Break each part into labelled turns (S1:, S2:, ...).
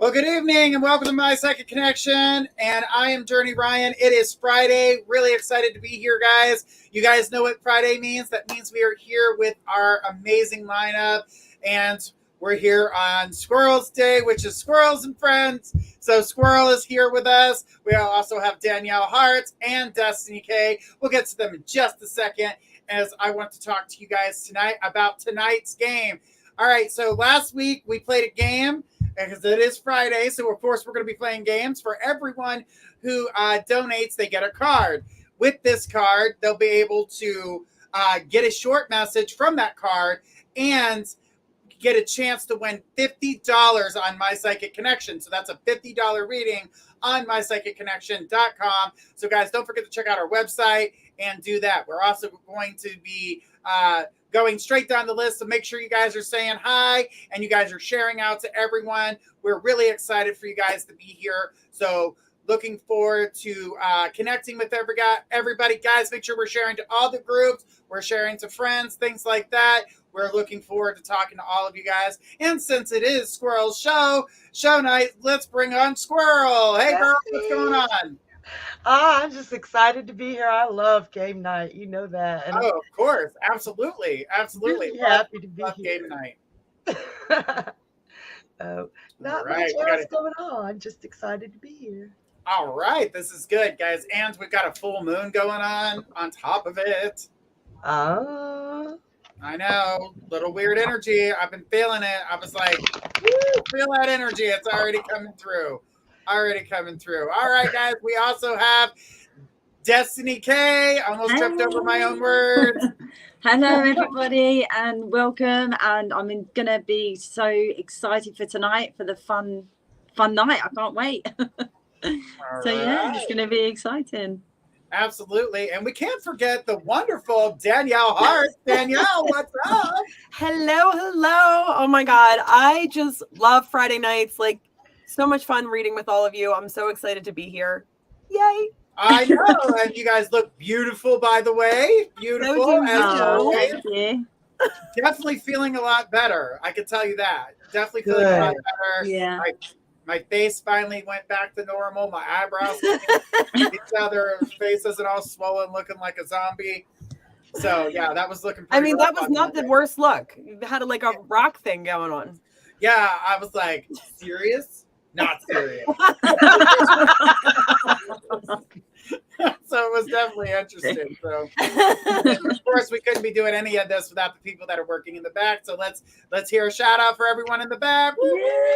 S1: Well, good evening and welcome to My Psychic Connection. And I am Journey Ryan. It is Friday. Really excited to be here, guys. You guys know what Friday means. That means we are here with our amazing lineup. And we're here on Skwirl's Day, which is Squirrels and Friends. So Skwirl is here with us. We also have Danielle Hart and Destiny K. We'll get to them in just a second as I want to talk to you guys tonight about tonight's game. All right, so last week we played a game because it is Friday. So, of course, we're going to be playing games. For everyone who donates, they get a card. With this card, they'll be able to get a short message from that card and get a chance to win $50 on My Psychic Connection. So that's a $50 reading on mypsychicconnection.com. So, guys, don't forget to check out our website and do that. We're also going to be going straight down the list, so make sure you guys are saying hi and you guys are sharing out to everyone. We're really excited for you guys to be here. So looking forward to connecting with everybody. Guys, make sure we're sharing to all the groups. We're sharing to friends, things like that. We're looking forward to talking to all of you guys. And since it is Skwirl's show night, let's bring on Skwirl. Hey, girl, what's going on?
S2: I'm just excited to be here. I love game night. You know that. And
S1: of course. Absolutely.
S2: Really happy to be here.
S1: Game night.
S2: Not much else going on. Just excited to be here.
S1: All right. This is good, guys. And we've got a full moon going on top of it.
S2: Oh.
S1: I know. Little weird energy. I've been feeling it. I was like, feel that energy. It's already coming through. All right, guys. We also have Destiny K. I almost tripped over my own words.
S3: Hello, everybody, and welcome. And I'm going to be so excited for tonight, for the fun night. I can't wait. Yeah, it's going to be exciting.
S1: Absolutely. And we can't forget the wonderful Danielle Hart. Danielle, what's up?
S4: Hello. Oh, my God. I just love Friday nights. Like, so much fun reading with all of you. I'm so excited to be here. Yay.
S1: I know. And you guys look beautiful, by the way. Beautiful.
S3: Thank you.
S1: Definitely feeling a lot better. I can tell you that. Definitely feeling a lot better.
S3: Yeah.
S1: My face finally went back to normal. My eyebrows each other. Face isn't all swollen, looking like a zombie. So, yeah, that was looking pretty
S4: that was not the worst look. You had a rock thing going on.
S1: Yeah, I was like, serious? Not serious. So it was definitely interesting. So of course we couldn't be doing any of this without the people that are working in the back. So let's hear a shout out for everyone in the back.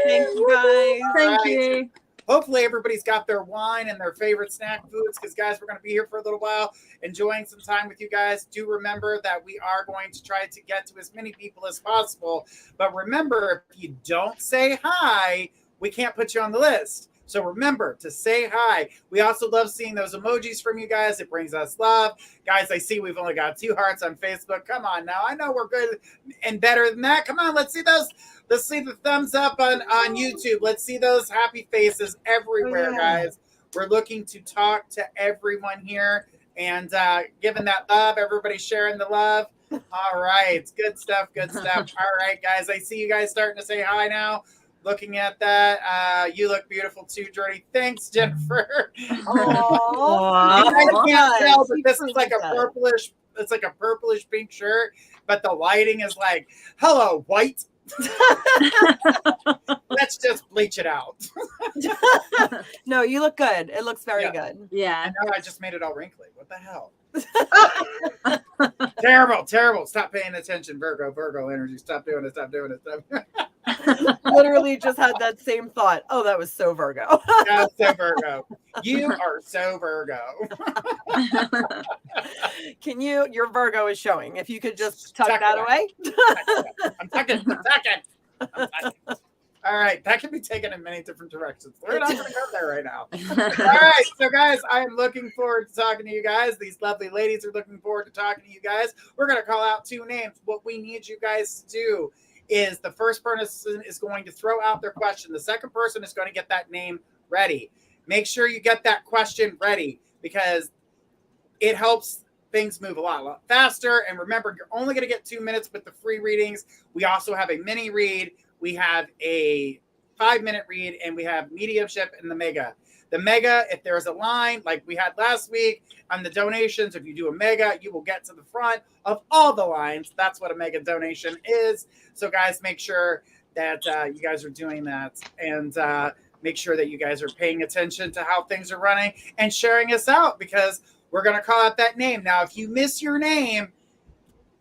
S4: Thank you, guys.
S3: Thank you.
S1: Hopefully everybody's got their wine and their favorite snack foods, because guys, we're going to be here for a little while enjoying some time with you guys. Do remember that we are going to try to get to as many people as possible. But remember, if you don't say hi, we can't put you on the list. So remember to say hi. We also love seeing those emojis from you guys. It brings us love. Guys, I see we've only got 2 hearts on Facebook. Come on now. I know we're good and better than that. Come on, let's see those. Let's see the thumbs up on YouTube. Let's see those happy faces everywhere, guys. We're looking to talk to everyone here and giving that love. Everybody sharing the love. All right. Good stuff. All right, guys. I see you guys starting to say hi now. Looking at that, you look beautiful too, Journey. Thanks, Jennifer. I can't tell, but this is like a purplish. It's like a purplish pink shirt, but the lighting is like, "Hello, white." Let's just bleach it out.
S4: No, you look good. It looks very good.
S3: Yeah.
S1: I know. I just made it all wrinkly. What the hell? Terrible. Stop paying attention, Virgo energy. Stop doing it.
S4: Literally just had that same thought. Oh, that was so Virgo.
S1: That's so Virgo. You are so Virgo.
S4: Your Virgo is showing. If you could just tuck that away.
S1: I'm tucking. All right. That can be taken in many different directions. We're not going to go there right now. All right. So, guys, I am looking forward to talking to you guys. These lovely ladies are looking forward to talking to you guys. We're going to call out 2 names. What we need you guys to do is the first person is going to throw out their question. The second person is going to get that name ready. Make sure you get that question ready, because it helps things move a lot faster. And remember, you're only going to get 2 minutes with the free readings. We also have a mini read. We have a 5-minute read, and we have mediumship and the mega. The mega, if there's a line like we had last week on the donations, if you do a mega, you will get to the front of all the lines. That's what a mega donation is. So guys, make sure that you guys are doing that, and make sure that you guys are paying attention to how things are running and sharing us out, because we're going to call out that name. Now, if you miss your name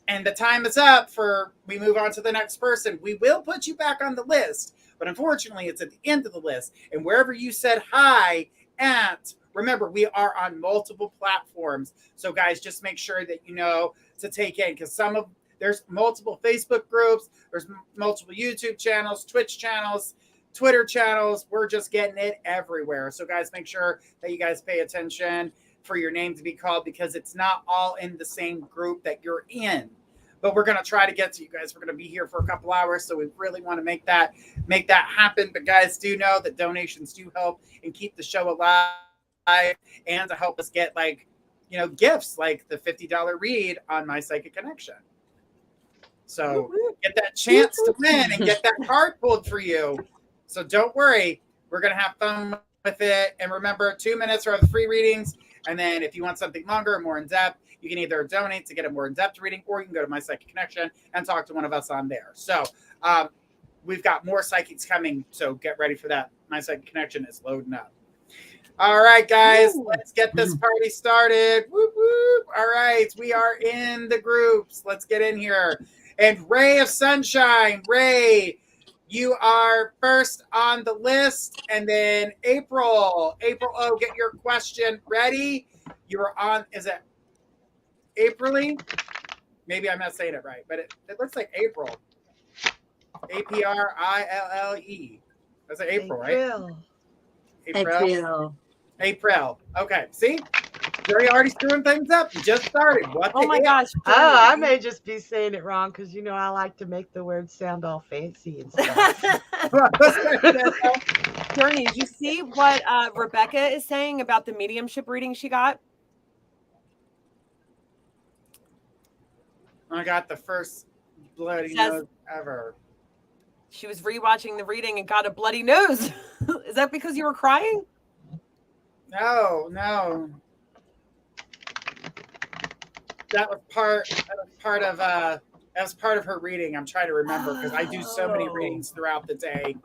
S1: and the time is up for we move on to the next person, we will put you back on the list. But unfortunately, it's at the end of the list. And wherever you said hi at, remember, we are on multiple platforms. So guys, just make sure that you know to take in, because there's multiple Facebook groups, there's multiple YouTube channels, Twitch channels, Twitter channels. We're just getting it everywhere. So guys, make sure that you guys pay attention for your name to be called, because it's not all in the same group that you're in. But we're going to try to get to you guys. We're going to be here for a couple hours, so we really want to make that happen. But guys, do know that donations do help and keep the show alive, and to help us get gifts like the $50 read on My Psychic Connection. So get that chance to win and get that card pulled for you. So don't worry, we're going to have fun with it. And remember, 2 minutes are the free readings. And then if you want something longer and more in depth, you can either donate to get a more in-depth reading, or you can go to My Psychic Connection and talk to one of us on there. So we've got more psychics coming, so get ready for that. My Psychic Connection is loading up. All right, guys, let's get this party started. Whoop, whoop. All right, we are in the groups. Let's get in here. And Ray of Sunshine, Ray, you are first on the list. And then April, get your question ready. You are on, is it April-y? Maybe I'm not saying it right, but it looks like April. A-P-R-I-L-L-E. That's like April, right? April. Okay, see? Jerry already screwing things up. You just started.
S4: Oh my gosh.
S2: I may just be saying it wrong, because I like to make the words sound all fancy and stuff.
S4: Journey, did you see what Rebecca is saying about the mediumship reading she got?
S1: I got the first bloody nose ever.
S4: She was rewatching the reading and got a bloody nose. Is that because you were crying?
S1: No. That was part of her reading. I'm trying to remember, because I do so many readings throughout the day.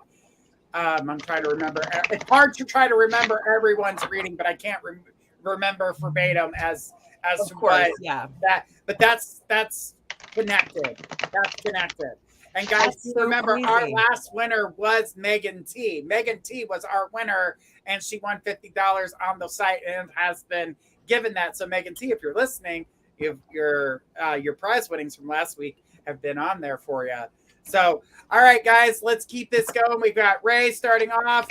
S1: I'm trying to remember. It's hard to try to remember everyone's reading, but I can't remember verbatim as to what.
S4: Yeah.
S1: But that's connected. That's connected. And guys,
S4: That's so
S1: remember,
S4: crazy.
S1: our last winner was Megan T. Megan T was our winner, and she won $50 on the site and has been given that. So Megan T, if you're listening, your prize winnings from last week have been on there for you. So, all right, guys, let's keep this going. We've got Ray starting off.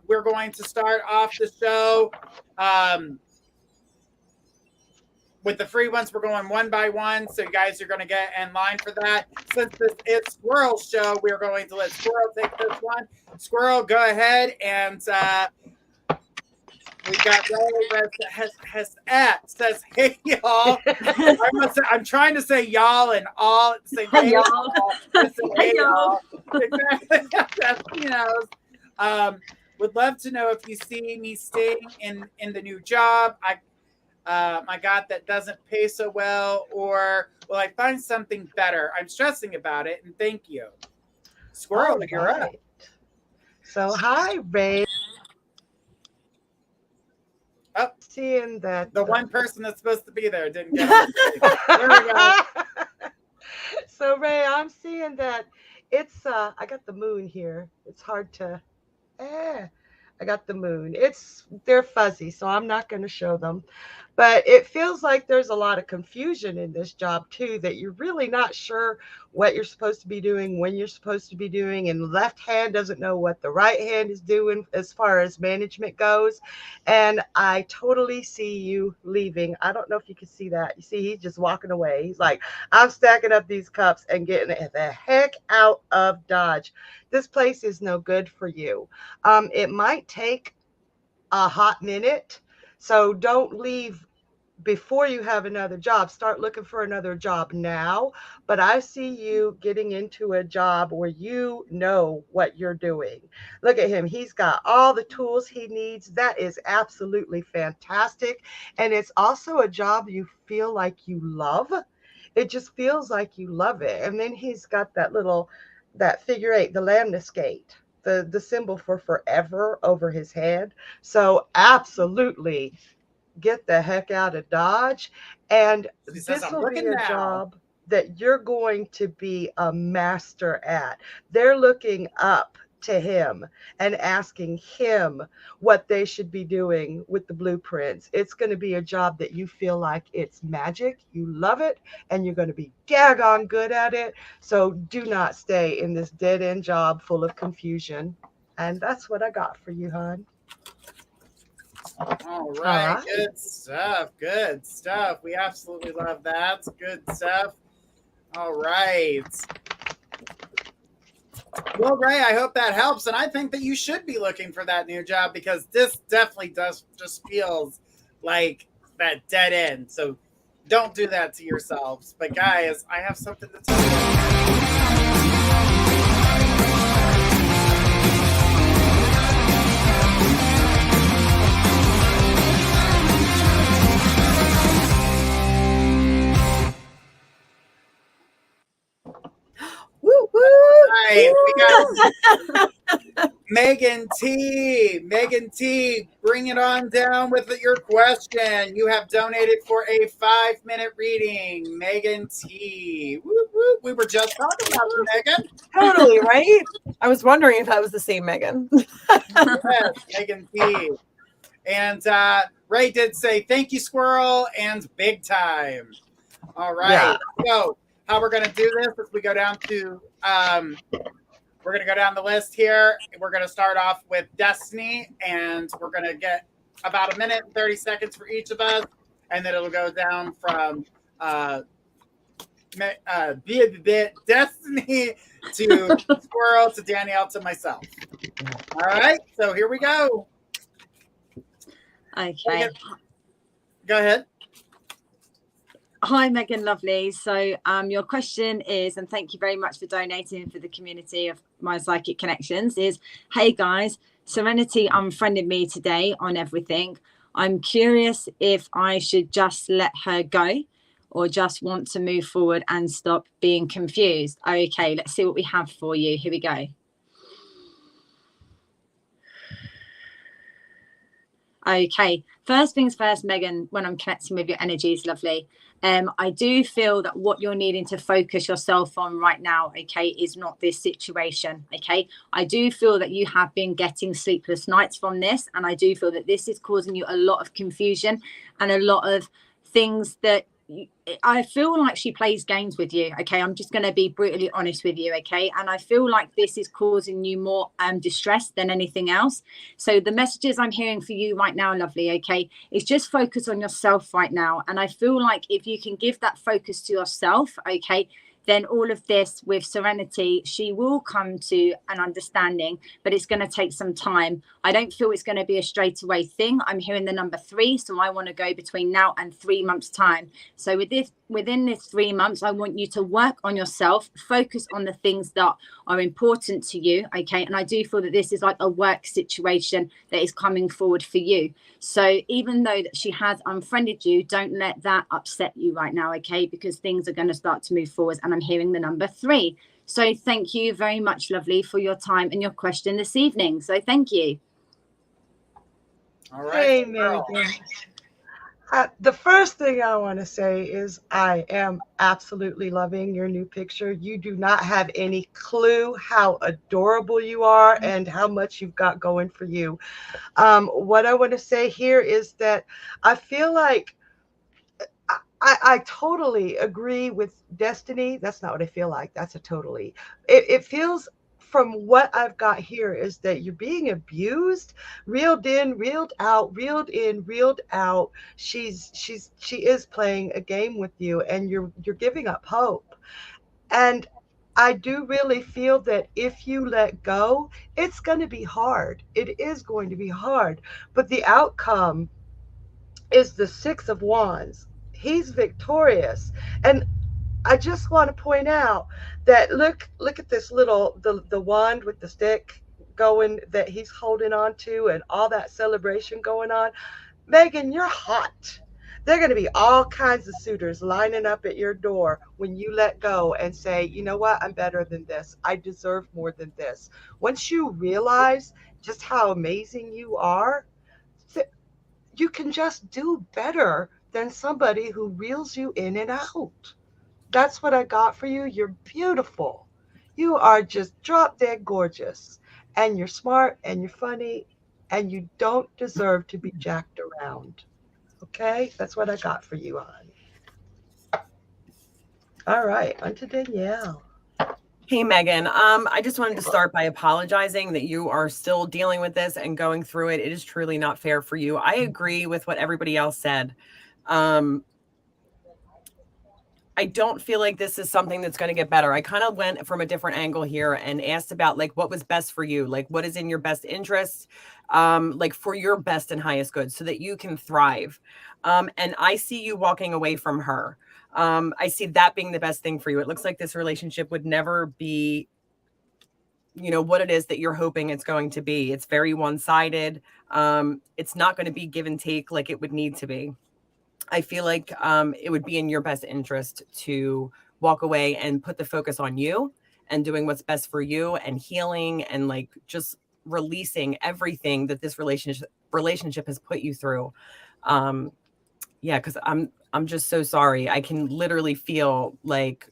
S1: We're going to start off the show with the free ones. We're going one by one, so you guys are going to get in line for that. Since this is Skwirl's show, we're going to let Skwirl take this one. Skwirl, go ahead, and we got Ray says, "Hey y'all." I'm trying to say y'all and all at the same time. Hey y'all. Would love to know if you see me staying in the new job. My God, that doesn't pay so well, or will I find something better? I'm stressing about it, and thank you. Skwirl, you're up.
S2: So, hi, Ray.
S1: Oh,
S2: seeing that
S1: the one person that's supposed to be there didn't get it. There we go.
S2: So, Ray, I'm seeing that it's I got the moon here. It's hard to I got the moon. They're fuzzy, so I'm not going to show them. But it feels like there's a lot of confusion in this job too, that you're really not sure what you're supposed to be doing, when you're supposed to be doing, and the left hand doesn't know what the right hand is doing as far as management goes. And I totally see you leaving. I don't know if you can see that. You see, he's just walking away. He's like, I'm stacking up these cups and getting the heck out of Dodge. This place is no good for you. It might take a hot minute, so don't leave before you have another job. Start looking for another job now. But I see you getting into a job where you know what you're doing. Look at him. He's got all the tools he needs. That is absolutely fantastic. And it's also a job you feel like you love. It just feels like you love it. And then he's got that figure eight, the lamnescate, the symbol for forever over his head. So absolutely get the heck out of Dodge. And
S1: He says,
S2: this
S1: I'm
S2: will be
S1: looking
S2: a
S1: now.
S2: job that you're going to be a master at. They're looking up to him and asking him what they should be doing with the blueprints. It's going to be a job that you feel like it's magic, you love it, and you're going to be daggone good at it. So do not stay in this dead end job full of confusion. And that's what I got for you, hon.
S1: All right. Good stuff. Good stuff. We absolutely love that. Good stuff. All right. Well, Ray, I hope that helps. And I think that you should be looking for that new job, because this definitely just feels like that dead end. So don't do that to yourselves. But guys, I have something to tell you.
S4: Woo woo!
S1: Right, we got Megan T. Megan T, bring it on down with your question. You have donated for a 5-minute reading. Megan T. Woo, woo. We were just talking about you, Megan.
S4: Totally, right? I was wondering if that was the same Megan.
S1: Yes, Megan T. And Ray did say, thank you, Skwirl, and big time. All right. Yeah. So how we're going to do this is we go down to, we're going to go down the list here. We're going to start off with Destiny, and we're going to get about 1 minute and 30 seconds for each of us. And then it'll go down from Destiny to Skwirl to Danielle to myself. All right. So here we go.
S3: Okay.
S1: Go ahead.
S3: Hi, Megan, lovely. So your question is, and thank you very much for donating for the community of My Psychic Connections, is, hey guys, Serenity unfriended me today on everything. I'm curious if I should just let her go or just want to move forward and stop being confused. Okay, let's see what we have for you. Here we go. Okay, first things first, Megan, when I'm connecting with your energies, lovely. I do feel that what you're needing to focus yourself on right now, okay, is not this situation, okay? I do feel that you have been getting sleepless nights from this, and I do feel that this is causing you a lot of confusion and a lot of things that I feel like she plays games with you, okay? I'm just going to be brutally honest with you, okay? And I feel like this is causing you more distress than anything else. So the messages I'm hearing for you right now, lovely, okay, is just focus on yourself right now. And I feel like if you can give that focus to yourself, okay, then all of this with Serenity, she will come to an understanding, but it's going to take some time. I don't feel it's going to be a straight away thing. I'm hearing the number 3, so I want to go between now and 3 months' time. So within this 3 months, I want you to work on yourself, focus on the things that are important to you, okay? And I do feel that this is like a work situation that is coming forward for you. So even though that she has unfriended you, don't let that upset you right now, okay? Because things are going to start to move forward, and I'm hearing the number 3. So thank you very much, lovely, for your time and your question this evening. So thank you.
S1: All right.
S2: Hey, Megan. The first thing I want to say is I am absolutely loving your new picture. You do not have any clue how adorable you are and how much you've got going for you. What I want to say here is that I feel like I totally agree with Destiny. That's not what I feel like. That's a totally. It feels, from what I've got here, is that you're being abused, reeled in, reeled out, reeled in, reeled out. She is playing a game with you, and you're giving up hope. And I do really feel that if you let go, it's going to be hard. It is going to be hard, but the outcome is the Six of Wands. He's victorious. And I just want to point out that look at this little the wand with the stick going that he's holding on to and all that celebration going on. Megan, you're hot. There are going to be all kinds of suitors lining up at your door when you let go and say, you know what, I'm better than this. I deserve more than this. Once you realize just how amazing you are, you can just do better than somebody who reels you in and out. That's what I got for you. You're beautiful. You are just drop dead gorgeous. And you're smart and you're funny and you don't deserve to be jacked around. Okay? That's what I got for you, hon. All right, on to Danielle.
S4: Hey, Megan. I just wanted to start by apologizing that you are still dealing with this and going through it. It is truly not fair for you. I agree with what everybody else said. I don't feel like this is something that's going to get better. I kind of went from a different angle here and asked about like what was best for you, like what is in your best interest, like for your best and highest good so that you can thrive. And I see you walking away from her. I see that being the best thing for you. It looks like this relationship would never be, you know, what it is that you're hoping it's going to be. It's very one-sided. It's not going to be give and take like it would need to be. I feel like it would be in your best interest to walk away and put the focus on you and doing what's best for you and healing and like just releasing everything that this relationship has put you through. Yeah, because I'm just so sorry. I can literally feel like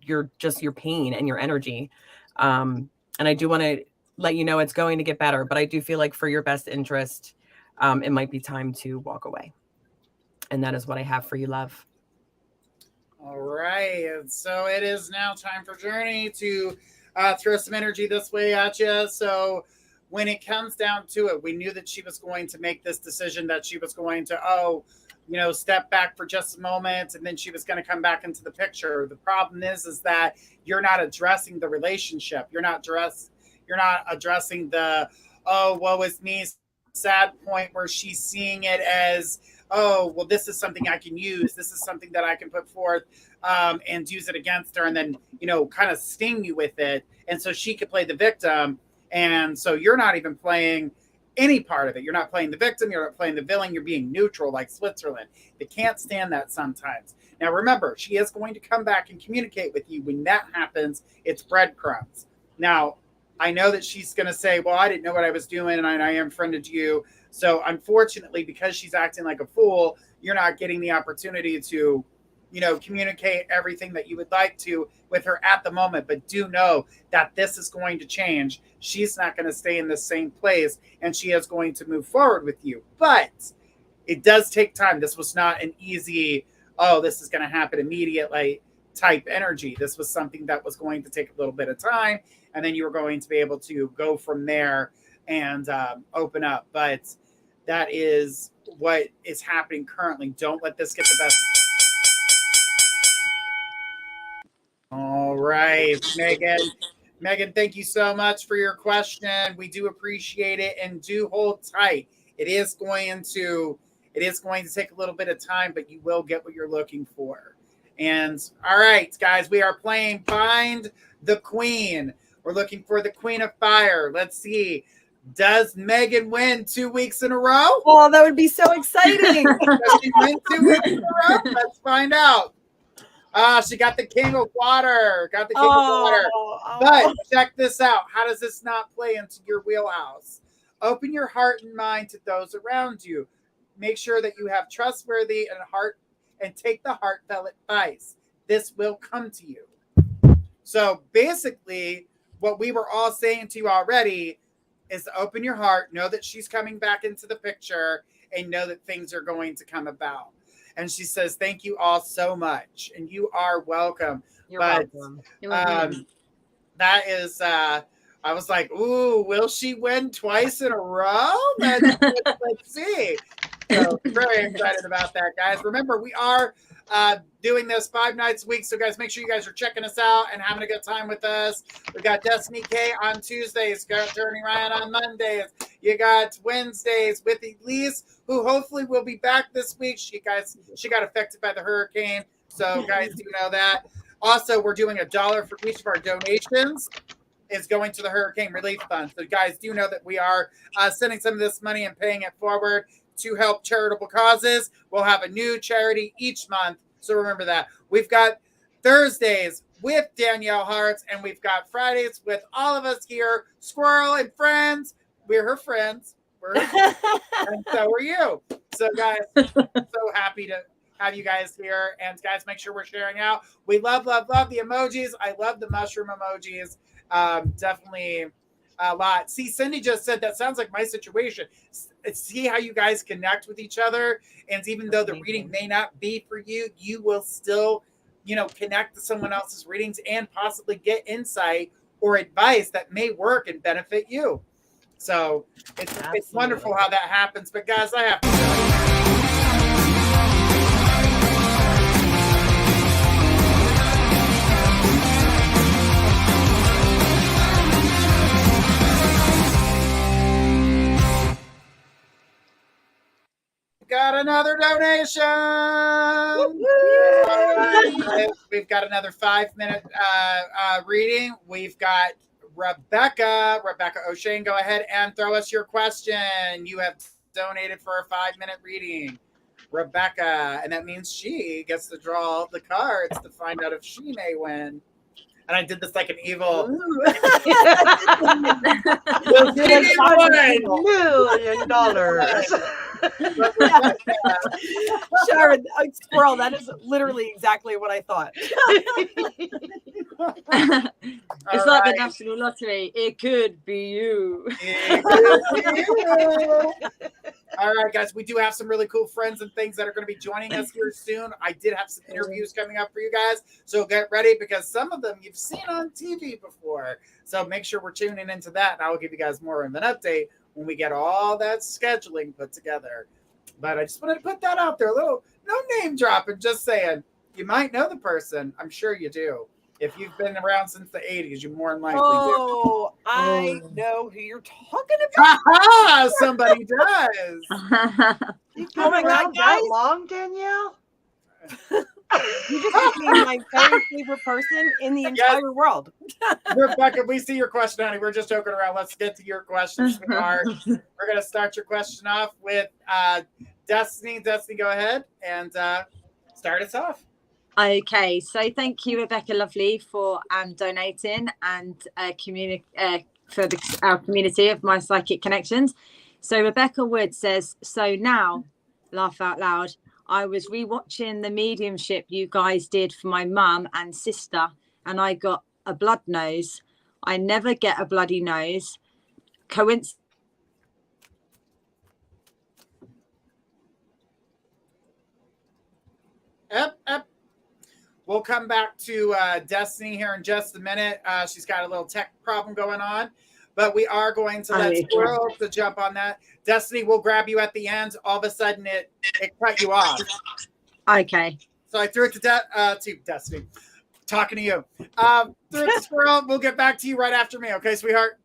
S4: your pain and your energy. And I do want to let you know it's going to get better, but I do feel like for your best interest, it might be time to walk away. And that is what I have for you, love.
S1: All right. So it is now time for Journey to throw some energy this way at you. So when it comes down to it, we knew that she was going to make this decision, that she was going to, step back for just a moment, and then she was going to come back into the picture. The problem is that you're not addressing the relationship. You're not addressing the, woe is me, sad point where she's seeing it as, this is something I can use. This is something that I can put forth and use it against her and then, kind of sting you with it. And so she could play the victim. And so you're not even playing any part of it. You're not playing the victim. You're not playing the villain. You're being neutral like Switzerland. They can't stand that sometimes. Now, remember, she is going to come back and communicate with you. When that happens, it's breadcrumbs. Now, I know that she's going to say, well, I didn't know what I was doing and I unfriended you. So unfortunately, because she's acting like a fool, you're not getting the opportunity to, communicate everything that you would like to with her at the moment. But do know that this is going to change. She's not going to stay in the same place and she is going to move forward with you. But it does take time. This was not an easy, this is going to happen immediately type energy. This was something that was going to take a little bit of time. And then you were going to be able to go from there and open up. But that is what is happening currently. Don't let this get the best. All right, Megan, thank you so much for your question. We do appreciate it and do hold tight. It is going to take a little bit of time, but you will get what you're looking for. And all right, guys, we are playing Find the Queen. We're looking for the Queen of Fire. Let's see. Does Megan win 2 weeks in a row?
S4: Oh, that would be so exciting.
S1: Does she win 2 weeks in a row? Let's find out. She got the King of Water. But check this out. How does this not play into your wheelhouse? Open your heart and mind to those around you. Make sure that you have trustworthy and take the heartfelt advice. This will come to you. So basically, what we were all saying to you already is to open your heart, know that she's coming back into the picture, and know that things are going to come about. And she says, thank you all so much. And you are welcome.
S2: You're welcome.
S1: That is, I was like, ooh, will she win twice in a row? Let's see. So very excited about that, guys. Remember, we are doing this 5 nights a week. So, guys, make sure you guys are checking us out and having a good time with us. We got Destiny K on Tuesdays, got Journey Ryan on Mondays, You got Wednesdays with Elise, who hopefully will be back this week. She got affected by the hurricane, so guys do know that. Also, we're doing $1 for each of our donations is going to the Hurricane Relief Fund. So guys do know that we are sending some of this money and paying it forward to help charitable causes. We'll have a new charity each month. So remember that. We've got Thursdays with Danielle Hartz, and we've got Fridays with all of us here, Skwirl and friends. We're her friends. And so are you. So guys, so happy to have you guys here. And guys, make sure we're sharing out. We love the emojis. I love the mushroom emojis. Definitely a lot. See, Cindy just said that sounds like my situation. See how you guys connect with each other, and even though the reading may not be for you, you will still, connect to someone else's readings and possibly get insight or advice that may work and benefit you. So it's wonderful how that happens. But guys, I have to tell you, got another donation. We've got another 5-minute reading. We've got Rebecca O'Shane. Go ahead and throw us your question. You have donated for a 5-minute reading, Rebecca, and that means she gets to draw the cards to find out if she may win. And I did this like an evil.
S2: $1 million.
S4: Sharon, Skwirl, that is literally exactly what I thought.
S3: It's like the National Lottery. It could be you.
S1: All right, guys, we do have some really cool friends and things that are going to be joining us here soon. I did have some interviews coming up for you guys, so get ready because some of them you've seen on TV before. So make sure we're tuning into that, and I will give you guys more of an update when we get all that scheduling put together. But I just wanted to put that out there, a little no name dropping, just saying you might know the person. I'm sure you do. If you've been around since the 80s, you more than likely do.
S4: I know who you're talking about.
S1: Ha! Somebody does.
S2: You've been around that long, Danielle?
S4: You just became my very favorite person in the entire world.
S1: Rebecca, we see your question, honey. We're just joking around. Let's get to your question, sweetheart. We're going to start your question off with Destiny. Destiny, go ahead and start us off.
S3: Okay, so thank you, Rebecca Lovely, for donating and for our community of My Psychic Connections. So Rebecca Wood says, so now, laugh out loud, I was rewatching the mediumship you guys did for my mum and sister, and I got a blood nose. I never get a bloody nose. Coincidence.
S1: Yep. We'll come back to Destiny here in just a minute. She's got a little tech problem going on, but we are going to let Skwirl to jump on that. Destiny will grab you at the end. All of a sudden, it cut you off.
S3: Okay.
S1: So I threw it to Destiny. Talking to you. Threw it to Skwirl. We'll get back to you right after me. Okay, sweetheart?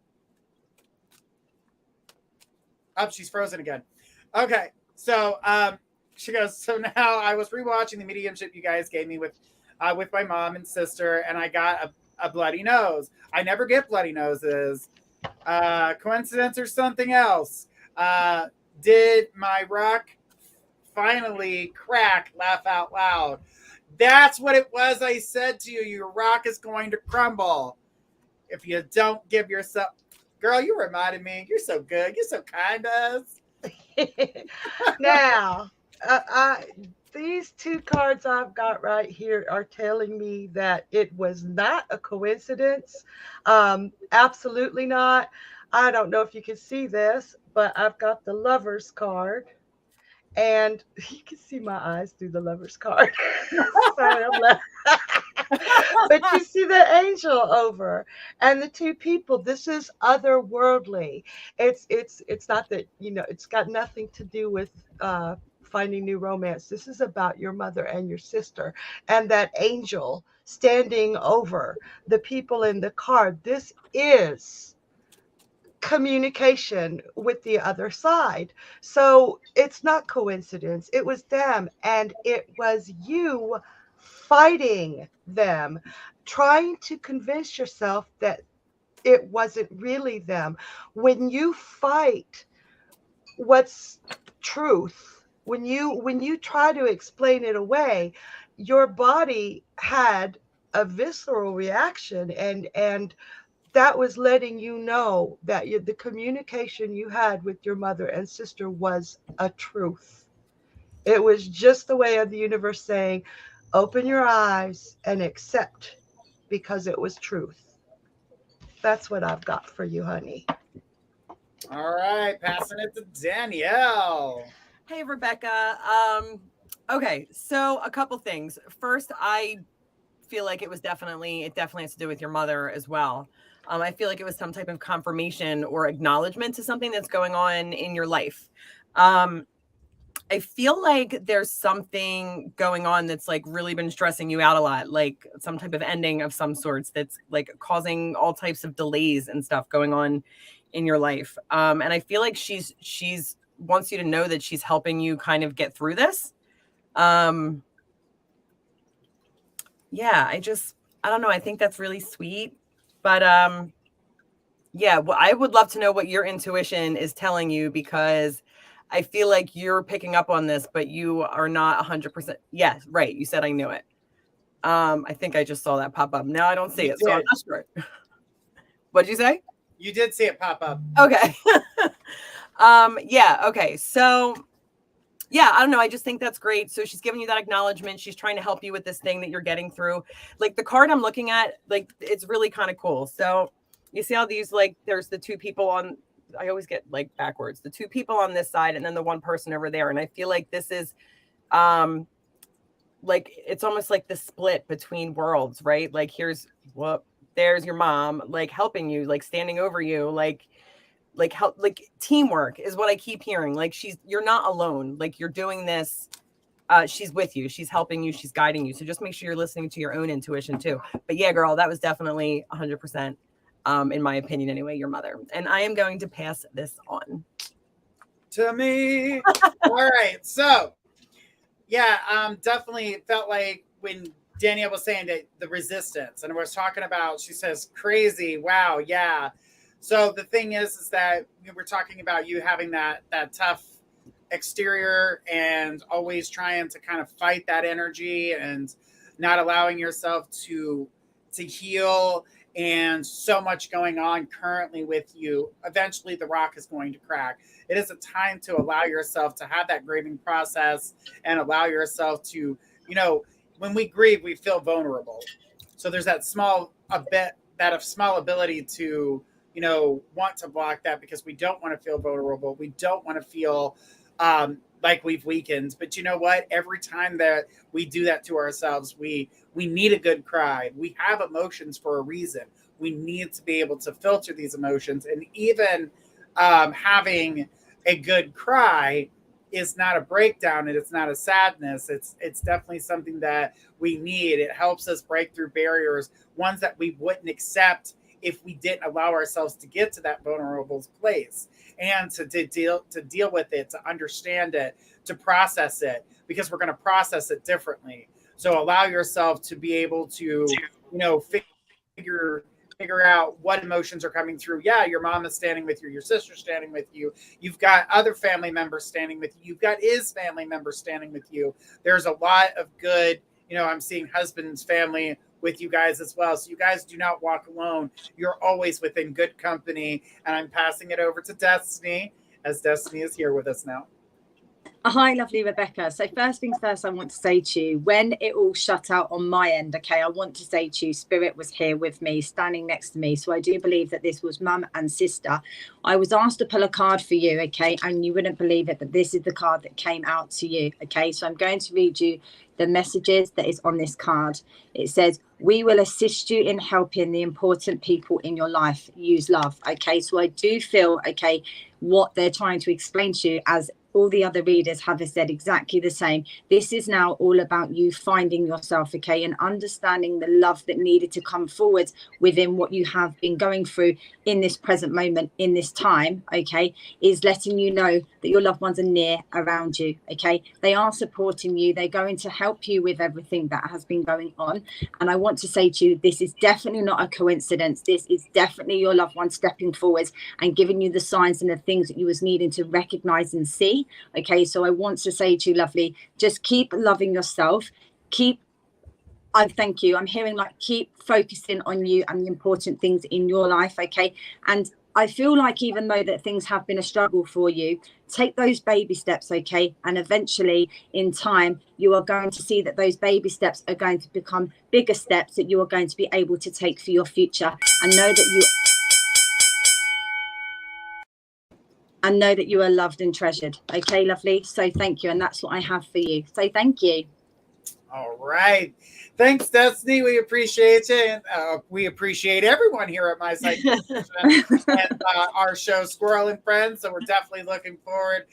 S1: Oh, she's frozen again. Okay. So she goes, so now I was rewatching the mediumship you guys gave me with my mom and sister, and I got a bloody nose. I never get bloody noses. Coincidence or something else? Did my rock finally crack? Laugh out loud. That's what it was. I said to you, your rock is going to crumble if you don't give yourself. Girl, you reminded me. You're so good. You're so kind to us.
S2: Now, these two cards I've got right here are telling me that it was not a coincidence. Absolutely not. I don't know if you can see this, but I've got the Lover's card. And you can see my eyes through the Lover's card. But you see the angel over and the two people. This is otherworldly. It's not that, it's got nothing to do with finding new romance. This is about your mother and your sister and that angel standing over the people in the card. This is communication with the other side. So it's not coincidence. It was them, and it was you fighting them, trying to convince yourself that it wasn't really them. When you fight what's truth, when you try to explain it away, your body had a visceral reaction, and that was letting you know that the communication you had with your mother and sister was a truth. It was just the way of the universe saying, open your eyes and accept, because it was truth. That's what I've got for you, honey.
S1: All right, passing it to Danielle.
S4: Hey, Rebecca. Okay, so a couple things. First, I feel like it definitely has to do with your mother as well. I feel like it was some type of confirmation or acknowledgement to something that's going on in your life. I feel like there's something going on that's like really been stressing you out a lot, like some type of ending of some sorts that's like causing all types of delays and stuff going on in your life. And I feel like she's wants you to know that she's helping you kind of get through this. Yeah, I don't know. I think that's really sweet, but yeah, well, I would love to know what your intuition is telling you, because I feel like you're picking up on this, but you are not 100%. Yes, right. You said I knew it. I think I just saw that pop up. Now I don't see it, so I'm not sure. What'd you say?
S1: You did see it pop up.
S4: Okay. Yeah. Okay. So yeah, I don't know. I just think that's great. So she's giving you that acknowledgement. She's trying to help you with this thing that you're getting through. Like the card I'm looking at, like it's really kind of cool. So you see how these, like, there's the two people on, I always get like backwards, the two people on this side and then the one person over there. And I feel like this is, like, it's almost like the split between worlds, right? Like there's your mom, like helping you, like standing over you, like help, like teamwork is what I keep hearing. Like you're not alone. Like you're doing this. She's with you. She's helping you. She's guiding you. So just make sure you're listening to your own intuition too. But yeah, girl, that was definitely 100%. In my opinion, anyway, your mother. And I am going to pass this on
S1: to me. All right. So, yeah, definitely felt like when Danielle was saying that the resistance, and I was talking about, she says, crazy. Wow. Yeah. So the thing is that we're talking about you having that tough exterior and always trying to kind of fight that energy and not allowing yourself to heal. And so much going on currently with you. Eventually the rock is going to crack. It is a time to allow yourself to have that grieving process and allow yourself to, when we grieve, we feel vulnerable. So there's that small ability to, want to block that, because we don't want to feel vulnerable. We don't want to feel like we've weakened. But you know what? Every time that we do that to ourselves, we need a good cry. We have emotions for a reason. We need to be able to filter these emotions. And even having a good cry is not a breakdown, and it's not a sadness. It's definitely something that we need. It helps us break through barriers, ones that we wouldn't accept if we didn't allow ourselves to get to that vulnerable place, and to deal with it, to understand it, to process it, because we're going to process it differently. So allow yourself to be able to, figure out what emotions are coming through. Yeah, your mom is standing with you, your sister's standing with you. You've got other family members standing with you. You've got his family members standing with you. There's a lot of good, I'm seeing husband's family with you guys as well. So you guys do not walk alone. You're always within good company. And I'm passing it over to Destiny, as Destiny is here with us now.
S3: Hi, lovely Rebecca. So first things first, I want to say to you, when it all shut out on my end, okay, I want to say to you, Spirit was here with me, standing next to me. So I do believe that this was mum and sister. I was asked to pull a card for you, okay, and you wouldn't believe it, but this is the card that came out to you, okay? So I'm going to read you the messages that is on this card. It says, we will assist you in helping the important people in your life. Use love, okay? So I do feel, okay, what they're trying to explain to you as all the other readers have said exactly the same. This is now all about you finding yourself, okay, and understanding the love that needed to come forward within what you have been going through in this present moment, in this time, okay, is letting you know that your loved ones are near around you, okay. They are supporting you. They're going to help you with everything that has been going on. And I want to say to you, this is definitely not a coincidence. This is definitely your loved one stepping forward and giving you the signs and the things that you was needing to recognize and see. Okay, so I want to say to you, lovely, just keep loving yourself. Thank you. I'm hearing like keep focusing on you and the important things in your life. Okay. And I feel like even though that things have been a struggle for you, take those baby steps, okay? And eventually in time, you are going to see that those baby steps are going to become bigger steps that you are going to be able to take for your future, and know that you are loved and treasured. Okay, lovely. So thank you. And that's what I have for you. So thank you.
S1: All right. Thanks, Destiny. We appreciate you. And we appreciate everyone here at My Psychic and our show, Skwirl and Friends. So we're definitely looking forward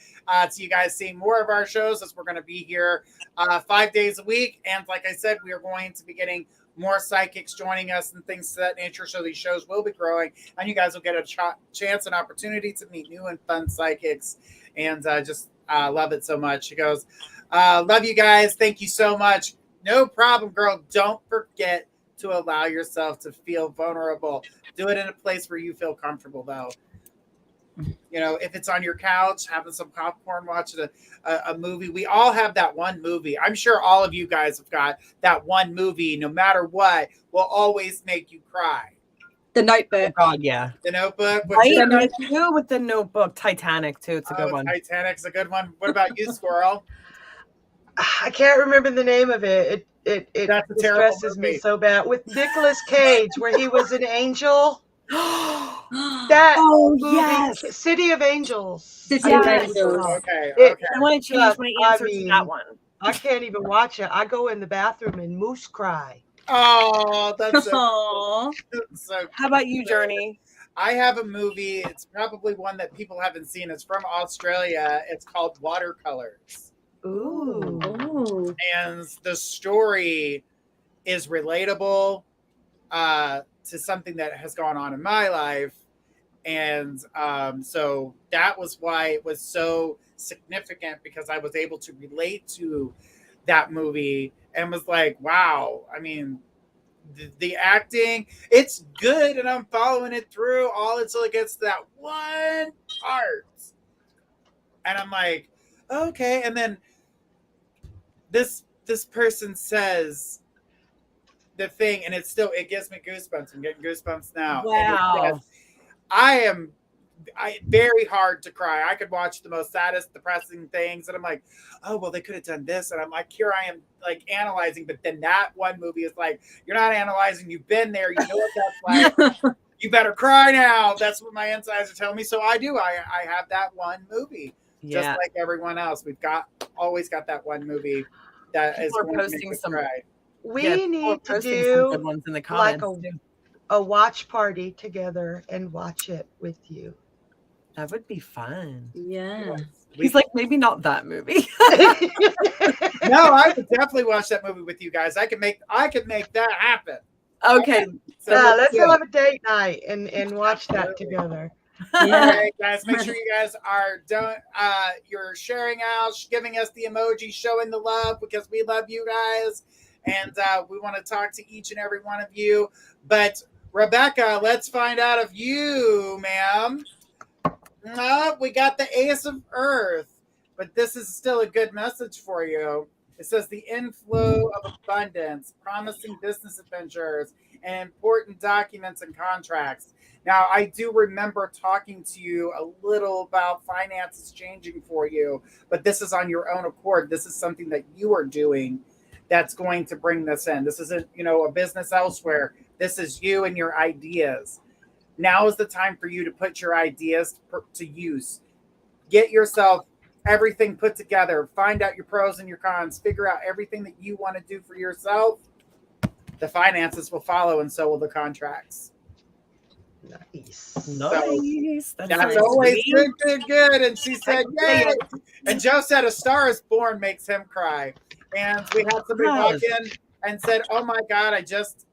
S1: to you guys seeing more of our shows, as we're going to be here 5 days a week. And like I said, we are going to be getting more psychics joining us and things of that nature. So these shows will be growing, and you guys will get a chance and opportunity to meet new and fun psychics. And just love it so much. She goes, love you guys. Thank you so much. No problem, girl. Don't forget to allow yourself to feel vulnerable. Do it in a place where you feel comfortable, though. You know, if it's on your couch, having some popcorn, watching a movie. We all have that one movie. I'm sure all of you guys have got that one movie, no matter what, will always make you cry.
S3: The Notebook.
S4: Oh, God, yeah.
S1: The Notebook.
S4: Right? With the Notebook. Titanic, too. It's a good one.
S1: Titanic's a good one. What about you, Skwirl?
S2: I can't remember the name of it. It distresses me so bad. With Nicolas Cage, where he was an angel. That movie, yes. City of Angels.
S3: City of Angels.
S1: Okay.
S4: I want to change my answer to that one.
S2: I can't even watch it. I go in the bathroom and moose cry.
S1: Oh, that's
S3: so
S4: How about you, Journey?
S1: I have a movie. It's probably one that people haven't seen. It's from Australia. It's called Watercolors.
S2: Ooh.
S1: And the story is relatable to something that has gone on in my life. And so that was why it was so significant, because I was able to relate to that movie and was like, wow, I mean, the acting, it's good, and I'm following it through all until it gets to that one part. And I'm like, okay. And then this person says the thing, and it gives me goosebumps. I'm getting goosebumps now.
S4: Wow.
S1: I very hard to cry. I could watch the most saddest, depressing things, and I'm like, oh, well, they could have done this. And I'm like, here I am, like, analyzing. But then that one movie is like, you're not analyzing. You've been there. You know what that's like. You better cry now. That's what my insides are telling me. So I do. I have that one movie. Yeah. Just like everyone else. We've always got that one movie that people is going to make us cry.
S2: We need to do good ones in the comments, like a watch party together and watch it with you.
S4: That would be fun.
S3: Yeah.
S4: He's like, maybe not that movie.
S1: No, I would definitely watch that movie with you guys. I could make that happen.
S4: Okay.
S2: So let's have a date night and watch that together.
S1: Yeah. All right, guys, make sure you guys are you're sharing out, giving us the emoji, showing the love, because we love you guys. And we want to talk to each and every one of you. But Rebecca, let's find out of you, ma'am. We got the Ace of Earth, but this is still a good message for you. It says the inflow of abundance, promising business adventures, and important documents and contracts. Now, I do remember talking to you a little about finances changing for you, but this is on your own accord. This is something that you are doing that's going to bring this in. This isn't, a business elsewhere. This is you and your ideas. Now is the time for you to put your ideas to use. Get yourself everything put together. Find out your pros and your cons. Figure out everything that you want to do for yourself. The finances will follow, and so will the contracts.
S2: Nice.
S4: Nice.
S1: That's
S4: very
S1: always
S4: sweet.
S1: good. And she said,
S4: say
S1: yay. And Joe said, A Star is Born makes him cry. And we had somebody walk in and said, oh my God, I just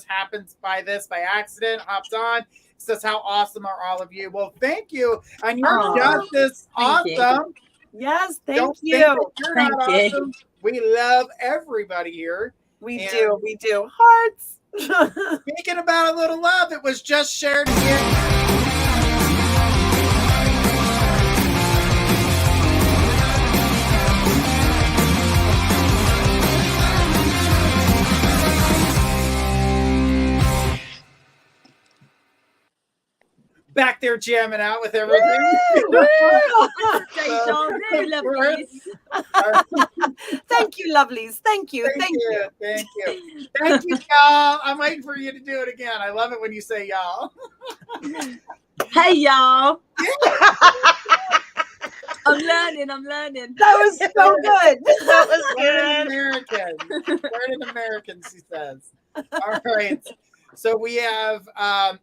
S1: happened by this by accident, hopped on. Says, how awesome are all of you? Well, thank you. And you're just as awesome.
S4: Yes,
S1: Don't
S4: thank
S1: think that
S4: you.
S1: you're not awesome. We love everybody here.
S4: We do. We do. Hearts.
S1: Speaking about a little love, it was just shared here. Back there jamming out with everything.
S4: Thank you, lovelies. Thank you.
S1: Thank you, y'all. I'm waiting for you to do it again. I love it when you say y'all.
S3: Hey, y'all. I'm learning.
S4: That was so good.
S2: That was good.
S1: Learning American, she says. All right. So we have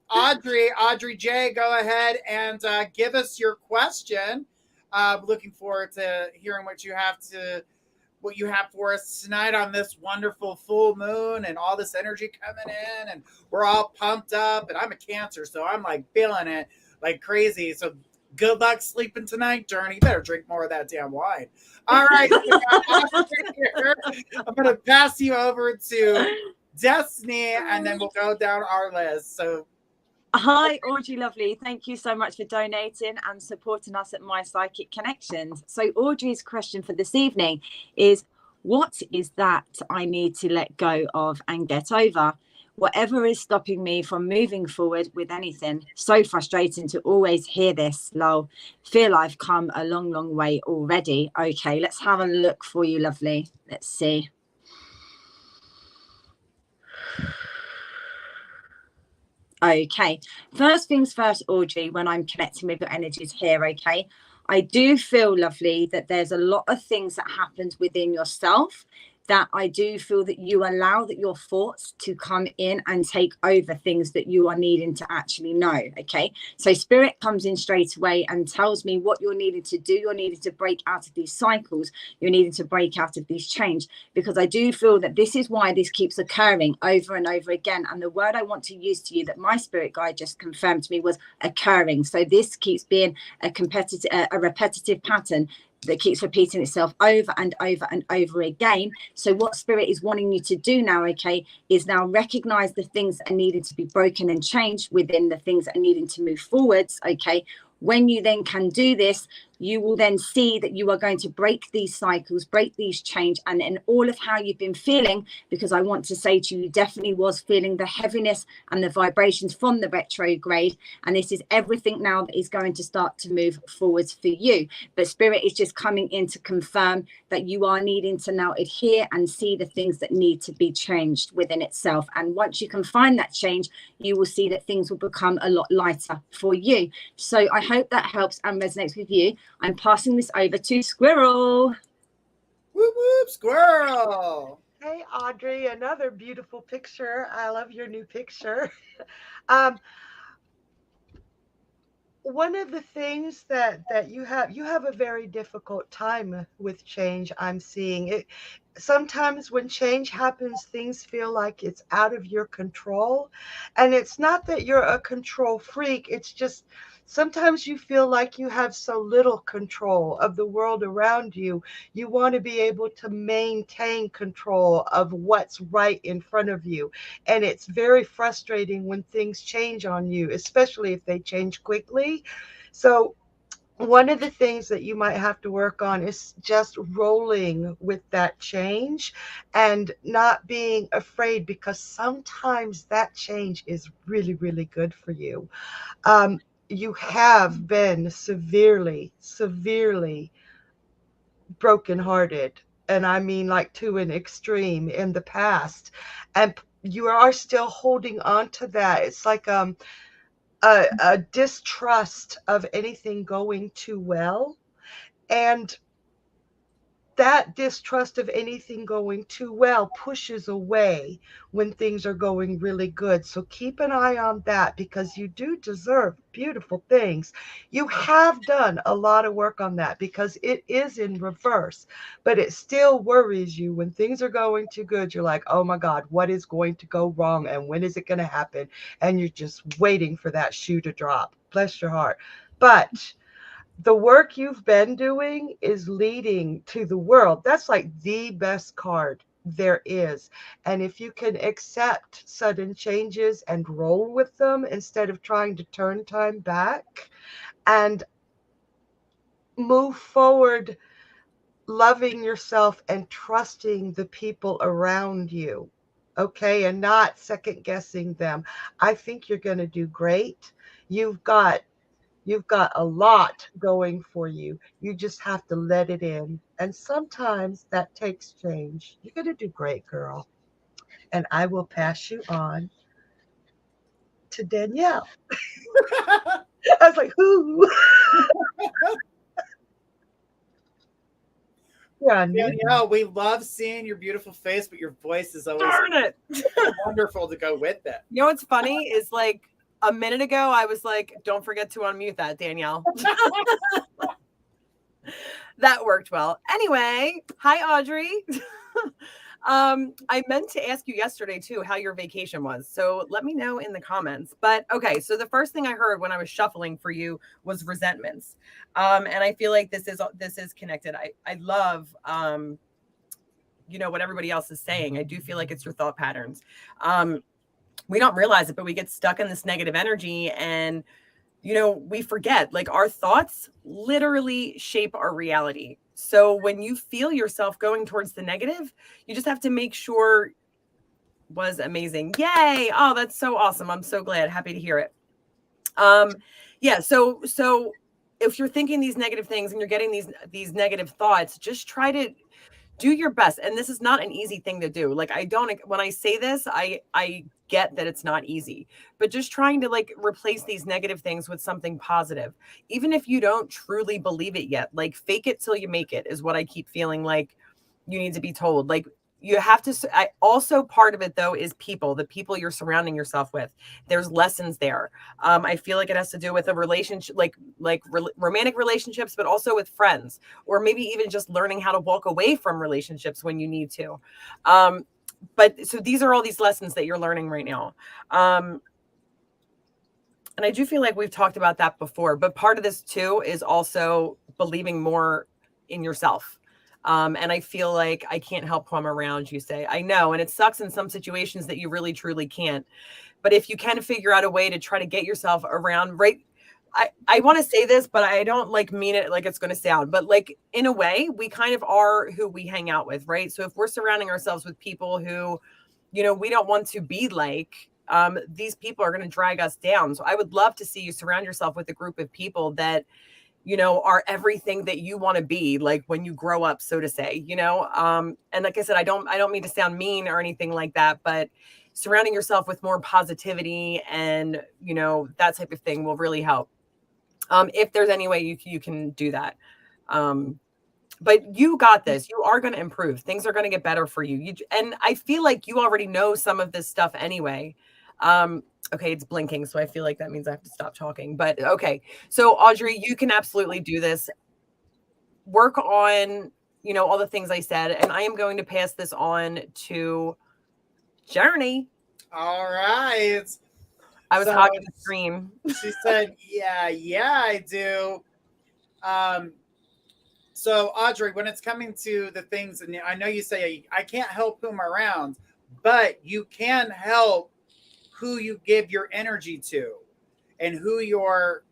S1: Audrey J. Go ahead and give us your question. Looking forward to hearing what you have for us tonight on this wonderful full moon and all this energy coming in, and we're all pumped up. And I'm a Cancer, so I'm like feeling it like crazy. So good luck sleeping tonight, Journey. You better drink more of that damn wine. All right, I'm going to pass you over to Destiny, and then we'll go down our list. So,
S3: hi, Audrey, lovely. Thank you so much for donating and supporting us at My Psychic Connections. So, Audrey's question for this evening is, what is that I need to let go of and get over? Whatever is stopping me from moving forward with anything. So frustrating to always hear this, lol. Feel I've come a long, long way already. Okay, let's have a look for you, lovely. Let's see. Okay, first things first, Audrey, when I'm connecting with your energies here, okay, I do feel, lovely, that there's a lot of things that happened within yourself that I do feel that you allow that your thoughts to come in and take over things that you are needing to actually know. Okay, so spirit comes in straight away and tells me what you're needing to do. You're needing to break out of these cycles. You're needing to break out of these change, because I do feel that this is why this keeps occurring over and over again. And the word I want to use to you that my spirit guide just confirmed to me was occurring. So this keeps being a repetitive pattern that keeps repeating itself over and over and over again. So what spirit is wanting you to do now, okay, is now recognize the things that are needed to be broken and changed within the things that are needing to move forwards. Okay, when you then can do this, you will then see that you are going to break these cycles, break these change, and in all of how you've been feeling, because I want to say to you, you definitely was feeling the heaviness and the vibrations from the retrograde, and this is everything now that is going to start to move forwards for you. But spirit is just coming in to confirm that you are needing to now adhere and see the things that need to be changed within itself. And once you can find that change, you will see that things will become a lot lighter for you. So I hope that helps and resonates with you. I'm passing this over to Skwirl.
S1: Whoop, whoop, Skwirl.
S2: Hey, Audrey, another beautiful picture. I love your new picture. One of the things that you have a very difficult time with change. I'm seeing it. Sometimes when change happens, things feel like it's out of your control. And it's not that you're a control freak. It's just sometimes you feel like you have so little control of the world around you. You want to be able to maintain control of what's right in front of you. And it's very frustrating when things change on you, especially if they change quickly. So one of the things that you might have to work on is just rolling with that change and not being afraid, because sometimes that change is really, really good for you. You have been severely brokenhearted, and I mean like to an extreme in the past, and you are still holding on to that. It's like a distrust of anything going too well. And that distrust of anything going too well pushes away when things are going really good. So keep an eye on that, because you do deserve beautiful things. You have done a lot of work on that, because it is in reverse, but it still worries you when things are going too good. You're like, oh my God, what is going to go wrong? And when is it going to happen? And you're just waiting for that shoe to drop. Bless your heart. But the work you've been doing is leading to the world. That's like the best card there is. And if you can accept sudden changes and roll with them instead of trying to turn time back and move forward, loving yourself and trusting the people around you, okay, and not second guessing them, I think you're going to do great. You've got a lot going for you. You just have to let it in. And sometimes that takes change. You're going to do great, girl. And I will pass you on to Danielle. I was like, who? Yeah,
S1: Danielle, we love seeing your beautiful face, but your voice is always
S4: Darn it.
S1: wonderful to go with it.
S4: You know what's funny is like a minute ago, I was like, don't forget to unmute that, Danielle. That worked well. Anyway, hi, Audrey. I meant to ask you yesterday too how your vacation was. So let me know in the comments. But okay, so the first thing I heard when I was shuffling for you was resentments. And I feel like this is connected. I love you know what everybody else is saying. I do feel like it's your thought patterns. We don't realize it, but we get stuck in this negative energy, and you know, we forget, like, our thoughts literally shape our reality. So when you feel yourself going towards the negative, you just have to make sure was amazing. Yay. Oh, that's so awesome. I'm so glad. Happy to hear it. Yeah. So if you're thinking these negative things and you're getting these negative thoughts, just try to do your best. And this is not an easy thing to do. Like, when I say this, I get that it's not easy, but just trying to like replace these negative things with something positive, even if you don't truly believe it yet. Like, fake it till you make it is what I keep feeling like you need to be told. Like, you have to, also part of it though is the people you're surrounding yourself with. There's lessons there. I feel like it has to do with a relationship, like romantic relationships, but also with friends, or maybe even just learning how to walk away from relationships when you need to. But so these are all these lessons that you're learning right now. And I do feel like we've talked about that before, but part of this too is also believing more in yourself. And I feel like I can't help who I'm around, you say. I know. And it sucks in some situations that you really, truly can't. But if you can figure out a way to try to get yourself around, right? I want to say this, but I don't like mean it like it's going to sound. But like, in a way, we kind of are who we hang out with, right? So if we're surrounding ourselves with people who, you know, we don't want to be like, these people are going to drag us down. So I would love to see you surround yourself with a group of people that, you know, are everything that you want to be, like when you grow up, so to say, you know. And like I said, I don't mean to sound mean or anything like that, but surrounding yourself with more positivity and, you know, that type of thing will really help. If there's any way you can do that. But you got this. You are going to improve. Things are going to get better for you. And I feel like you already know some of this stuff anyway. Okay, it's blinking, so I feel like that means I have to stop talking. But okay, so Audrey, you can absolutely do this. Work on, you know, all the things I said, and I am going to pass this on to Journey.
S1: All right.
S4: I was hogging the screen.
S1: She said, yeah, I do. So Audrey, when it's coming to the things, and I know you say I can't help whom I'm around, but you can help who you give your energy to and who you're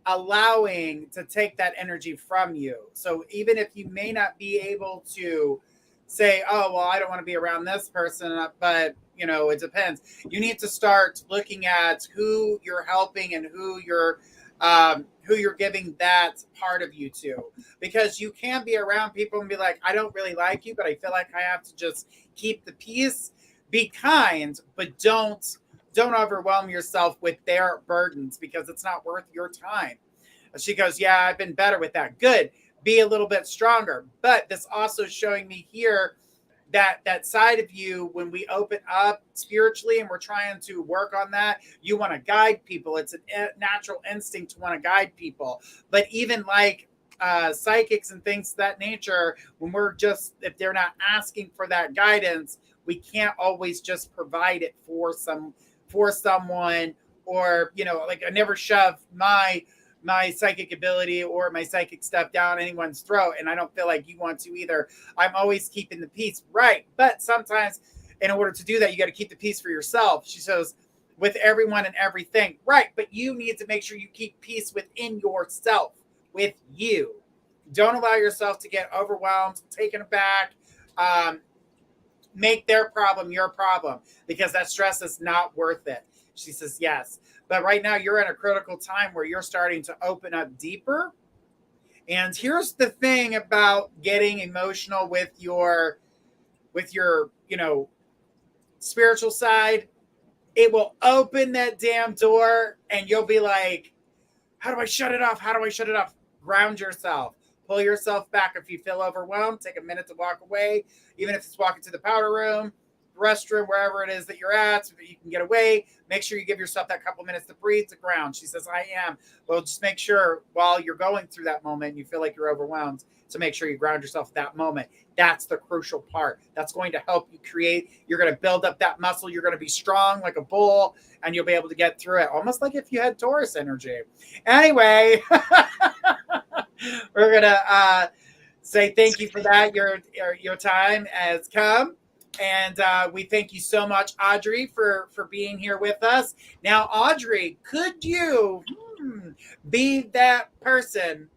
S1: allowing to take that energy from you. So even if you may not be able to say, oh, well, I don't want to be around this person, but you know, it depends. You need to start looking at who you're helping and who you're giving that part of you to, because you can be around people and be like, I don't really like you, but I feel like I have to just keep the peace. Be kind, but don't overwhelm yourself with their burdens, because it's not worth your time. She goes, yeah, I've been better with that. Good. be a little bit stronger. But this also is showing me here that side of you, when we open up spiritually and we're trying to work on that, you want to guide people. It's a natural instinct to want to guide people. But even like psychics and things of that nature, when we're just, if they're not asking for that guidance, we can't always just provide it for someone. Or, you know, like I never shove my psychic ability or my psychic stuff down anyone's throat, and I don't feel like you want to either. I'm always keeping the peace, right? But sometimes in order to do that, you got to keep the peace for yourself. She says, with everyone and everything, right? But you need to make sure you keep peace within yourself, with you. Don't allow yourself to get overwhelmed, taken aback, make their problem your problem, because that stress is not worth it. She says, yes. But right now you're in a critical time where you're starting to open up deeper. And here's the thing about getting emotional with your, you know, spiritual side. It will open that damn door and you'll be like, how do I shut it off? How do I shut it off? Ground yourself. Pull yourself back. If you feel overwhelmed, take a minute to walk away. Even if it's walking to the powder room, restroom, wherever it is that you're at, so that you can get away. Make sure you give yourself that couple minutes to breathe, to ground. She says, I am. Well, just make sure while you're going through that moment and you feel like you're overwhelmed, to make sure you ground yourself at that moment. That's the crucial part. That's going to help you create. You're going to build up that muscle. You're going to be strong like a bull, and you'll be able to get through it. Almost like if you had Taurus energy. Anyway, we're going to say thank you for that. Your time has come. And we thank you so much, Audrey, for being here with us. Now, Audrey, could you be that person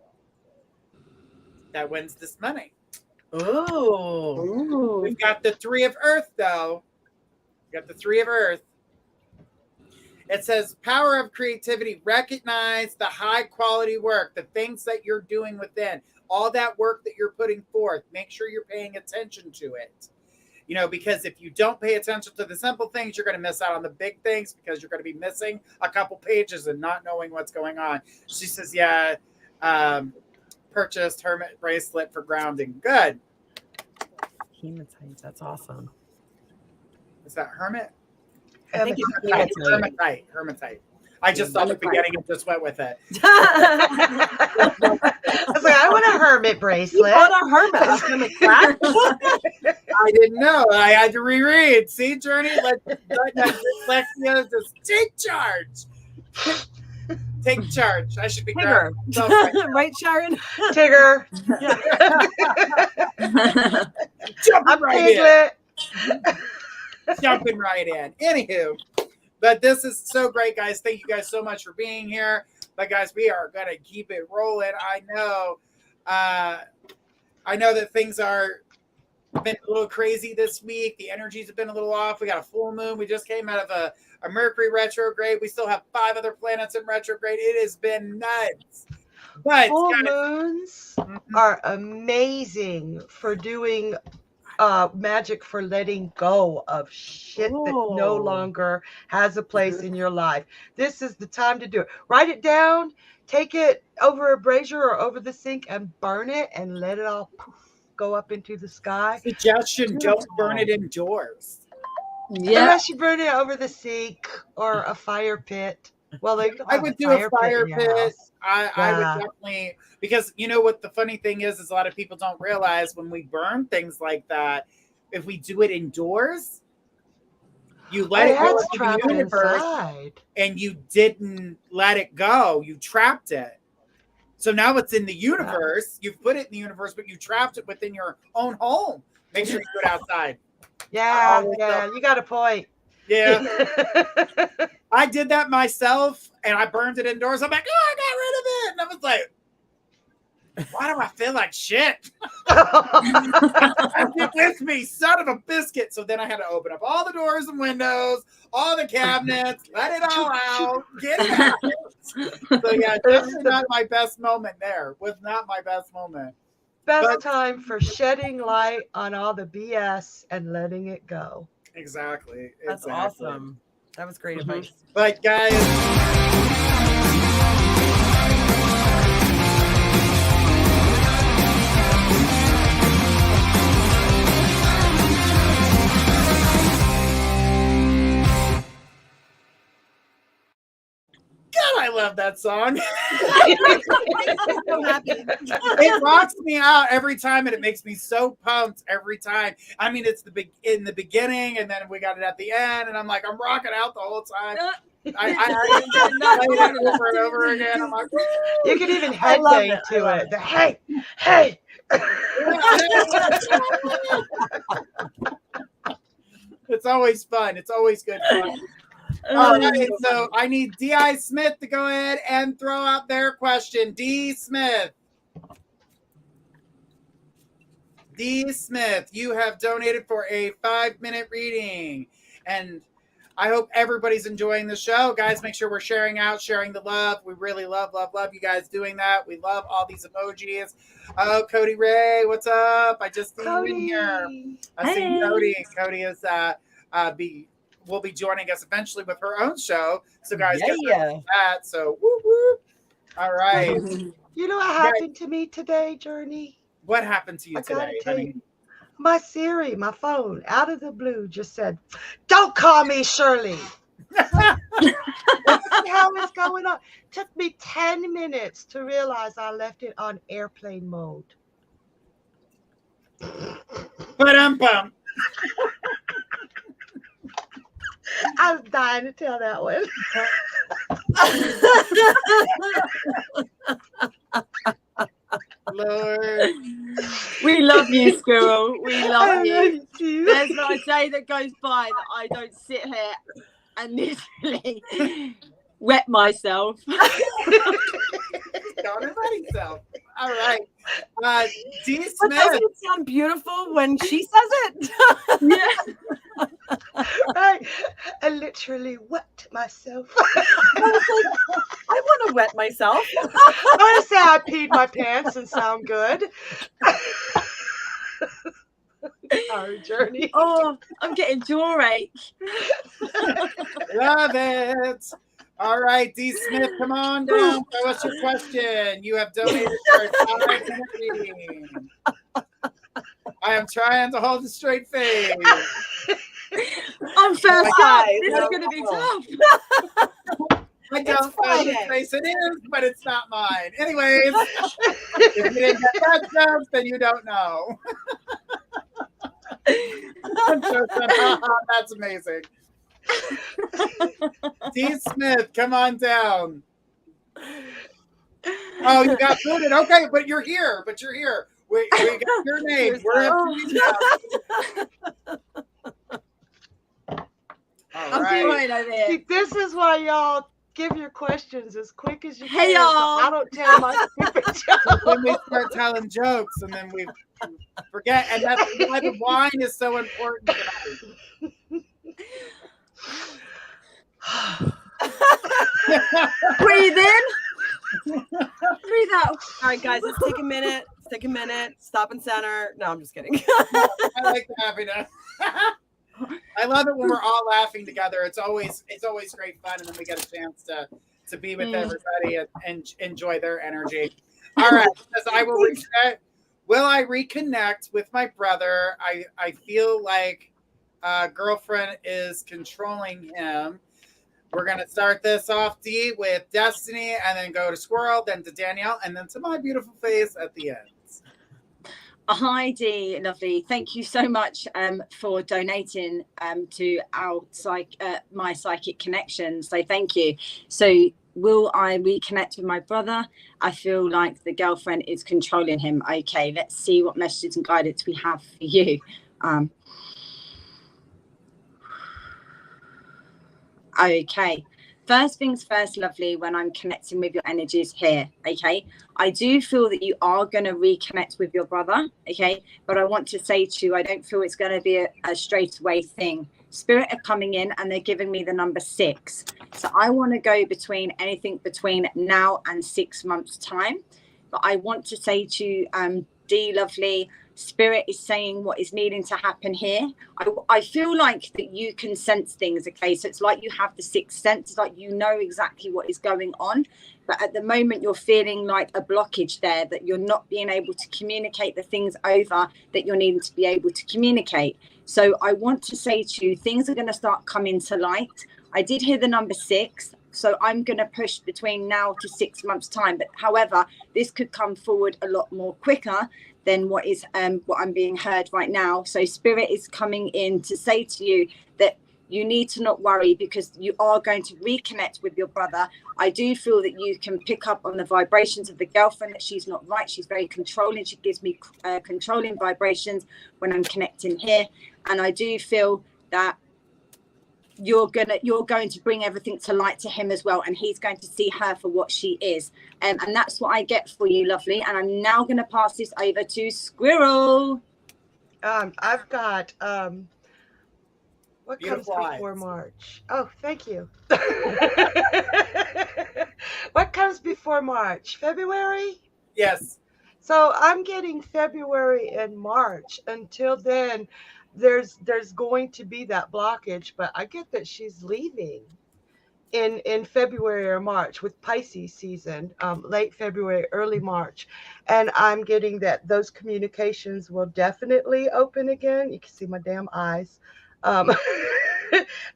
S1: that wins this money?
S4: Oh,
S1: We've got the Three of Earth, though. We've got the Three of Earth. It says, power of creativity. Recognize the high quality work, the things that you're doing within, all that work that you're putting forth. Make sure you're paying attention to it. You know, because if you don't pay attention to the simple things, you're going to miss out on the big things, because you're going to be missing a couple pages and not knowing what's going on. She says, yeah, purchased hermit bracelet for grounding. Good.
S4: hematite. That's awesome.
S1: Is that hermit?
S4: I think
S1: it's hermitite. I just saw the beginning and just went with it.
S2: I was like, I want a hermit bracelet.
S4: You want a hermit?
S1: I didn't know. I had to reread. See, Journey? Let dyslexia just take charge. Take charge. I should be
S4: Tigger. Right, Sharon?
S2: Tigger.
S1: Jumping right
S2: Piglet.
S1: in. Jumping right in. Anywho. But this is so great, guys. Thank you guys so much for being here. But guys, we are gonna keep it rolling. I know that things are been a little crazy this week. The energies have been a little off. We got a full moon. We just came out of a Mercury retrograde. We still have 5 other planets in retrograde. It has been nuts. But
S2: full moons are amazing for doing magic, for letting go of shit that no longer has a place in your life. This is the time to do it. Write it down, take it over a brazier or over the sink and burn it, and let it all go up into the sky.
S1: Suggestion, don't burn it indoors.
S2: Yeah. Unless you burn it over the sink or a fire pit. Well,
S1: I would do a fire pit. I would definitely, because you know what the funny thing is a lot of people don't realize when we burn things like that, if we do it indoors, you let it go into the universe inside. And you didn't let it go. You trapped it. So now it's in the universe. You've put it in the universe, but you trapped it within your own home. Make sure you do it outside.
S2: Yeah, you got a point.
S1: Yeah. I did that myself and I burned it indoors. I'm like, oh, I got rid of it. And I was like, why do I feel like shit? Get with me, son of a biscuit. So then I had to open up all the doors and windows, all the cabinets, let it all out, get it out. So yeah, definitely not my best moment there. Was not my best moment.
S2: Best time for shedding light on all the BS and letting it go.
S1: Exactly.
S4: That's awesome. That was great advice.
S1: But guys, that song.
S4: So happy.
S1: It rocks me out every time, and it makes me so pumped every time. I mean, it's in the beginning, and then we got it at the end, and I'm like, I'm rocking out the whole time. I play it over and over again. I'm like, woo!
S2: You can even
S4: I love
S2: headbang
S4: it.
S2: to it. The hey.
S1: It's always fun. It's always good fun. All right, so I need D.I. Smith to go ahead and throw out their question. D. Smith, you have donated for a 5-minute reading. And I hope everybody's enjoying the show. Guys, make sure we're sharing the love. We really love you guys doing that. We love all these emojis. Oh, Cody Ray, what's up? I just see you in here. I see Cody. Cody is will be joining us eventually with her own show. So guys, get ready for that. So whoop whoop. All right.
S2: You know what happened to me today, Journey?
S1: What happened to you today, honey?
S2: My Siri, my phone, out of the blue, just said, "Don't call me Shirley." What the hell is going on? Took me 10 minutes to realize I left it on airplane mode.
S1: Ba-dum-bum.
S2: I was dying to tell that one.
S1: Lord.
S3: We love you, Skwirl. We love you.
S2: Too.
S3: There's not a day that goes by that I don't sit here and literally wet myself.
S1: Don't invite himself. All right. D.
S4: But
S1: Smith.
S4: doesn't it sound beautiful when she says it?
S3: Yeah.
S2: Right. I literally wet myself.
S4: I was like, I want to wet myself.
S2: I want to say I peed my pants and sound good. Sorry, Journey.
S3: Oh, I'm getting jaw ache.
S1: Love it. All right, D. Smith, come on down. Throw us your question. You have donated for a 5-minute reading. I am trying to hold a straight face.
S3: I'm first up. This is going to be tough.
S1: I don't know whose face it is, but it's not mine. Anyways, if you didn't get that joke, then you don't know. That's amazing. D. Smith, come on down. Oh, you got booted. Okay, but you're here. We got your name. We're up to you now. All
S3: I'll be
S1: right.
S3: right over here.
S2: See, this is why y'all give your questions as quick as you can.
S3: Hey, y'all.
S2: So I don't tell my stupid jokes.
S1: When we start telling jokes, and then we forget, and that's why the wine is so important tonight.
S3: Breathe in. Breathe out.
S4: All right, guys, let's take a minute. Stop and center. No, I'm just kidding.
S1: I like the happiness. I love it when we're all laughing together. It's always great fun, and then we get a chance to be with everybody and enjoy their energy. All right, as I will reconnect with my brother? I feel like girlfriend is controlling him. We're going to start this off, D, with Destiny, and then go to Skwirl, then to Danielle, and then to my beautiful face at the end.
S3: Hi, Dee, lovely. Thank you so much for donating to our my psychic connection. So thank you. So will I reconnect with my brother? I feel like the girlfriend is controlling him. Okay, let's see what messages and guidance we have for you. Okay. First things first, lovely, when I'm connecting with your energies here, okay? I do feel that you are going to reconnect with your brother, okay? But I want to say to you, I don't feel it's going to be a straight away thing. Spirit are coming in and they're giving me the number 6. So I want to go between anything between now and 6 months' time. But I want to say to you, D, lovely, Spirit is saying what is needing to happen here. I feel like that you can sense things, okay? So it's like you have the 6th sense, it's like you know exactly what is going on. But at the moment, you're feeling like a blockage there, that you're not being able to communicate the things over that you're needing to be able to communicate. So I want to say to you, things are going to start coming to light. I did hear the number 6. So I'm going to push between now to 6 months time. But however, this could come forward a lot more quicker than what I'm being heard right now. So spirit is coming in to say to you that you need to not worry, because you are going to reconnect with your brother. I do feel that you can pick up on the vibrations of the girlfriend, that she's not right. She's very controlling. She gives me controlling vibrations when I'm connecting here. And I do feel that you're going to bring everything to light to him as well, and he's going to see her for what she is. And that's what I get for you, lovely. And I'm now going to pass this over to Skwirl.
S2: I've got what
S1: Beautiful
S2: comes before
S1: eyes.
S2: March? Oh, thank you. What comes before March? February?
S1: Yes.
S2: So I'm getting February and March. Until then, there's going to be that blockage, but I get that she's leaving in February or March with Pisces season, late February, early March. And I'm getting that those communications will definitely open again. You can see my damn eyes.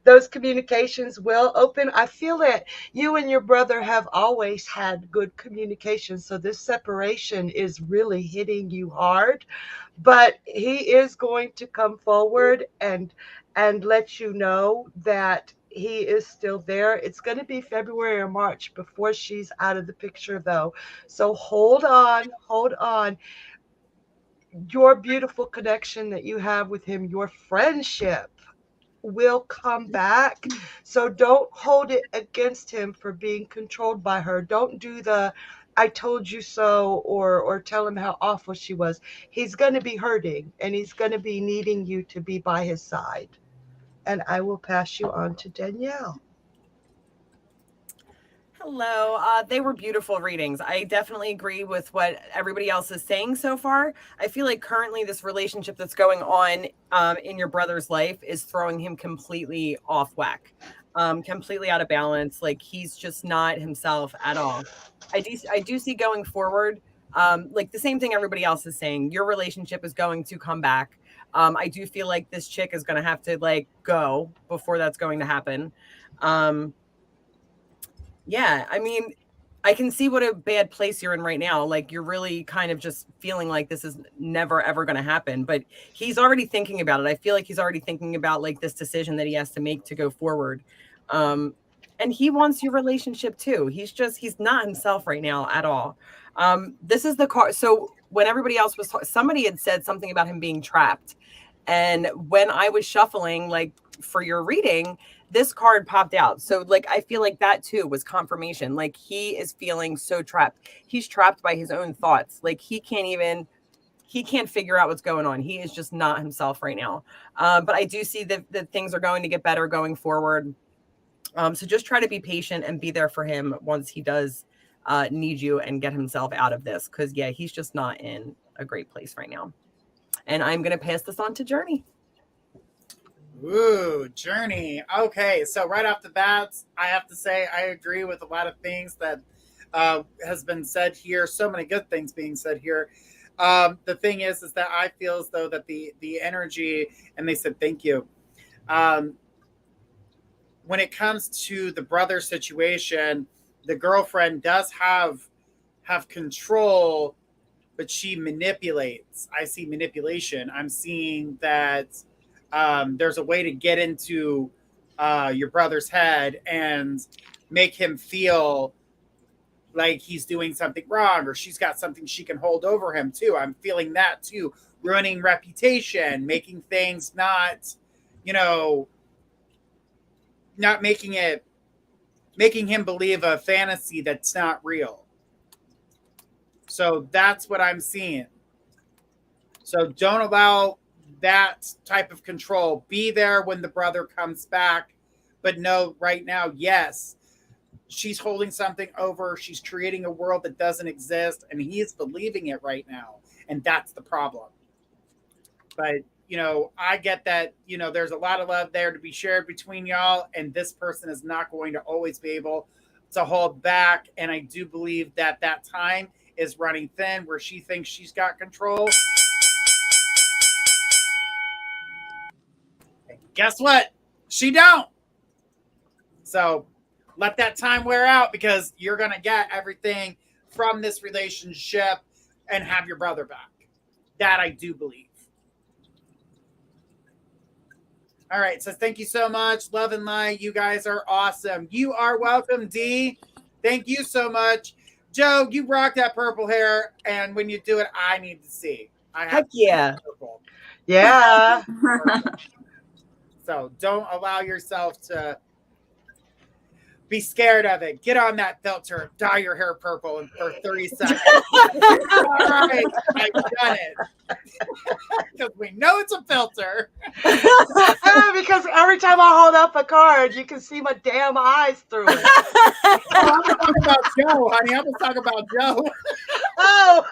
S2: Those communications will open. I feel that you and your brother have always had good communication. So this separation is really hitting you hard, but he is going to come forward and let you know that he is still there. It's going to be February or March before she's out of the picture, though. So hold on, hold on. Your beautiful connection that you have with him, your friendship, will come back. So don't hold it against him for being controlled by her. Don't do the I told you so, or tell him how awful she was. He's going to be hurting, and he's going to be needing you to be by his side. And I will pass you on to Danielle.
S4: Hello. They were beautiful readings. I definitely agree with what everybody else is saying so far. I feel like currently this relationship that's going on in your brother's life is throwing him completely off whack, completely out of balance. Like he's just not himself at all. I do see going forward, like the same thing everybody else is saying. Your relationship is going to come back. I do feel like this chick is going to have to like go before that's going to happen. Yeah, I mean, I can see what a bad place you're in right now. Like you're really kind of just feeling like this is never ever going to happen, but he's already thinking about it. I feel like he's already thinking about like this decision that he has to make to go forward. And he wants your relationship too. He's not himself right now at all. This is the card. So when everybody else was somebody had said something about him being trapped. And when I was shuffling like for your reading, this card popped out. So like I feel like that too was confirmation. Like he is feeling so trapped. He's trapped by his own thoughts. Like he can't figure out what's going on. He is just not himself right now. But I do see that things are going to get better going forward. So just try to be patient and be there for him once he does need you and get himself out of this. Because yeah, he's just not in a great place right now. And I'm going to pass this on to Journey.
S1: Ooh, Journey. Okay, so right off the bat, I have to say I agree with a lot of things that has been said here. So many good things being said here. The thing is that I feel as though that the energy, and they said thank you. When it comes to the brother situation, the girlfriend does have control, but she manipulates. I see manipulation. I'm seeing that there's a way to get into your brother's head and make him feel like he's doing something wrong, or she's got something she can hold over him too. I'm feeling that too. Ruining reputation, making things not, not making him believe a fantasy that's not real. So that's what I'm seeing. So don't allow that type of control. Be there when the brother comes back, but know right now, yes, she's holding something over. She's creating a world that doesn't exist, and he's believing it right now. And that's the problem. But, I get that, there's a lot of love there to be shared between y'all, and this person is not going to always be able to hold back. And I do believe that time is running thin where she thinks she's got control. And guess what? She don't. So let that time wear out, because you're going to get everything from this relationship and have your brother back. That I do believe. All right. So thank you so much. Love and light. You guys are awesome. You are welcome, D. Thank you so much. Joe, you rock that purple hair. And when you do it, I need to see.
S4: Heck yeah.
S1: Purple.
S2: Yeah.
S1: So don't allow yourself to be scared of it. Get on that filter. Dye your hair purple for 30 seconds. All right. I've done it. Because we know it's a filter.
S2: Because every time I hold up a card, you can see my damn eyes through it.
S1: Oh, I'm talking about Joe, honey. I'm talking about Joe.
S2: Oh.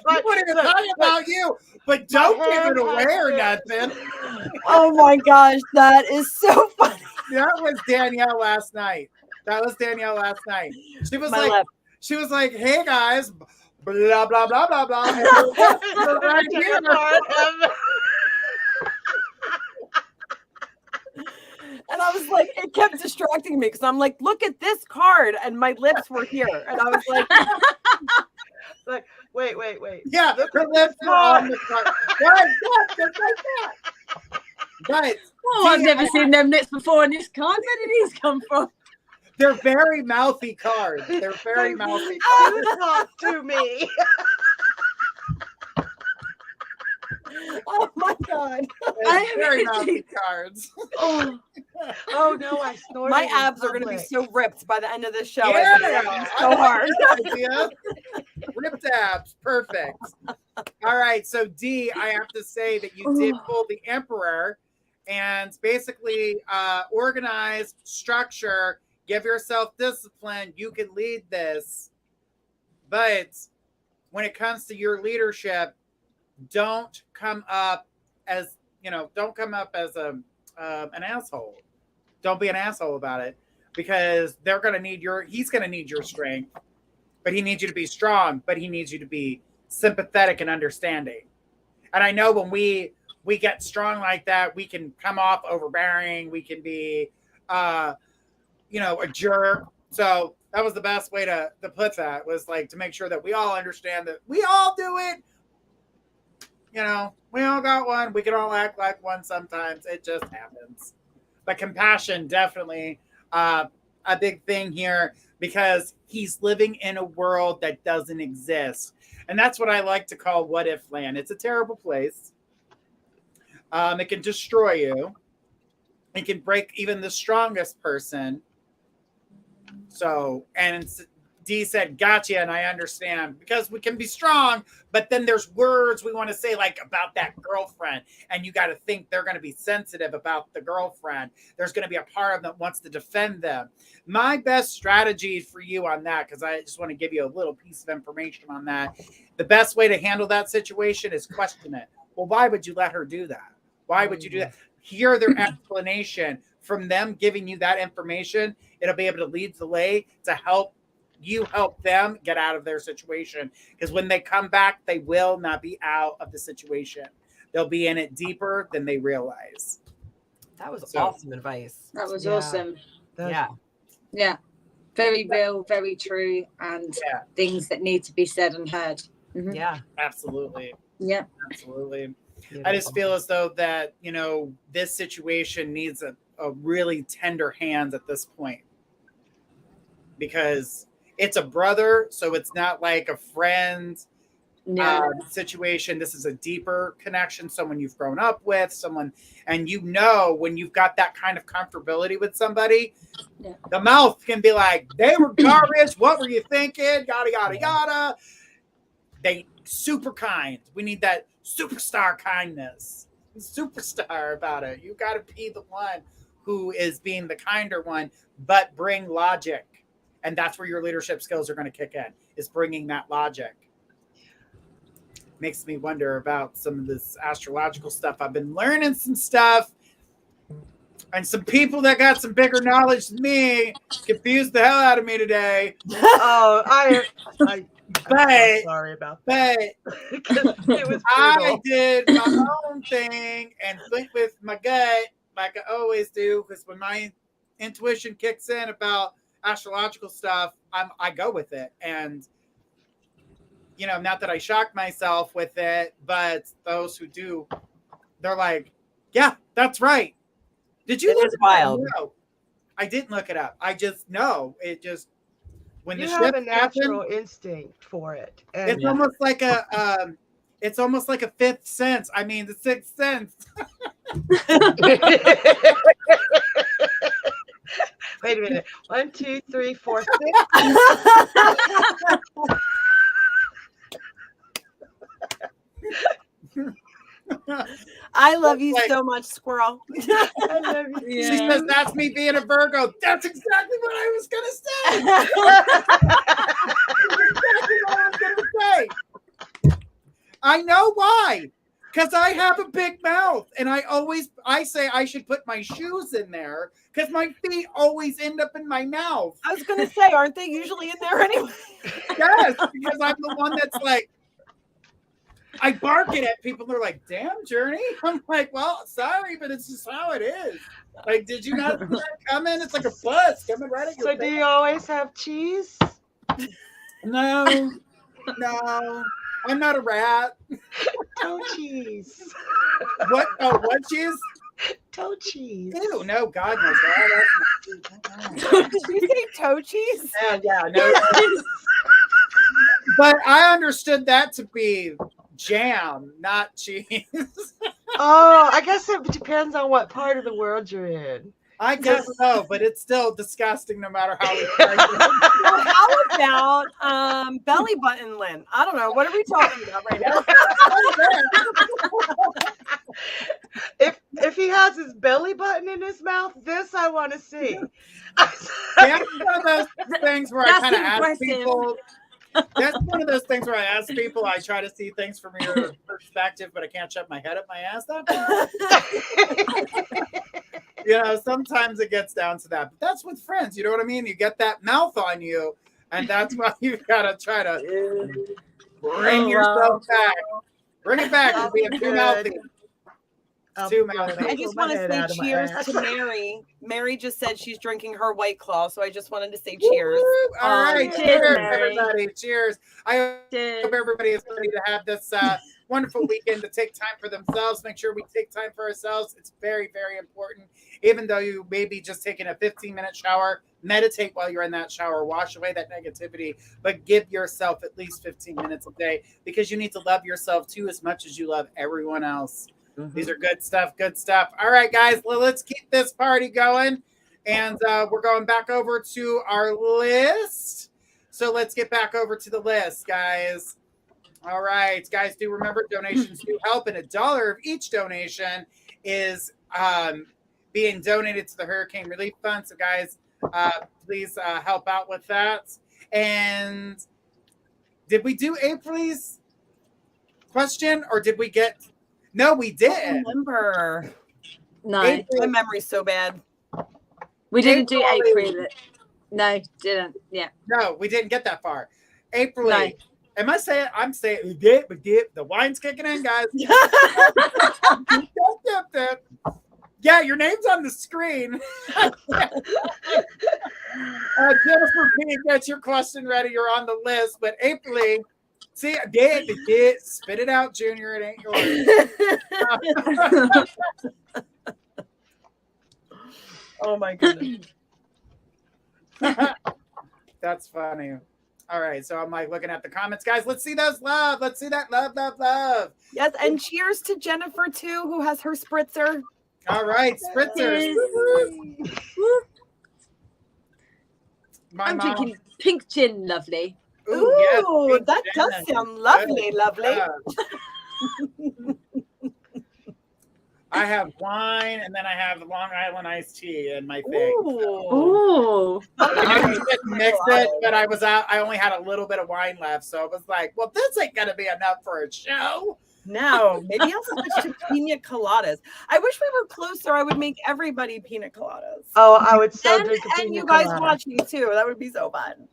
S1: What are you talking about you? But don't give it away or nothing.
S4: Oh my gosh, that is so funny.
S1: That was Danielle last night. She was like, hey guys, blah blah blah blah blah. And right here.
S4: And I was like, it kept distracting me because I'm like, look at this card, and my lips were here, and I was like,
S2: wait.
S1: Yeah, her lips were on the card. Right, just like that. But
S3: I've never seen them lips before on this card. Where did these come from?
S1: They're very mouthy cards. They're very mouthy cards.
S2: Talk to me.
S4: oh my god,
S1: They're very mouthy cards.
S2: Oh no, I snorted.
S4: my abs are going to be so ripped by the end of this show.
S1: Yeah,
S4: It's so hard.
S1: Idea. Ripped abs, perfect. All right, so D, I have to say that you did pull the Emperor, and basically organized, structure, give yourself discipline. You can lead this, but when it comes to your leadership, don't come up as an asshole. Don't be an asshole about it, because he's going to need your strength, but he needs you to be strong, but he needs you to be sympathetic and understanding. And I know when we get strong like that, we can come off overbearing. We can be, a jerk. So that was the best way to put that, was like to make sure that we all understand that we all do it. We all got one. We can all act like one sometimes. It just happens. But compassion, definitely a big thing here, because he's living in a world that doesn't exist. And that's what I like to call what if land. It's a terrible place. It can destroy you. It can break even the strongest person. So, and D said, gotcha, and I understand, because we can be strong, but then there's words we want to say, like about that girlfriend, and you got to think they're going to be sensitive about the girlfriend. There's going to be a part of them that wants to defend them. My best strategy for you on that, because I just want to give you a little piece of information on that, the best way to handle that situation is question it. Well, why would you let her do that? Why would you do that? Hear their explanation. From them giving you that information, it'll be able to lead the way to help them get out of their situation. Because when they come back, they will not be out of the situation. They'll be in it deeper than they realize.
S4: That was awesome advice.
S3: That was awesome.
S4: Yeah.
S3: Very real, very true, and things that need to be said and heard. Mm-hmm.
S4: Yeah.
S1: Absolutely.
S3: Yeah.
S1: Absolutely.
S4: Beautiful.
S1: I just feel as though that, this situation needs a really tender hands at this point, because it's a brother, so it's not like a friend situation. This is a deeper connection, someone you've grown up with, someone, and when you've got that kind of comfortability with somebody, the mouth can be like, they were garbage, what were you thinking, yada yada yada. They super kind. We need that superstar kindness, superstar about it. You got to be the one who is being the kinder one, but bring logic. And that's where your leadership skills are going to kick in, is bringing that logic. Makes me wonder about some of this astrological stuff. I've been learning some stuff, and some people that got some bigger knowledge than me confused the hell out of me today.
S2: I'm sorry about that.
S1: But
S2: It was
S1: I did my own thing and went with my gut like I always do, because when my intuition kicks in about astrological stuff, I go with it. And you know, not that I shock myself with it, but those who do, they're like, yeah, that's right. Did you
S4: It
S1: look
S4: is
S1: it up?
S4: wild.
S1: No, I didn't look it up. I just know it just when
S2: You
S1: the
S2: have a
S1: shift happens,
S2: natural instinct for it. And
S1: it's almost like it's almost like a fifth sense. I mean, the sixth sense.
S2: wait a minute. 1, 2, 3, 4, 6.
S4: I love you
S1: Like-
S4: so much, Squirrel.
S2: I love you.
S3: Yeah.
S1: She says that's me being a Virgo. That's exactly what I was gonna say. Exactly what I was gonna say. I know why. Because I have a big mouth, and I say I should put my shoes in there because my feet always end up in my mouth.
S4: I was gonna say, aren't they usually in there anyway?
S1: Yes, because I'm the one that's like, I bark it at people. They're like, "Damn, Journey." I'm like, "Well, sorry, but it's just how it is." Like, did you not see that coming? It's like a bus coming right at your
S2: So do
S1: face.
S2: you always have cheese?
S1: No, no, I'm not a rat.
S2: Toe cheese.
S1: What? Oh, what cheese?
S2: Toe cheese.
S1: Ew, no, God knows that.
S4: Did you say toe cheese?
S1: Yeah, no. But I understood that to be jam, not cheese.
S2: Oh, I guess it depends on what part of the world you're in.
S1: I guess so, but it's still disgusting no matter how we try to.
S4: Well, how about belly button lint? I don't know. What are we talking about right now?
S2: If he has his belly button in his mouth, this I want to see.
S1: That's one of those things where I
S3: That's
S1: kind of ask
S3: impressive.
S1: people. That's one of those things where I ask people. I try to see things from your perspective, but I can't shut my head up my ass that far. You know, sometimes it gets down to that. But that's with friends. You know what I mean? You get that mouth on you, and that's why you gotta try to bring yourself back. Bring it back to being too mouthy. Too mouthy.
S4: I just want to say cheers to Mary. Mary just said she's drinking her White Claw, so I just wanted to say cheers.
S1: Woo! All right,
S3: cheers,
S1: cheers,
S3: Mary.
S1: everybody. Cheers. I
S3: Cheers.
S1: hope everybody is ready to have this wonderful weekend to take time for themselves. Make sure we take time for ourselves. It's very, very important. Even though you may be just taking a 15-minute shower, meditate while you're in that shower. Wash away that negativity, but give yourself at least 15 minutes a day because you need to love yourself too as much as you love everyone else. These are good stuff. Good stuff. All right, guys, let's keep this party going. And we're going back over to our list. So let's get back over to the list, guys. All right, guys, do remember donations do help, and $1 of each donation is being donated to the Hurricane Relief Fund. So, guys, please help out with that. And did we do April's question, or did we get... No, we
S4: I
S1: didn't.
S4: remember.
S3: No,
S4: My memory's so bad.
S3: we didn't do
S1: April.
S3: April. No, didn't. Yeah.
S1: No, we didn't get that far. April.
S3: No.
S1: Am I saying? I'm saying the wine's kicking in, guys. Yeah, your name's on the screen. Jennifer P, get your question ready. You're on the list. But April, see, did spit it out, Junior. It ain't yours.
S4: Oh my goodness.
S1: That's funny. All right, so I'm like looking at the comments, guys. Let's see those love. Let's see that love, love, love.
S4: Yes, and cheers to Jennifer too, who has her spritzer.
S1: All right, spritzers.
S3: Cheers.
S1: Woo. My
S3: I'm
S1: mom.
S3: drinking pink gin, lovely.
S4: Ooh,
S1: yes, pink
S4: that
S1: gin.
S4: does sound lovely, lovely.
S1: I have wine, and then I have Long Island iced tea in my thing.
S3: Ooh.
S1: I didn't mix it, but I was out. I only had a little bit of wine left, so I was like, "Well, this ain't gonna be enough for a show."
S4: No, maybe I'll switch to pina coladas. I wish we were closer. I would make everybody pina coladas.
S2: Oh, I would so
S4: and,
S2: drink a
S4: and
S2: pina
S4: you guys
S2: colada.
S4: watching too. That would be so fun.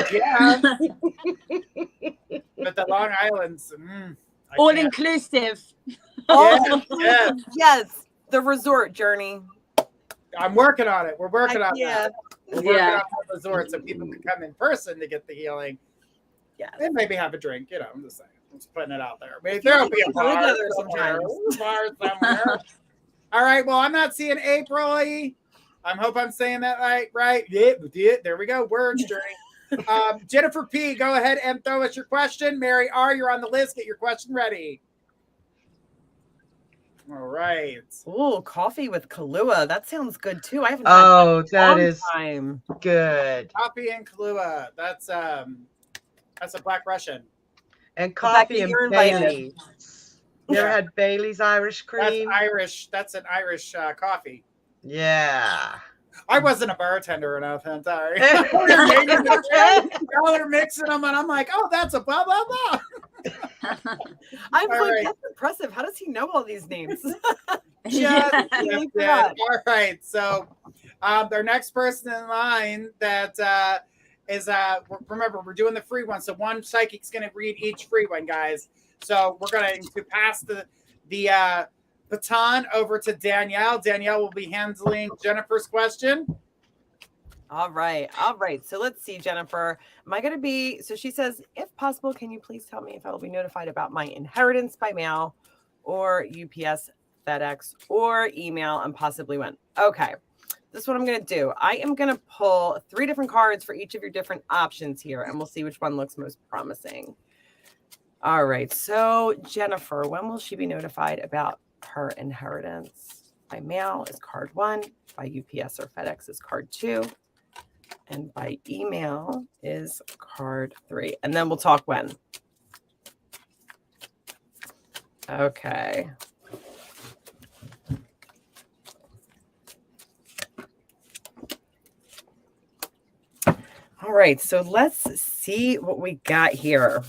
S1: Yeah, but the Long Island's I
S3: All
S1: can't.
S3: inclusive.
S1: Yeah, yeah.
S4: Yes, the resort journey.
S1: I'm working on it. We're working on
S4: Yeah.
S1: that. We're working
S3: Yeah.
S1: on a resort so people can come in person to get the healing.
S4: Yeah.
S1: And maybe have a drink, I'm just saying. I'm just putting it out there. Maybe
S4: Feel
S1: there'll
S4: like
S1: be a
S4: we go
S1: bar
S4: together
S1: somewhere.
S4: sometimes.
S1: Bar somewhere. All right. Well, I'm not seeing April. I hope I'm saying that right. Yeah, there we go. Words journey. Jennifer P, go ahead and throw us your question. Mary R, you're on the list. Get your question ready. All right.
S4: Oh, coffee with Kahlua. That sounds good too. I haven't had
S2: Oh, that
S4: long
S2: is
S4: time.
S2: good.
S1: Coffee and Kahlua. That's a Black Russian.
S2: And
S4: Rebecca,
S2: coffee and
S4: you're invited.
S2: Bailey's. You ever
S1: Yeah.
S2: had Bailey's Irish cream?
S1: That's an Irish coffee.
S2: Yeah.
S1: I wasn't a bartender enough, I'm sorry. Y'all are mixing them, and I'm like, oh, that's a blah, blah, blah.
S4: I'm
S1: All
S4: like,
S1: right.
S4: that's impressive. How does he know all these names?
S1: Just
S4: Totally
S1: did.
S4: forgot.
S1: All right. So our next person in line that is remember, we're doing the free one. So one psychic's going to read each free one, guys. So we're going to pass the baton over to Danielle. Danielle will be handling Jennifer's question.
S4: All right. So let's see, Jennifer. Am I going to be, so she says, if possible, can you please tell me if I will be notified about my inheritance by mail or UPS, FedEx, or email, and possibly when? Okay. This is what I'm going to do. I am going to pull 3 different cards for each of your different options here, and we'll see which one looks most promising. All right. So Jennifer, when will she be notified about her inheritance? By mail is card 1. By UPS or FedEx is card 2. And by email is card 3. And then we'll talk when. Okay. All right. So let's see what we got here.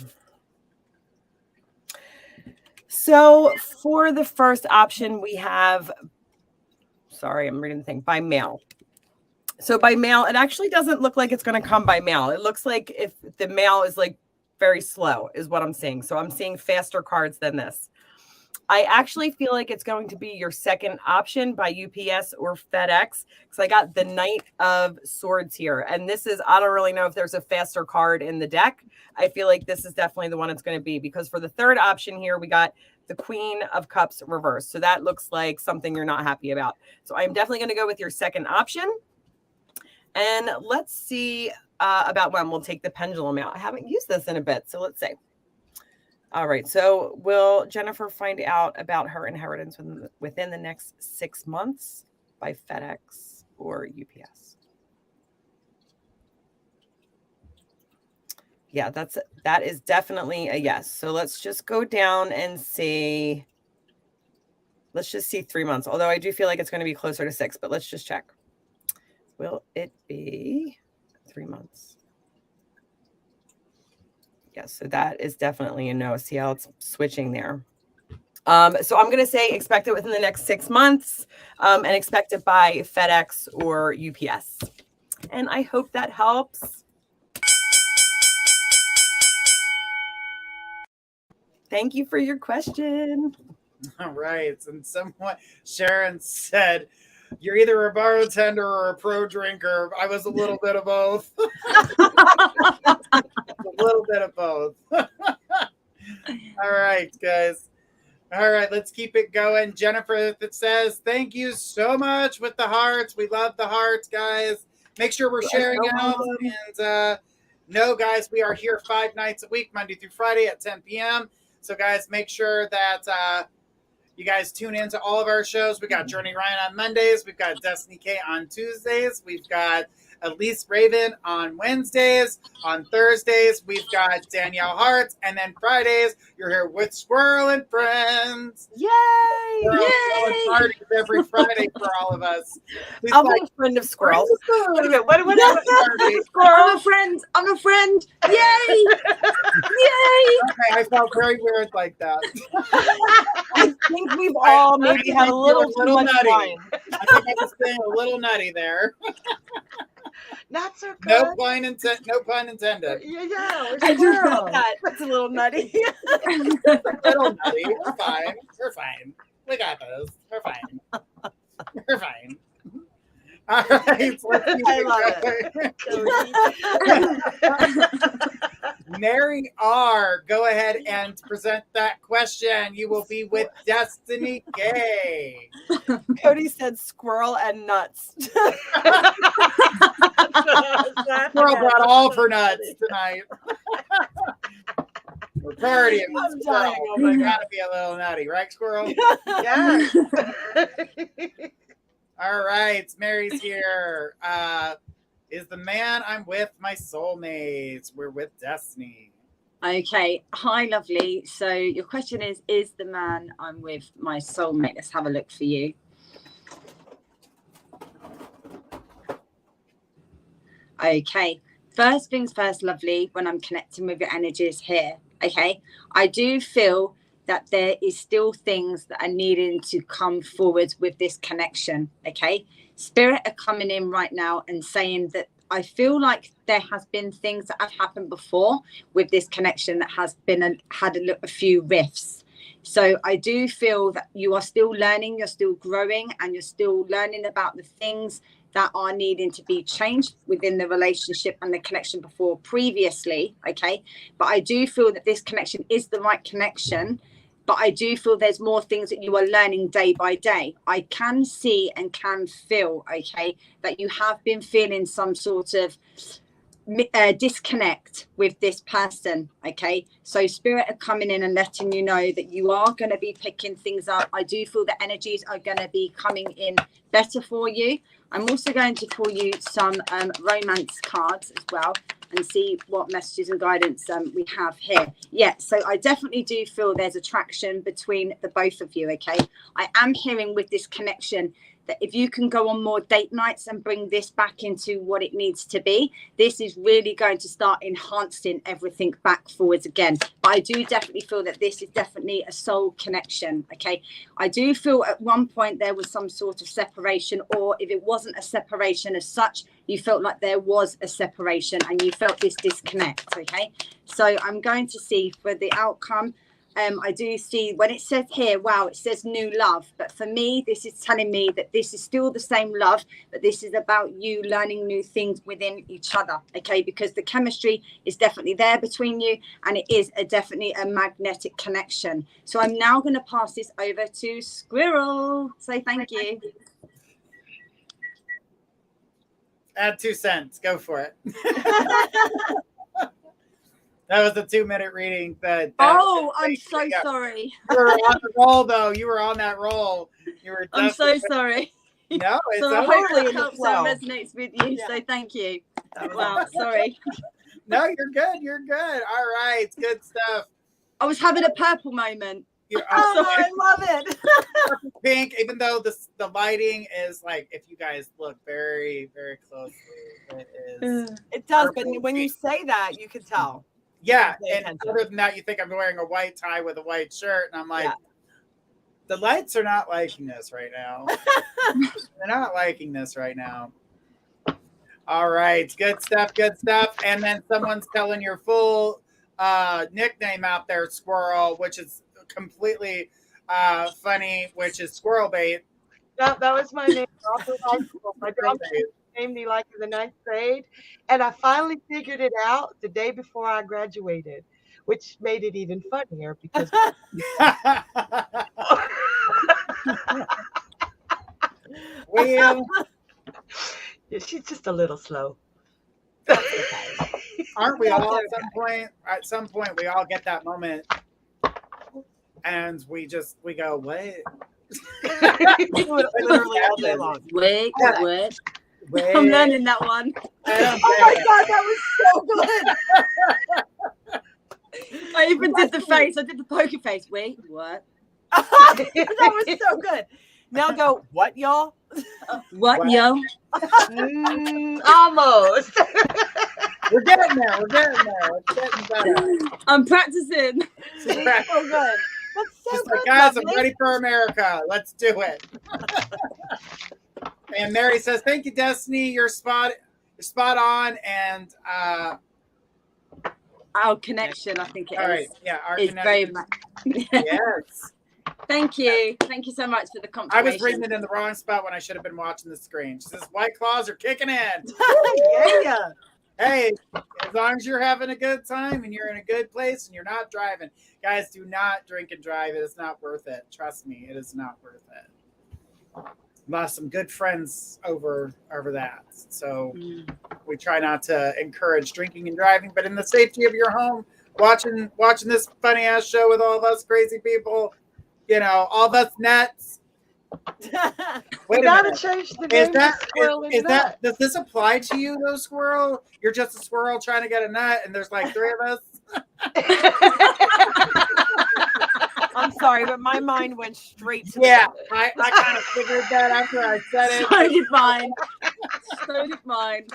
S4: So for the first option, we have, sorry, I'm reading the thing, by mail. So by mail, it actually doesn't look like it's going to come by mail. It looks like if the mail is like very slow is what I'm seeing. So I'm seeing faster cards than this. I actually feel like it's going to be your second option by UPS or FedEx because I got the Knight of Swords here. And this is, I don't really know if there's a faster card in the deck. I feel like this is definitely the one it's going to be because for the third option here, we got the Queen of Cups reversed. So that looks like something you're not happy about. So I'm definitely going to go with your second option. And let's see about when we'll take the pendulum out. I haven't used this in a bit, so let's see. All right, so will Jennifer find out about her inheritance within the next 6 months by FedEx or UPS? Yeah, that is definitely a yes. So let's just go down and see. Let's just see 3 months, although I do feel like it's going to be closer to 6, but let's just check. Will it be 3 months? Yes, so that is definitely a no. See how it's switching there. So I'm going to say expect it within the next 6 months and expect it by FedEx or UPS. And I hope that helps. Thank you for your question.
S1: All right. And someone, Sharon said, you're either a bartender or a pro drinker. I was a little bit of both. A little bit of both. All right, guys. All right, let's keep it going. Jennifer that says, thank you so much with the hearts. We love the hearts, guys. Make sure we're sharing out. And no, guys, we are here 5 nights a week, Monday through Friday at 10 p.m. So, guys, make sure that you guys tune into all of our shows. We got Journey Ryan on Mondays. We've got Destiny K on Tuesdays. We've got Elise Raven on Wednesdays. On Thursdays, we've got Danielle Hart. And then Fridays, you're here with Skwirl and Friends.
S4: Yay!
S1: We're throwing parties every Friday for all of us.
S4: I'll be a friend of Skwirl.
S2: Wait a minute. What
S3: I'm a friend. I'm a friend. Yay! Yay!
S1: Okay, I felt very weird like that.
S4: I think we've all maybe had a little too much
S1: nutty.
S4: wine.
S1: I think I was being a little nutty there.
S2: Not so good.
S1: No pun intended.
S2: Yeah, we're
S4: I just
S2: squirrel.
S4: felt that. It's a little nutty.
S1: Little nutty. We're fine. We're fine. We got this. We're fine. We're fine. All right, so let's
S2: I love it.
S1: Mary R, go ahead and present that question. You will be with Destiny K.
S4: Cody said squirrel and nuts.
S1: Squirrel brought all of her nuts tonight. We're partying.
S4: I'm dying.
S1: Oh my God. Gotta be a little nutty, right, Squirrel?
S2: Yeah.
S1: All right, Mary's here. Is the man I'm with my soulmates? We're with Destiny.
S3: Okay. Hi, lovely. So your question is the man I'm with my soulmate? Let's have a look for you. Okay. First things first, lovely, when I'm connecting with your energies here, okay, I do feel that there is still things that are needing to come forward with this connection, okay? Spirit are coming in right now and saying that I feel like there has been things that have happened before with this connection that has been had a few rifts. So I do feel that you are still learning, you're still growing, and you're still learning about the things that are needing to be changed within the relationship and the connection before previously, okay? But I do feel that this connection is the right connection, but I do feel there's more things that you are learning day by day. I can see and can feel, okay, that you have been feeling some sort of disconnect with this person, okay? So spirit are coming in and letting you know that you are going to be picking things up. I do feel the energies are going to be coming in better for you. I'm also going to pull you some romance cards as well and see what messages and guidance we have here. Yeah, so I definitely do feel there's attraction between the both of you, okay? I am hearing with this connection that if you can go on more date nights and bring this back into what it needs to be, this is really going to start enhancing everything back forwards again. But I do definitely feel that this is definitely a soul connection, okay? I do feel at one point there was some sort of separation, or if it wasn't a separation as such, you felt like there was a separation and you felt this disconnect, okay? So I'm going to see for the outcome. I do see when it says here, wow, it says new love. But for me, this is telling me that this is still the same love, but this is about you learning new things within each other, okay? Because the chemistry is definitely there between you, and it is definitely a magnetic connection. So I'm now going to pass this over to Skwirl. Say thank you.
S1: Add 2 cents. Go for it. That was a 2-minute reading.
S3: I'm so sorry.
S1: You were on the roll, though. You were on that roll.
S3: I'm so sorry.
S1: No, it's
S3: so
S1: okay.
S3: hopefully it helps and resonates with you. Yeah. So thank you. Wow, sorry.
S1: No, you're good. You're good. All right, good stuff.
S3: I was having a purple moment.
S4: I love it.
S1: Pink, even though the lighting is like, if you guys look very, very closely, it is.
S4: It does, but when you say that, you can tell.
S1: Yeah, and other than that, you think I'm wearing a white tie with a white shirt, and I'm like, the lights are not liking this right now. They're not liking this right now. All right, good stuff, good stuff. And then someone's telling your full nickname out there, Skwirl, which is completely funny, which is Squirrel Bait.
S2: That was my name. My dog named me like in the 9th grade, and I finally figured it out the day before I graduated, which made it even funnier because
S1: well,
S2: yeah, she's just a little slow.
S1: Aren't we all at some point? At some point, we all get that moment, and we go, what?
S4: Literally all day long.
S3: Wait. I'm learning that one.
S4: Oh my God, that was so
S3: good. I even did the face. I did the poker face. Wait, what?
S4: That was so good. Now go, what, y'all?
S3: What, yo?
S2: Almost.
S1: We're getting there. We're getting there. It's getting better.
S3: I'm practicing.
S4: So good. That's so
S1: just
S4: good.
S1: Like, guys, I'm ready for America. Let's do it. And Mary says, "Thank you, Destiny. You're spot on." And
S3: our connection, I think it is.
S1: All right, yeah, our
S3: is
S1: connection.
S3: very much.
S1: Yes.
S3: Thank you. Thank you so much for the
S1: I
S3: confirmation.
S1: was reading it in the wrong spot when I should have been watching the screen. She says, White Claws are kicking in.
S4: Yeah.
S1: Hey, as long as you're having a good time and you're in a good place and you're not driving. Guys, do not drink and drive. It is not worth it. Trust me, it is not worth it. Lost some good friends over that. So we try not to encourage drinking and driving, but in the safety of your home, watching this funny ass show with all of us crazy people, all of us nuts.
S2: We gotta change the name to Skwirl and Nut.
S1: Does this apply to you though, Skwirl? You're just a squirrel trying to get a nut, and there's like 3 of us.
S4: I'm sorry, but my mind went straight to
S1: I kind of figured that after I said it.
S3: So did mine. So did mine.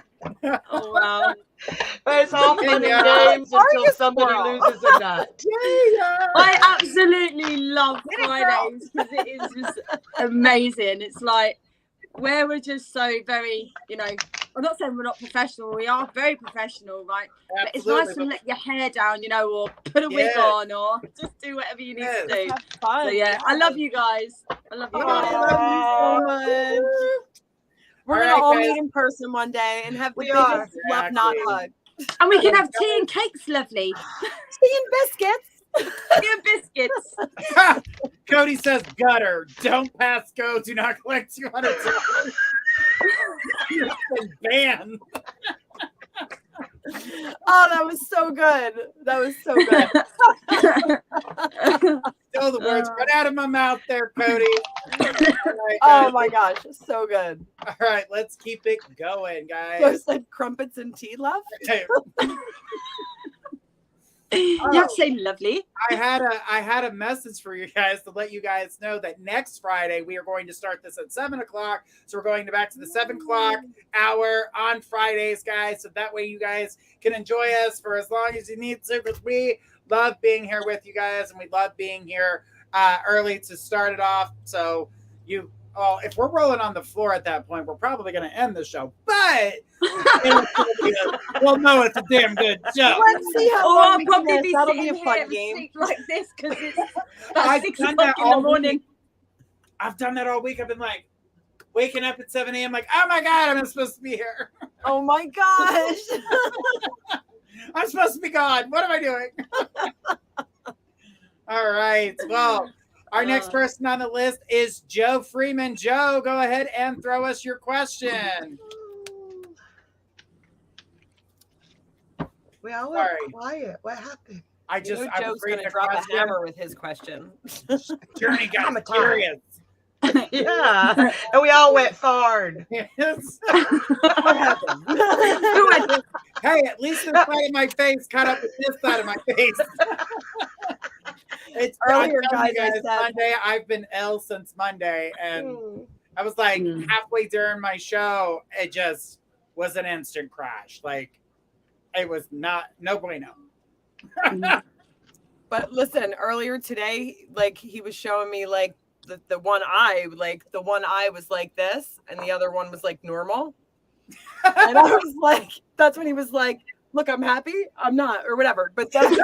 S3: Oh wow.
S2: But it's all fun and games until somebody loses a nut.
S3: I absolutely love Fridays because it is just amazing. It's like where we're just so very, I'm not saying we're not professional. We are very professional, right?
S1: Absolutely.
S3: But it's nice to let your hair down, or put a wig on, or just do whatever you need to do.
S4: Have fun.
S3: So yeah, I love you guys. I love you guys.
S4: I love you so much. We're gonna all meet in person one day and have the biggest love not hug.
S3: And we can have tea and cakes, lovely.
S4: Tea and biscuits.
S3: Tea and biscuits.
S1: Cody says gutter. Don't pass go. Do not collect $200. You've been banned.
S4: Oh, that was so good. That was so good.
S1: Still the words right out of my mouth there, Cody.
S4: Oh my gosh, so good.
S1: All right, let's keep it going, guys.
S4: There's like crumpets and tea left.
S1: Okay.
S3: You have to say lovely.
S1: I had a message for you guys to let you guys know that next Friday we are going to start this at 7:00. So we're going back to the 7:00 hour on Fridays, guys. So that way you guys can enjoy us for as long as you need to, because we love being here with you guys and we love being here early to start it off. So if we're rolling on the floor at that point, we're probably going to end the show. But we'll know it's a damn good show.
S4: Let's see how long we can miss. That'll be a fun game.
S3: Like this because it's
S1: I've
S3: 6
S1: done
S3: o'clock
S1: that
S3: in the
S1: all
S3: morning.
S1: week. I've done that all week. I've been like waking up at 7 a.m. like, oh my God, I'm not supposed to be here.
S4: Oh my gosh.
S1: I'm supposed to be gone. What am I doing? All right. Well, our next person on the list is Joe Freeman. Joe, go ahead and throw us your question.
S2: We all went quiet. What happened?
S1: I
S4: Joe's
S1: was
S4: going
S1: reading
S4: to drop a hammer with his question.
S1: Journey got curious.
S2: Yeah. And we all went forward.
S1: Yes.
S4: What happened?
S1: Hey, at least this side of my face caught up with this side of my face. It's
S4: Earlier, guys,
S1: I
S4: I said
S1: Monday. I've been ill since Monday, and I was like halfway during my show, it just was an instant crash. Like it was no bueno.
S4: But listen, earlier today, like he was showing me like the one eye, like the one eye was like this, and the other one was like normal. And I was like, that's when he was like, look, I'm happy. I'm not, or whatever. But that's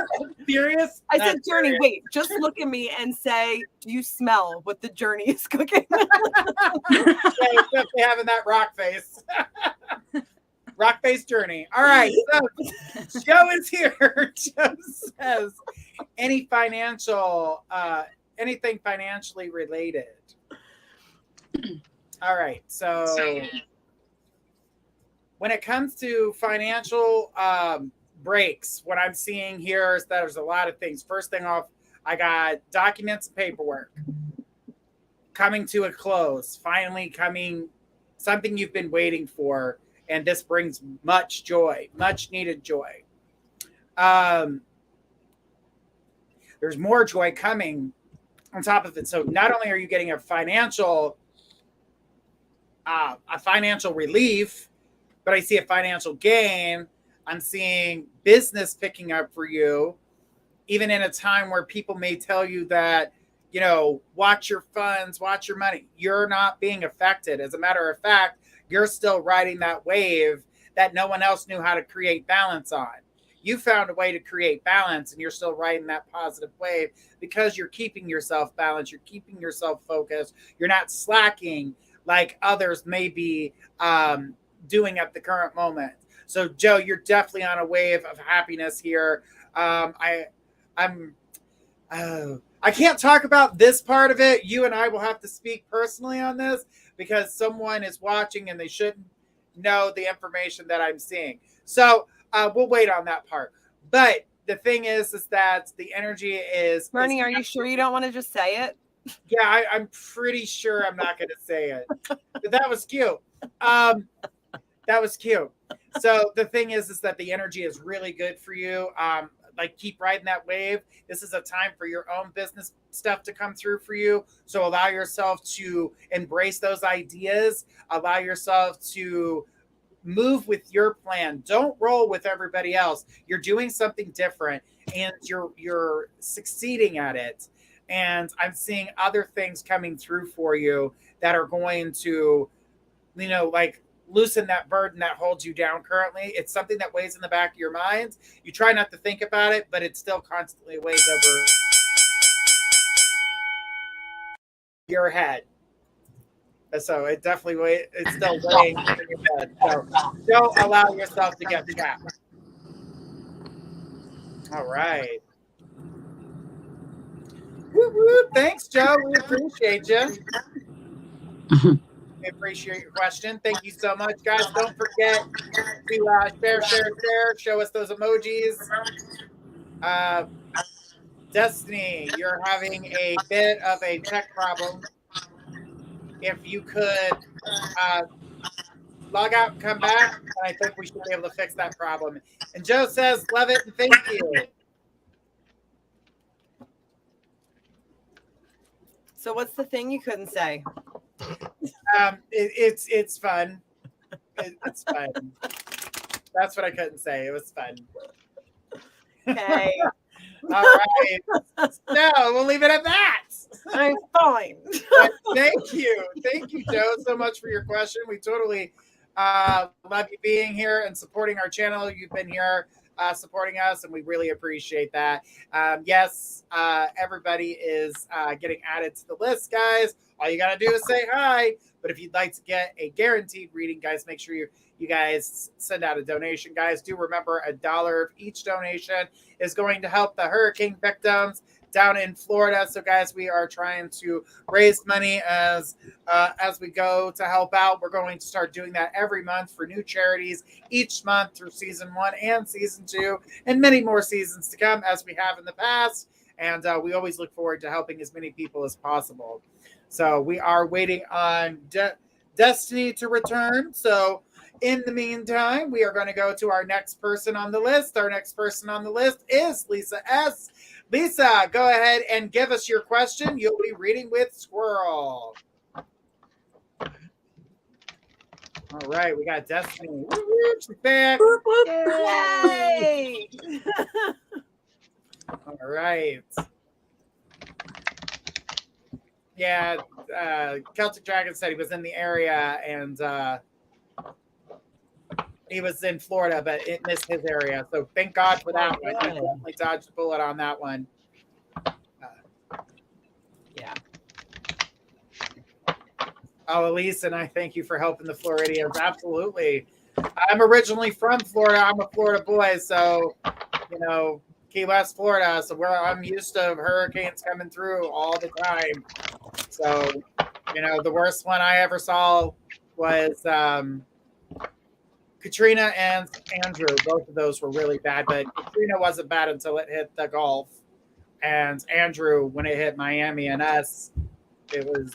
S1: Serious?
S4: I said, Journey, wait, just look at me and say, do you smell what the Journey is cooking?
S1: Especially having that rock face. Rock face Journey. All right. So Joe is here. Joe says, anything financially related. All right. So when it comes to financial breaks, what I'm seeing here is that there's a lot of things. First thing off, I got documents and paperwork coming to a close, finally coming, something you've been waiting for, and this brings much joy, much needed joy. There's more joy coming on top of it. So not only are you getting a financial relief, but I see a financial gain. I'm seeing business picking up for you, even in a time where people may tell you that, watch your funds, watch your money. You're not being affected. As a matter of fact, you're still riding that wave that no one else knew how to create balance on. you found a way to create balance, and you're still riding that positive wave because you're keeping yourself balanced, you're keeping yourself focused, you're not slacking like others may be doing at the current moment. So Joe, you're definitely on a wave of happiness here. I can't talk about this part of it. You and I will have to speak personally on this because someone is watching and they shouldn't know the information that I'm seeing. So we'll wait on that part. But the thing is that the energy is...
S4: Bernie, are you sure you don't want to just say it?
S1: Yeah, I'm pretty sure I'm not going to say it. But that was cute. That was cute. So the thing is that the energy is really good for you. Like, keep riding that wave. This is a time for your own business stuff to come through for you. So allow yourself to embrace those ideas. Allow yourself to move with your plan. Don't roll with everybody else. You're doing something different and you're succeeding at it. And I'm seeing other things coming through for you that are going to, like, loosen that burden that holds you down currently. It's something that weighs in the back of your mind. You try not to think about it, but it still constantly weighs over your head. So it definitely it's still weighing in your head. So don't allow yourself to get trapped. All right. Woo woo. Thanks, Joe. We appreciate you. We appreciate your question. Thank you so much, guys. Don't forget to share. Show us those emojis. Destiny, you're having a bit of a tech problem. If you could log out and come back, I think we should be able to fix that problem. And Joe says, love it and thank you.
S4: So what's the thing you couldn't say?
S1: It's fun. It's fun. That's what I couldn't say. It was fun.
S4: Okay.
S1: All right. No, we'll leave it at that.
S4: I'm fine.
S1: Thank you, Joe, so much for your question. We totally love you being here and supporting our channel. You've been here supporting us, and we really appreciate that. Yes, everybody is getting added to the list, guys. All you got to do is say hi. But if you'd like to get a guaranteed reading, guys, make sure you guys send out a donation. Guys, do remember $1 of each donation is going to help the hurricane victims down in Florida. So, guys, we are trying to raise money as we go to help out. We're going to start doing that every month for new charities each month through season 1 and season 2, and many more seasons to come as we have in the past. And we always look forward to helping as many people as possible. So we are waiting on Destiny to return. So in the meantime, we are going to go to our next person on the list. Our next person on the list is Lisa S. Lisa, go ahead and give us your question. You'll be reading with Skwirl. All right, we got Destiny. She's back.
S4: Yay!
S1: All right. Yeah, Celtic Dragon said he was in the area and he was in Florida, but it missed his area. So thank God for that one. He definitely dodged a bullet on that one.
S4: Yeah.
S1: Oh, Elise, and I thank you for helping the Floridians. Absolutely. I'm originally from Florida. I'm a Florida boy, so, Key West, Florida. So I'm used to hurricanes coming through all the time. So, the worst one I ever saw was Katrina and Andrew. Both of those were really bad, but Katrina wasn't bad until it hit the Gulf. And Andrew, when it hit Miami and us, it was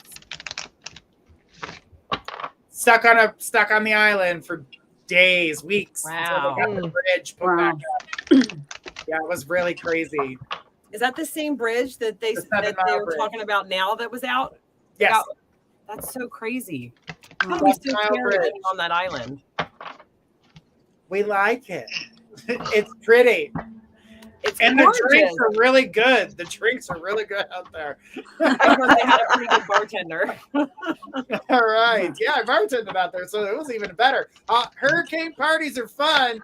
S1: stuck on the island for days, weeks.
S4: Wow.
S1: Until they got the bridge put back up. Yeah, it was really crazy.
S4: Is that the same bridge that they were talking about now that was out?
S1: Yes.
S4: That's so crazy. How do we still care living on that island?
S1: We like it. It's pretty. And
S4: gorgeous.
S1: The drinks are really good. The drinks are really good out there.
S4: Because they had a pretty good bartender.
S1: All right. Yeah, I bartended out there, so it was even better. Hurricane parties are fun,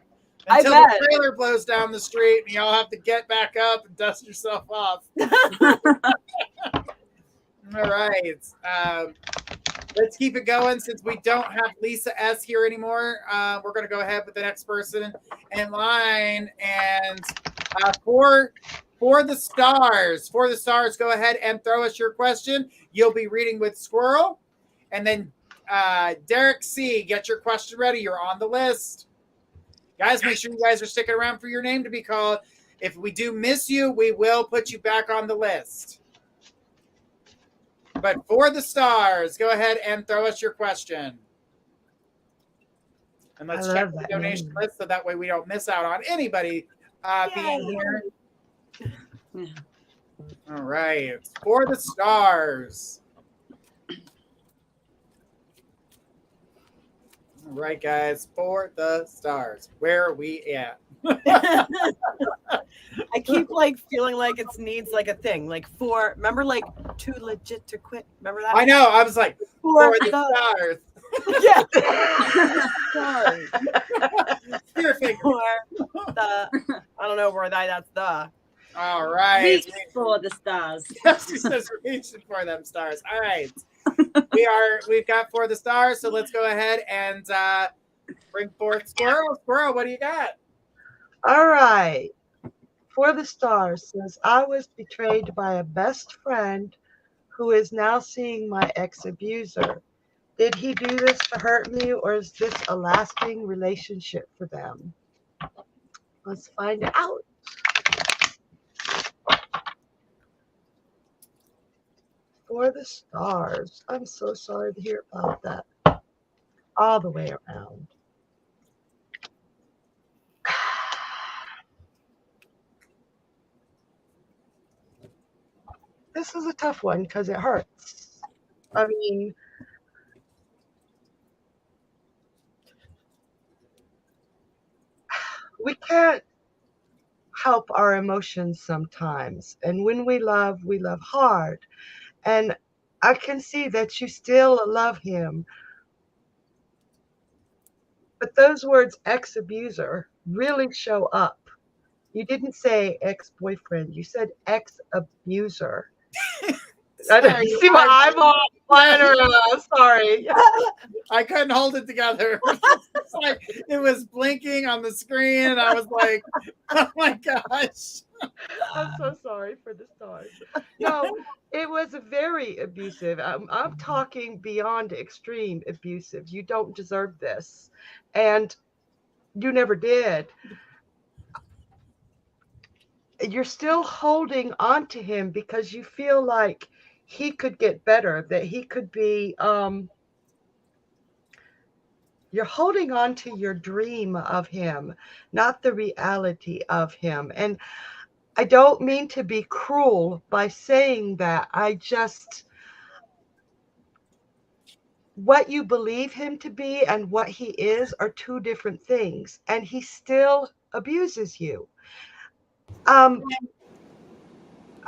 S1: Until
S4: bet.
S1: the trailer blows down the street and y'all have to get back up and dust yourself off. All right. Let's keep it going. Since we don't have Lisa S here anymore, we're going to go ahead with the next person in line. And for the stars, go ahead and throw us your question. You'll be reading with Skwirl. And then Derek C, get your question ready. You're on the list. Guys, make sure you guys are sticking around for your name to be called. If we do miss you, we will put you back on the list. But for the stars, go ahead and throw us your question. And let's check the donation list so that way we don't miss out on anybody being here.
S3: Yeah.
S1: All right. For the stars. All right, guys. For the stars. Where are we at?
S4: I keep like feeling like it needs like a thing. Like remember like too legit to quit. Remember that?
S1: I know. I was like, for the stars.
S4: Yeah.
S1: Stars. Spear figure.
S4: For the I don't know where that's the.
S1: All right.
S3: Reach for the stars.
S1: She says we're reaching for them stars. All right. We've got for the stars, so let's go ahead and bring forth Skwirl. Skwirl, what do you got?
S2: All right. For the stars says, I was betrayed by a best friend who is now seeing my ex-abuser. Did he do this to hurt me, or is this a lasting relationship for them? Let's find out. For the stars. I'm so sorry to hear about that. All the way around. This is a tough one because it hurts. I mean, we can't help our emotions sometimes. And when we love hard. And I can see that you still love him. But those words ex-abuser really show up. You didn't say ex-boyfriend. You said ex-abuser. You see my eyeball flying around. Sorry.
S1: I couldn't hold it together. It's like it was blinking on the screen, and I was like, "Oh my gosh!"
S2: I'm so sorry for the stars. No, it was very abusive. I'm talking beyond extreme abusive. You don't deserve this, and you never did. You're still holding on to him because you feel like he could get better, that he could be you're holding on to your dream of him, not the reality of him. And I don't mean to be cruel by saying that. What you believe him to be and what he is are two different things, and he still abuses you.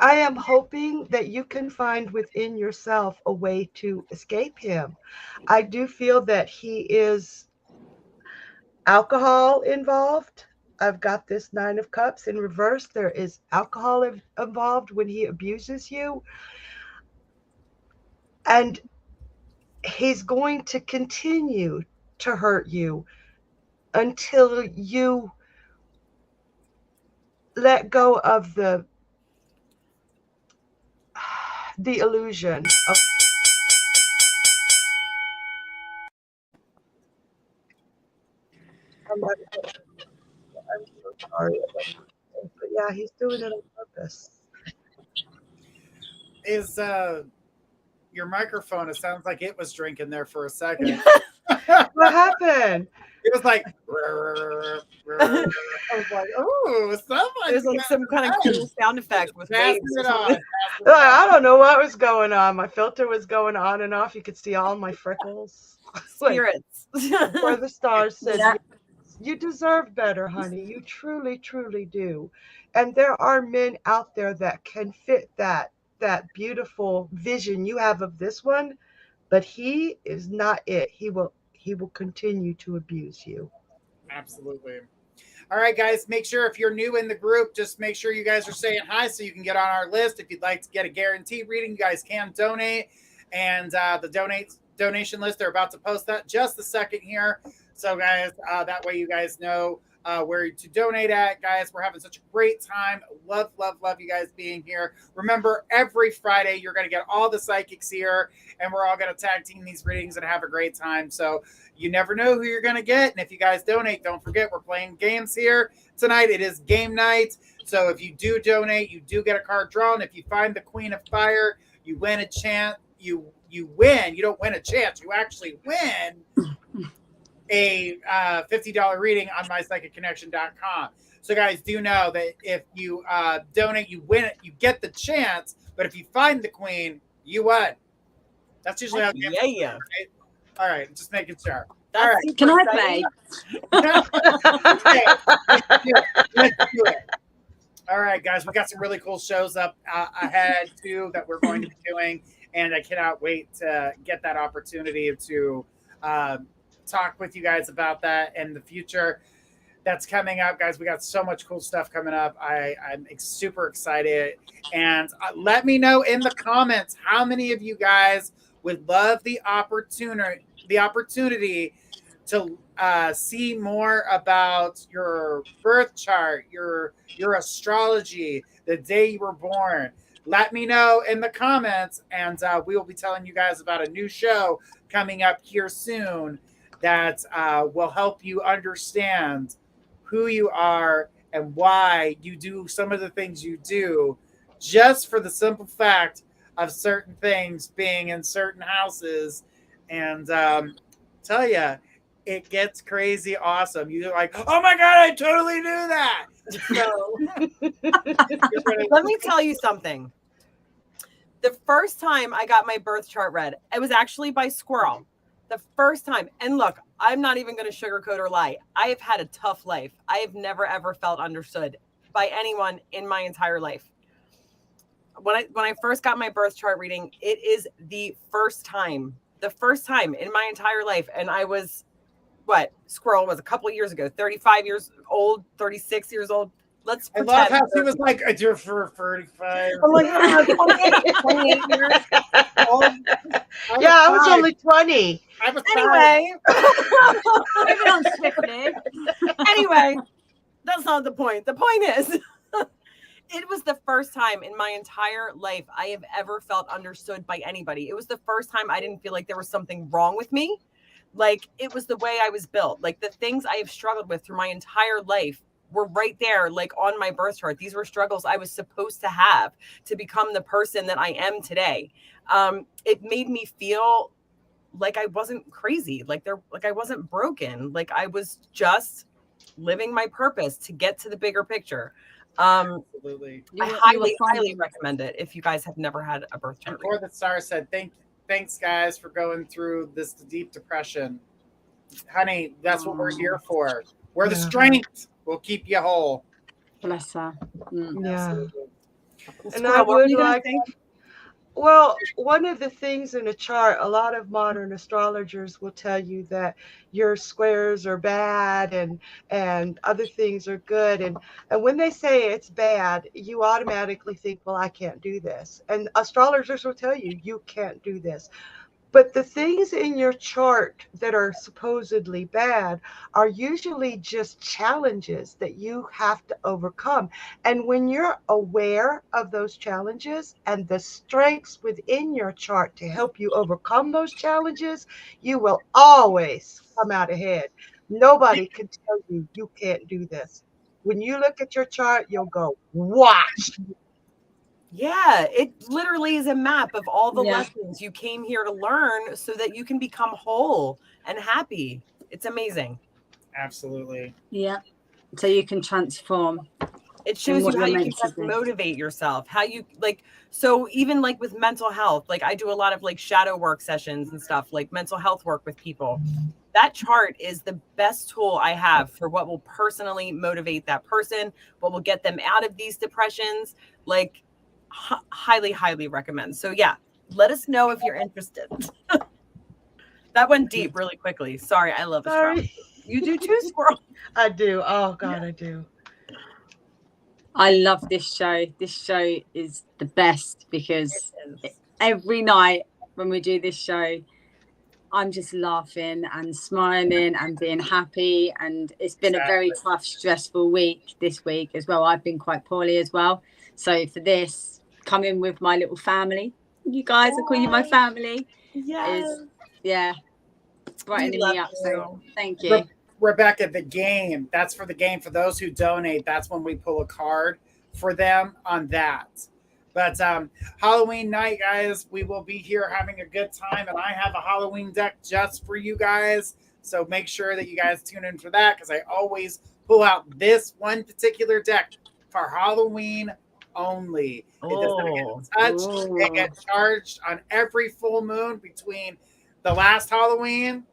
S2: I am hoping that you can find within yourself a way to escape him. I do feel that he is alcohol involved. I've got this 9 of Cups in reverse. There is alcohol involved when he abuses you. And he's going to continue to hurt you until you let go of the illusion of I'm so sorry about that. But yeah, he's doing it on purpose.
S1: Is your microphone? It sounds like it was drinking there for a second.
S2: What happened?
S1: It was like, I was like, oh,
S4: There's like some kind of cool sound effect with
S1: passing
S4: waves.
S1: it on.
S2: I don't know what was going on. My filter was going on and off. You could see all my freckles.
S4: Spirits.
S2: Where the stars said,
S3: Yeah.
S2: you deserve better, honey. You truly, truly do. And there are men out there that can fit that beautiful vision you have of this one, but he is not it. He will continue to abuse you.
S1: Absolutely. All right, guys, make sure if you're new in the group, just make sure you guys are saying hi so you can get on our list. If you'd like to get a guaranteed reading, you guys can donate. And the donation list, they're about to post that just a second here. So, guys, that way you guys know where to donate at. Guys, we're having such a great time. Love you guys being here. Remember, every Friday, you're going to get all the psychics here, and we're all going to tag team these readings and have a great time. So you never know who you're going to get. And if you guys donate, don't forget, we're playing games here tonight. It is game night. So if you do donate, you do get a card drawn. If you find the Queen of Fire, you win a chance. You win. You don't win a chance. You actually win a $50 reading on mypsychicconnection.com. So guys, do know that if you donate, you win it. You get the chance. But if you find the Queen, you win. That's usually how it goes.
S4: Yeah.
S1: Right? All right, just making sure.
S4: That's
S1: all right.
S3: Can I play?
S1: Okay, let's do it. All right, guys, we got some really cool shows up ahead too that we're going to be doing, and I cannot wait to get that opportunity to talk with you guys about that in the future. That's coming up, guys. We got so much cool stuff coming up. I'm super excited, and let me know in the comments how many of you guys would love the opportunity to see more about your birth chart, your astrology, the day you were born. Let me know in the comments, and we will be telling you guys about a new show coming up here soon that will help you understand who you are and why you do some of the things you do, just for the simple fact of certain things being in certain houses. And tell you, it gets crazy awesome. You're like, oh my God, I totally knew that. So
S4: let me tell you something. The first time I got my birth chart read, it was actually by Skwirl. The first time. And look, I'm not even going to sugarcoat or lie. I have had a tough life. I have never, ever felt understood by anyone in my entire life. When I first got my birth chart reading, it is the first time in my entire life. And I was, Skwirl was a couple of years ago, 35 years old, 36 years old. Let's pretend.
S1: I love how she was like, I do it for 35.
S4: I'm like, 28 years old.
S2: Yeah, I was only 20.
S4: Anyway.
S3: Moving on swiftly.
S4: Anyway, that's not the point. The point is, it was the first time in my entire life I have ever felt understood by anybody. It was the first time I didn't feel like there was something wrong with me. Like, it was the way I was built. Like, the things I have struggled with through my entire life were right there, like on my birth chart. These were struggles I was supposed to have to become the person that I am today. It made me feel like I wasn't crazy, like I wasn't broken, like I was just living my purpose to get to the bigger picture.
S1: Absolutely.
S4: I highly recommend it if you guys have never had a birth chart.
S1: And For the Star said, thanks guys for going through this deep depression. Honey, that's what we're here for. We're the strength. We'll keep you whole.
S3: Bless her.
S2: Yeah. And
S4: Skwirl,
S2: I
S4: what were
S2: would
S4: you gonna
S2: like,
S4: say?
S2: well, one of the things in a chart, a lot of modern astrologers will tell you that your squares are bad and other things are good. And when they say it's bad, you automatically think, well, I can't do this. And astrologers will tell you, you can't do this. But the things in your chart that are supposedly bad are usually just challenges that you have to overcome. And when you're aware of those challenges and the strengths within your chart to help you overcome those challenges, you will always come out ahead. Nobody can tell you you can't do this. When you look at your chart, you'll go, watch.
S4: Yeah, it literally is a map of all the lessons you came here to learn so that you can become whole and happy. It's amazing.
S1: Absolutely.
S3: Yeah. So you can transform.
S4: It shows you how you can just motivate yourself, how you like. So even like with mental health, like I do a lot of like shadow work sessions and stuff, like mental health work with people. That chart is the best tool I have for what will personally motivate that person, what will get them out of these depressions. Like, highly recommend. So yeah, let us know if you're interested. That went deep really quickly. Sorry, I love astrology. You do too, Squirrel.
S2: I do. Oh God, I do.
S3: I love this show. This show is the best because every night when we do this show, I'm just laughing and smiling and being happy. And it's been a very tough, stressful week this week as well. I've been quite poorly as well. So for this, coming with my little family, you guys, I call you my family.
S4: Yes.
S3: It's brightening me up. So thank you.
S1: Rebecca, the game, that's for the game. For those who donate, that's when we pull a card for them on that. But Halloween night, guys, we will be here having a good time. And I have a Halloween deck just for you guys. So make sure that you guys tune in for that, because I always pull out this one particular deck for Halloween only. It does not get touched. It gets charged on every full moon between the last Halloween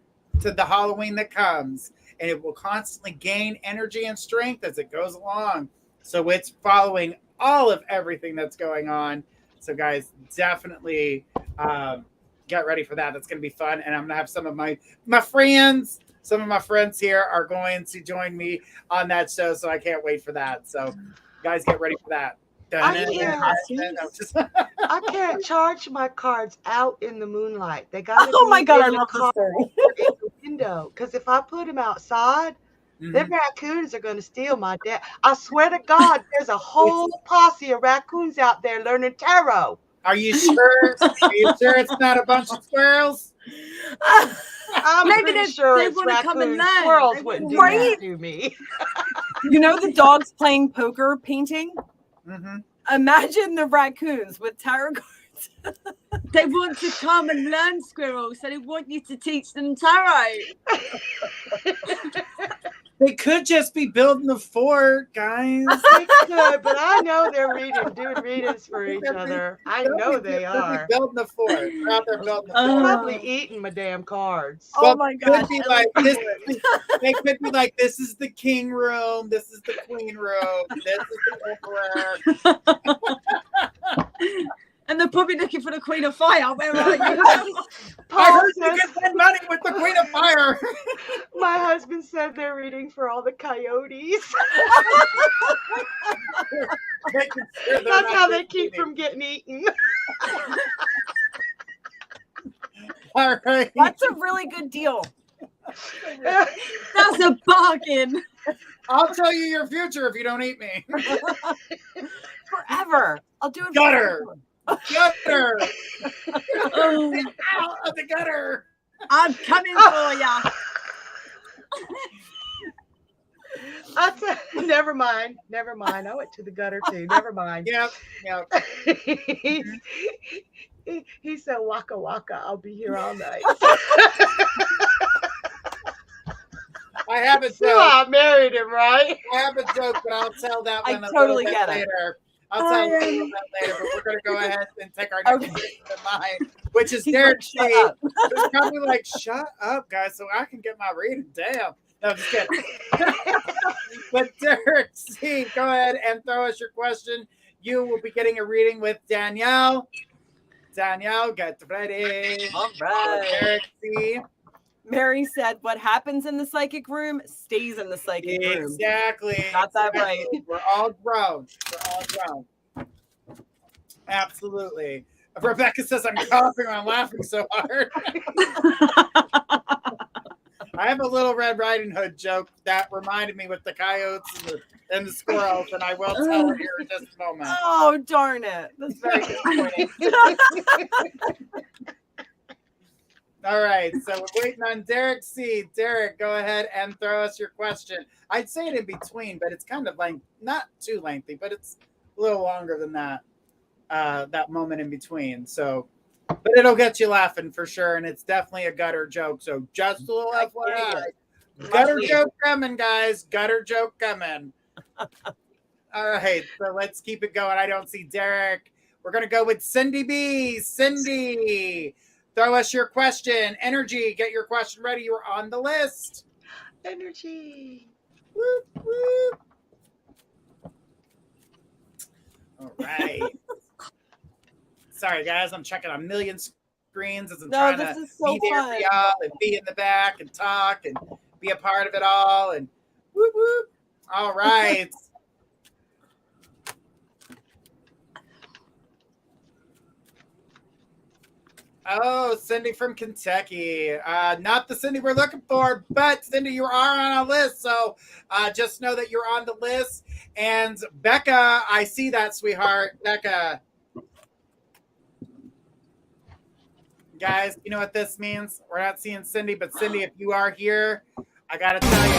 S1: to the Halloween that comes. And it will constantly gain energy and strength as it goes along. So it's following all of everything that's going on. So guys, definitely get ready for that. That's going to be fun. And I'm going to have some of my friends, some of my friends here are going to join me on that show. So I can't wait for that. So guys, get ready for that.
S2: I can't charge my cards out in the moonlight. They got to
S4: Oh my God, I
S2: in the
S4: love this story.
S2: in the window. Because if I put them outside, them raccoons are going to steal my deck. I swear to God, there's a whole posse of raccoons out there learning tarot.
S1: Are you sure? Are you sure it's not a bunch of squirrels?
S2: I'm
S3: Maybe
S2: pretty sure
S3: they
S2: it's
S3: want to come and
S2: raccoons.
S3: learn.
S2: Squirrels wouldn't do that to me.
S4: You know the dogs playing poker painting?
S1: Mm-hmm.
S4: Imagine the raccoons with tarot cards.
S3: They want to come and learn, Squirrel, so they want you to teach them tarot.
S1: They could just be building the fort, guys.
S2: They could, but I know they're doing readings for each other. I know they are.
S1: Building the fort. They're out there building the
S2: They're
S1: fort.
S2: probably eating my damn cards.
S4: Oh my God.
S1: Could be like this. They could be like, this is the king room. This is the queen room. This is the emperor.
S3: And they're probably looking for the Queen of Fire. Where are you?
S1: I heard you can spend money with the Queen of Fire.
S2: My husband said they're reading for all the coyotes. That's how they keep from getting eaten.
S1: All right.
S4: That's a really good deal.
S3: That's a bargain.
S1: I'll tell you your future if you don't eat me.
S4: Forever. I'll do it.
S1: Gutter.
S4: Forever.
S1: Gutter. Out of the gutter.
S3: I'm coming for ya.
S2: Never mind. I went to the gutter too. Never mind.
S1: Yep.
S2: He said, "Waka waka, I'll be here all night."
S1: I have a joke.
S2: I married him, right?
S1: I have a joke, but I'll tell that one a
S4: totally
S1: little bit
S4: get it.
S1: later. I'll tell you a little bit later, but we're going to go ahead and take our next question of mine, which is Derek C. Who's probably like, shut up, guys, so I can get my reading. Damn. No, I'm just kidding. But Derek C., go ahead and throw us your question. You will be getting a reading with Danielle. Danielle, get ready.
S4: All right.
S1: Derek C.
S4: Mary said, what happens in the psychic room stays in the psychic room.
S1: Exactly.
S4: Got that right.
S1: We're all grown. Absolutely. Rebecca says, I'm coughing. I'm laughing so hard. I have a little Red Riding Hood joke that reminded me with the coyotes and the squirrels, and I will tell it here in just a moment.
S4: Oh, darn it. That's very disappointing.
S1: All right, so we're waiting on Derek C. Derek, go ahead and throw us your question. I'd say it in between, but it's kind of like not too lengthy, but it's a little longer than that. That moment in between. So, but it'll get you laughing for sure, and it's definitely a gutter joke. So just a little FYI, gutter joke coming, guys. Gutter joke coming. All right, so let's keep it going. I don't see Derek. We're gonna go with Cindy B. Cindy. Throw us your question. Energy, get your question ready. You're on the list.
S2: Energy.
S1: Whoop, whoop. All right. Sorry, guys. I'm checking a million screens as I'm trying to
S4: so
S1: be there for y'all and be in the back and talk and be a part of it all. And whoop, whoop. All right. Oh, Cindy from Kentucky. Not the Cindy we're looking for, but Cindy, you are on a list. So just know that you're on the list. And Becca, I see that, sweetheart. Becca. Guys, you know what this means? We're not seeing Cindy, but Cindy, if you are here, I got to tell you.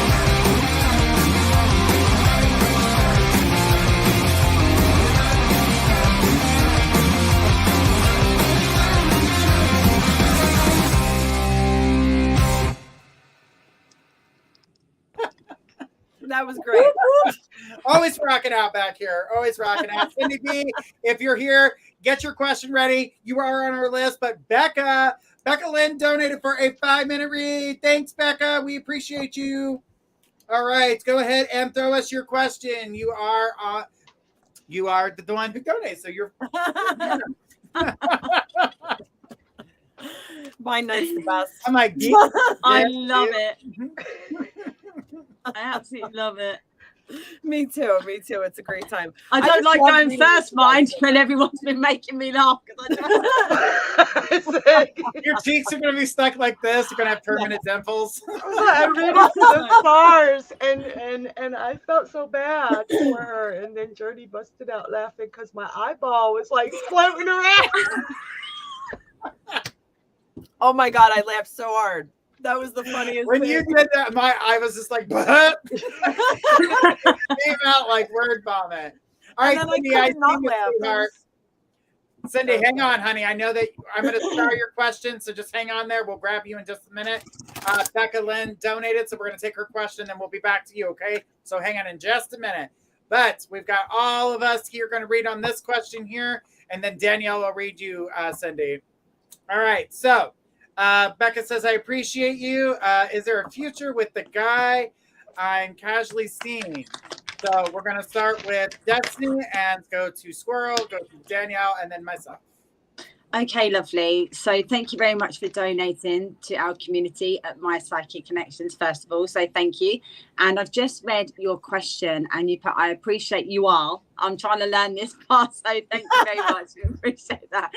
S4: That was great.
S1: Always rocking out back here. Always rocking out. Cindy B, if you're here, get your question ready. You are on our list. But Becca Lynn donated for a 5-minute read. Thanks, Becca. We appreciate you. All right, go ahead and throw us your question. You are the one who donates, so you're.
S4: My night's the best.
S1: I'm like,
S3: I love it. I absolutely love it.
S4: Me too. It's a great time.
S3: I don't like going first, mind, when everyone's been making me laugh.
S1: Your cheeks are going to be stuck like this. You're going to have permanent dimples.
S2: I read the stars, and I felt so bad for her. And then Journey busted out laughing because my eyeball was like floating around.
S4: Oh my God, I laughed so hard. That was the funniest
S1: when
S4: thing.
S1: you did that, I was just like, but came out like word vomit. All right, Cindy, I see you, sweetheart. Cindy, hang on, honey. I know that I'm going to start your question, so just hang on there. We'll grab you in just a minute. Becca Lynn donated, so we're going to take her question, then we'll be back to you, okay? So hang on in just a minute. But we've got all of us here going to read on this question here, and then Danielle will read you, Cindy. All right, so Becca says, I appreciate you. Is there a future with the guy I'm casually seeing? So we're going to start with Destiny and go to Skwirl, go to Danielle, and then myself.
S3: Okay, lovely. So thank you very much for donating to our community at My Psychic Connections, first of all. So thank you. And I've just read your question and you put, I appreciate you all. I'm trying to learn this part. So thank you very much. I appreciate that.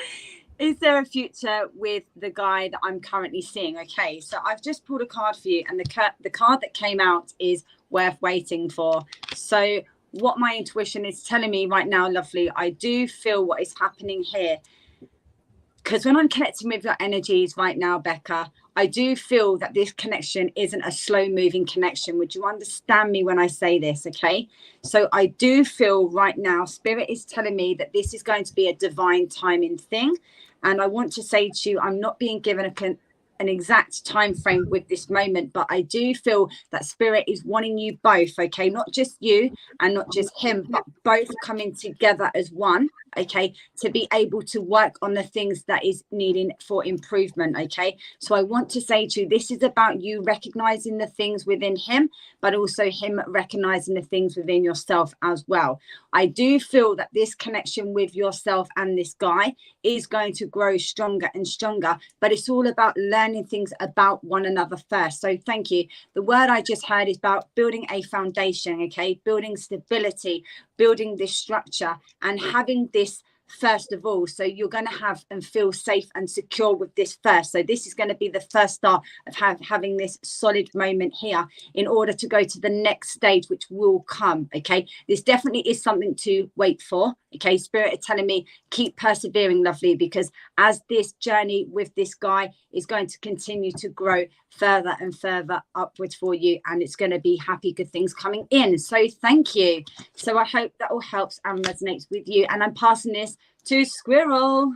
S3: Is there a future with the guy that I'm currently seeing? Okay, so I've just pulled a card for you, and the card that came out is worth waiting for. So what my intuition is telling me right now, lovely, I do feel what is happening here. Because when I'm connecting with your energies right now, Becca, I do feel that this connection isn't a slow moving connection. Would you understand me when I say this? Okay. So I do feel right now, Spirit is telling me that this is going to be a divine timing thing. And I want to say to you, I'm not being given an exact time frame with this moment, but I do feel that Spirit is wanting you both, okay, not just you and not just him, but both coming together as one, okay, to be able to work on the things that is needing for improvement, okay. So I want to say to you, this is about you recognizing the things within him, but also him recognizing the things within yourself as well. I do feel that this connection with yourself and this guy is going to grow stronger and stronger, but it's all about learning things about one another first. So thank you. The word I just heard is about building a foundation, okay, building stability, building this structure and having this first of all. So you're going to have and feel safe and secure with this first. So this is going to be the first start of having this solid moment here in order to go to the next stage, which will come. Okay, this definitely is something to wait for. Okay, Spirit is telling me keep persevering, lovely, because as this journey with this guy is going to continue to grow further and further upwards for you, and it's going to be happy, good things coming in. So thank you. So I hope that all helps and resonates with you. And I'm passing this to Skwirl.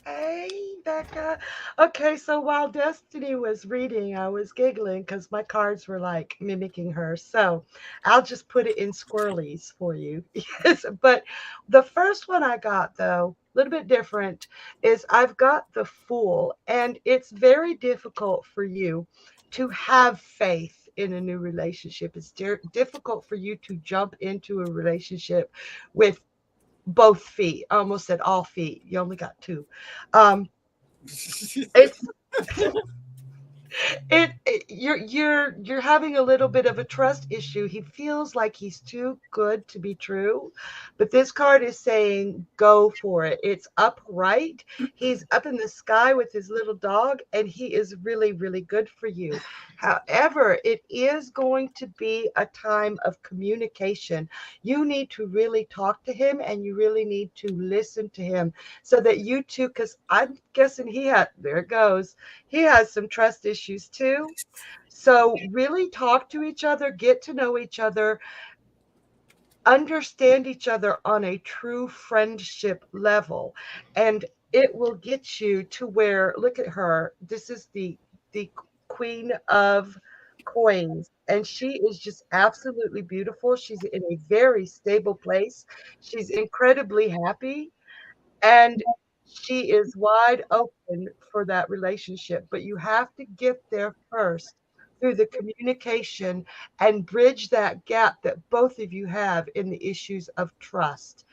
S2: Hey, Becca. Okay, so while Destiny was reading, I was giggling because my cards were like mimicking her. So I'll just put it in squirrelies for you. Yes, but the first one I got, though, a little bit different, is I've got the Fool, and it's very difficult for you to have faith in a new relationship. It's difficult for you to jump into a relationship with both feet. I almost said all feet. You only got two. It's You're having a little bit of a trust issue. He feels like he's too good to be true, but this card is saying go for it. It's upright. He's up in the sky with his little dog, and he is really, really good for you. However, it is going to be a time of communication. You need to really talk to him, and you really need to listen to him so that you two, because I'm guessing there it goes, he has some trust issues too. So really talk to each other, get to know each other, understand each other on a true friendship level. And it will get you to where, look at her. This is the Queen of Coins. And she is just absolutely beautiful. She's in a very stable place. She's incredibly happy. And she is wide open for that relationship, but you have to get there first through the communication and bridge that gap that both of you have in the issues of trust.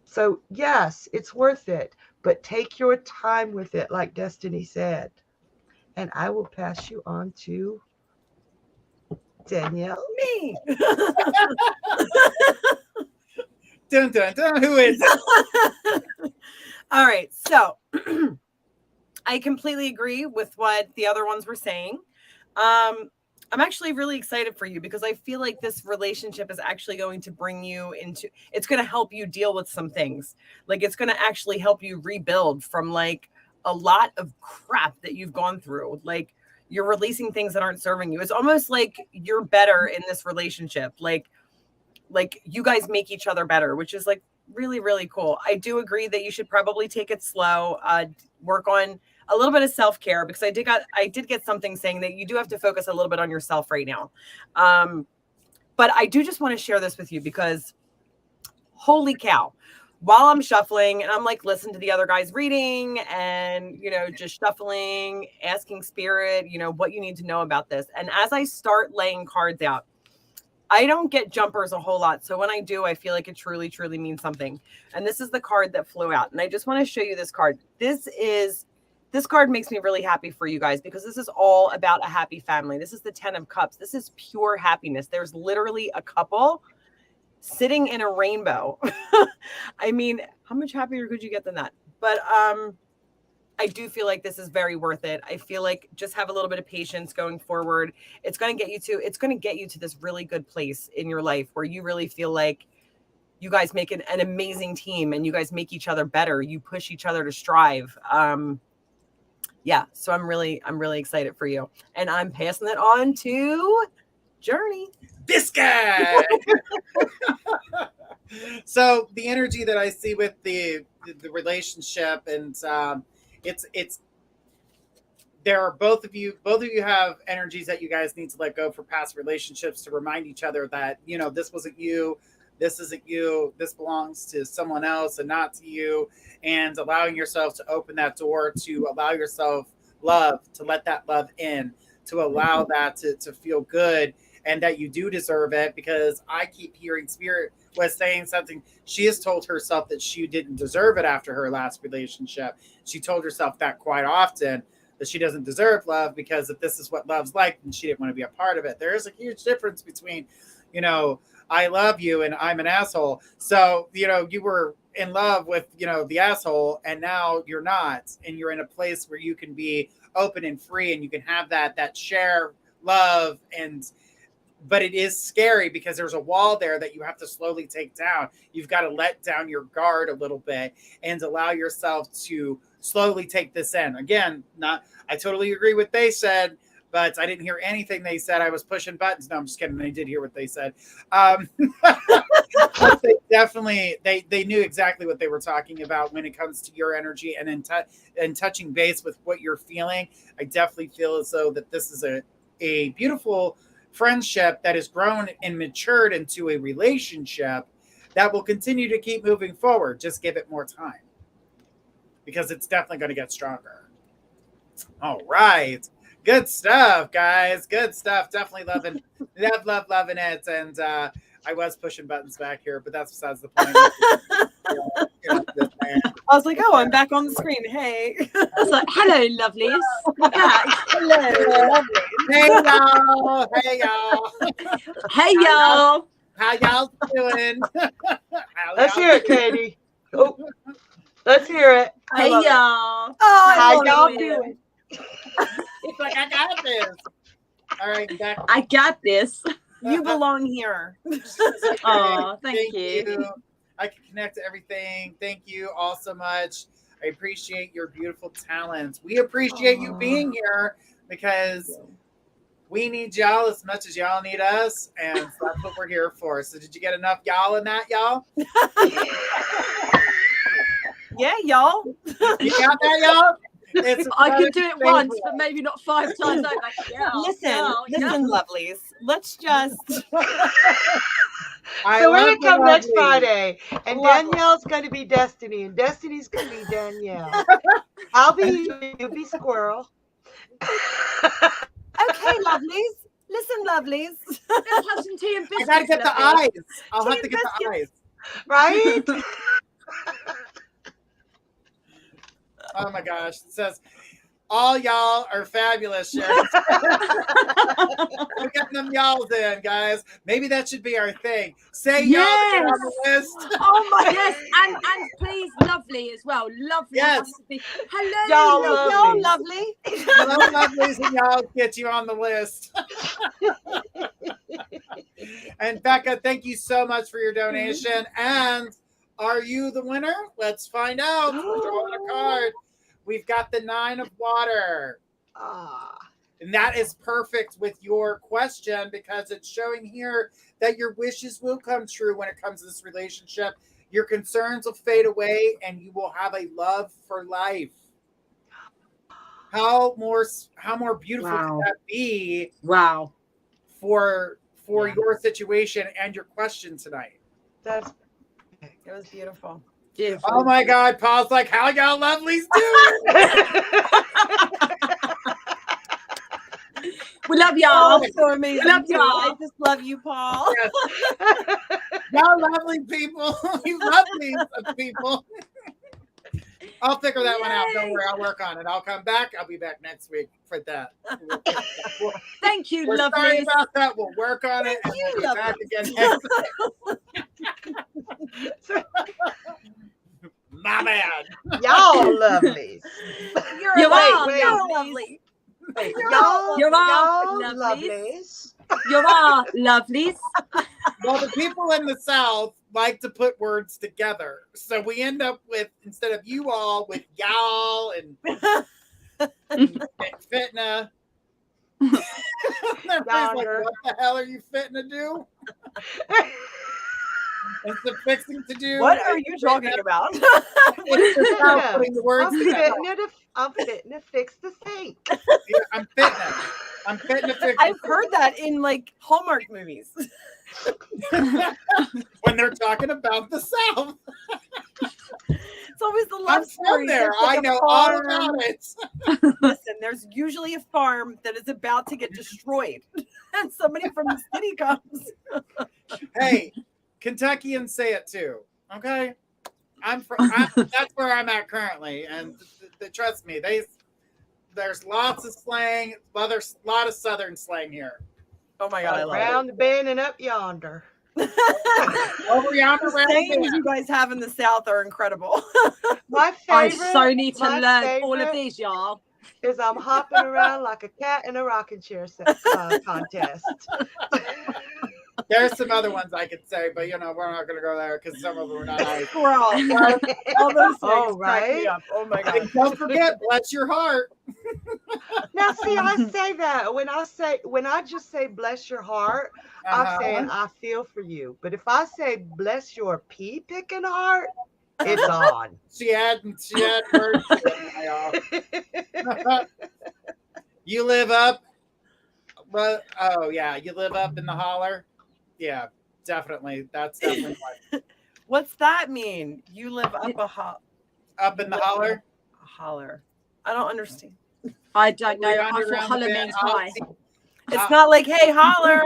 S2: So, yes, it's worth it, but take your time with it, like Destiny said. And I will pass you on to Danielle.
S4: Me.
S1: Dun, dun, dun. Who is it?
S4: All right. So I completely agree with what the other ones were saying. I'm actually really excited for you because I feel like this relationship is actually going to bring you into, it's going to help you deal with some things. Like it's going to actually help you rebuild from like a lot of crap that you've gone through. Like you're releasing things that aren't serving you. It's almost like you're better in this relationship. Like you guys make each other better, which is like really, really cool. I do agree that you should probably take it slow, work on a little bit of self-care, because I did get something saying that you do have to focus a little bit on yourself right now. But I do just want to share this with you because holy cow, while I'm shuffling and I'm like, listen to the other guys reading and, you know, just shuffling, asking spirit, you know, what you need to know about this. And as I start laying cards out, I don't get jumpers a whole lot. So when I do, I feel like it truly, truly means something. And this is the card that flew out. And I just want to show you this card. This card makes me really happy for you guys because this is all about a happy family. This is the 10 of Cups. This is pure happiness. There's literally a couple sitting in a rainbow. I mean, how much happier could you get than that? But I do feel like this is very worth it. I feel like just have a little bit of patience going forward. It's going to get you to this really good place in your life where you really feel like you guys make an amazing team and you guys make each other better. You push each other to strive. Yeah. So I'm really excited for you. And I'm passing it on to Journey.
S1: This guy. So the energy that I see with the relationship, and it's there are both of you have energies that you guys need to let go for past relationships to remind each other that, you know, this wasn't you, this isn't you, this belongs to someone else and not to you, and allowing yourself to open that door to allow yourself love, to let that love in, to allow that to feel good and that you do deserve it, because I keep hearing spirit was saying something. She has told herself that she didn't deserve it after her last relationship. She told herself that quite often, that she doesn't deserve love because if this is what love's like, then she didn't want to be a part of it. There is a huge difference between, you know, I love you and I'm an asshole. So, you know, you were in love with, you know, the asshole and now you're not. And you're in a place where you can be open and free and you can have that share love. But it is scary because there's a wall there that you have to slowly take down. You've got to let down your guard a little bit and allow yourself to slowly take this in. Again, I totally agree with what they said, but I didn't hear anything they said. I was pushing buttons. No, I'm just kidding. I did hear what they said. But they definitely, they knew exactly what they were talking about when it comes to your energy and touching base with what you're feeling. I definitely feel as though that this is a beautiful friendship that has grown and matured into a relationship that will continue to keep moving forward. Just give it more time because it's definitely going to get stronger. All right. Good stuff, guys. Good stuff. Definitely loving it. And I was pushing buttons back here, but that's besides the point.
S4: I was like, oh, I'm back on the screen. Hey.
S3: I was like, hello, lovelies. I'm back.
S4: Hello.
S1: Hey y'all. Hey y'all.
S3: Hey, y'all.
S1: How y'all doing?
S2: Let's hear it, Katie. Oh, let's hear it.
S3: Hey,
S4: love it.
S3: y'all.
S4: Oh,
S2: How
S4: I
S2: y'all
S4: love it.
S2: doing?
S1: It's like, I got this. All right, back.
S3: I got this.
S4: You belong here.
S3: Oh, thank you.
S1: I can connect to everything. Thank you all so much. I appreciate your beautiful talents. We appreciate you being here because we need y'all as much as y'all need us, and so that's what we're here for. So did you get enough y'all in that, y'all?
S4: Yeah, y'all.
S1: You got that, y'all? It's
S3: I could do it
S1: another
S3: once,
S1: thing.
S3: but maybe not 5 times over. Yeah,
S4: Listen, lovelies. Let's just.
S1: I
S2: So we're
S1: love
S2: gonna come
S1: the
S2: next
S1: lovely.
S2: Friday, and
S4: Love
S2: Danielle's gonna be Destiny, and Destiny's gonna be Danielle. I'll be you, be Squirrel.
S4: Okay, lovelies. Listen, lovelies.
S3: Let's have some tea and
S1: I
S3: biscuits.
S1: gotta get the
S3: lovely.
S1: eyes. I'll have to get the eyes.
S2: Right?
S1: Oh my gosh. It says, all y'all are fabulous, Sharon. We're getting them y'alls in, guys. Maybe that should be our thing. Say y'all to get on the list.
S3: Oh my yes, and please, lovely as well. Lovely.
S1: Yes.
S3: Has to be. Hello,
S2: Y'all
S3: lovely.
S2: lovely.
S4: Y'all lovely.
S1: Hello, lovelies, and y'all get you on the list. And Becca, thank you so much for your donation. And are you the winner? Let's find out. We're drawing a card. We've got the 9 of water. And that is perfect with your question because it's showing here that your wishes will come true when it comes to this relationship. Your concerns will fade away and you will have a love for life. How more beautiful
S3: Wow.
S1: could that be
S3: Wow.
S1: for your situation and your question tonight?
S2: That's
S4: It was beautiful.
S3: Beautiful.
S1: Oh my God, Paul's like, how y'all lovelies doing?
S3: We love y'all.
S4: Oh, so amazing.
S3: Love
S4: too.
S3: y'all.
S4: I just love you, Paul.
S1: Yes. Y'all lovely people. You lovely people. I'll figure that one out. Don't worry, I'll work on it. I'll come back. I'll be back next week for that.
S3: Thank you,
S1: We're sorry
S3: lovely.
S1: about that. We'll work on it and we'll be back again next week. My bad.
S2: y'all lovely.
S3: You are
S2: wait.
S4: You're
S3: lovely.
S2: Wait,
S3: You're
S2: y'all
S3: lovelies.
S2: lovelies.
S3: You are lovelies.
S1: Well, the people in the South like to put words together. So we end up with, instead of you all, with y'all and fitna. Everybody's like, what the hell are you fitting to do? It's the fixing to do.
S4: What are you talking about?
S1: It's just how putting the words
S2: I'm
S1: together.
S2: fitting to fix the sink.
S1: Yeah, I'm fitting to fix.
S4: I've heard that in like Hallmark movies.
S1: When they're talking about the South.
S4: It's always the love
S1: I'm from
S4: story.
S1: there.
S4: There's, like,
S1: I
S4: a
S1: know all
S4: farm.
S1: about it.
S4: Listen, there's usually a farm that is about to get destroyed, and somebody from the city comes.
S1: Hey, Kentuckians say it too. Okay, that's where I'm at currently, and trust me, there's lots of slang. Well, there's a lot of Southern slang here.
S4: Oh my God, I love
S2: Around the bend and up yonder.
S1: Over yonder,
S4: The sayings you guys have in the South are incredible.
S2: My
S3: I
S2: favorite.
S3: so need to
S2: my
S3: learn all of
S2: favorite
S3: these, y'all.
S2: Is I'm hopping around like a cat in a rocking chair contest.
S1: There's some other ones I could say, but we're not going to go there because some of them are not nice.
S4: Skwirl. All those things
S2: Oh,
S4: crack me
S2: right?
S4: up. Oh my God.
S1: And don't forget, bless your heart.
S2: Now, see, I say that when I just say bless your heart, I'm saying I feel for you. But if I say bless your pea picking heart, it's on.
S1: She had words to it, y'all. You live up, but you live up in the holler. Yeah, definitely. That's definitely what.
S4: What's that mean? You live up
S1: Up in the holler.
S4: A holler. I don't understand.
S3: I don't know.
S1: We're
S3: I thought
S1: around
S3: holler
S1: the
S3: means
S1: bend.
S3: high.
S4: It's not like, hey, holler.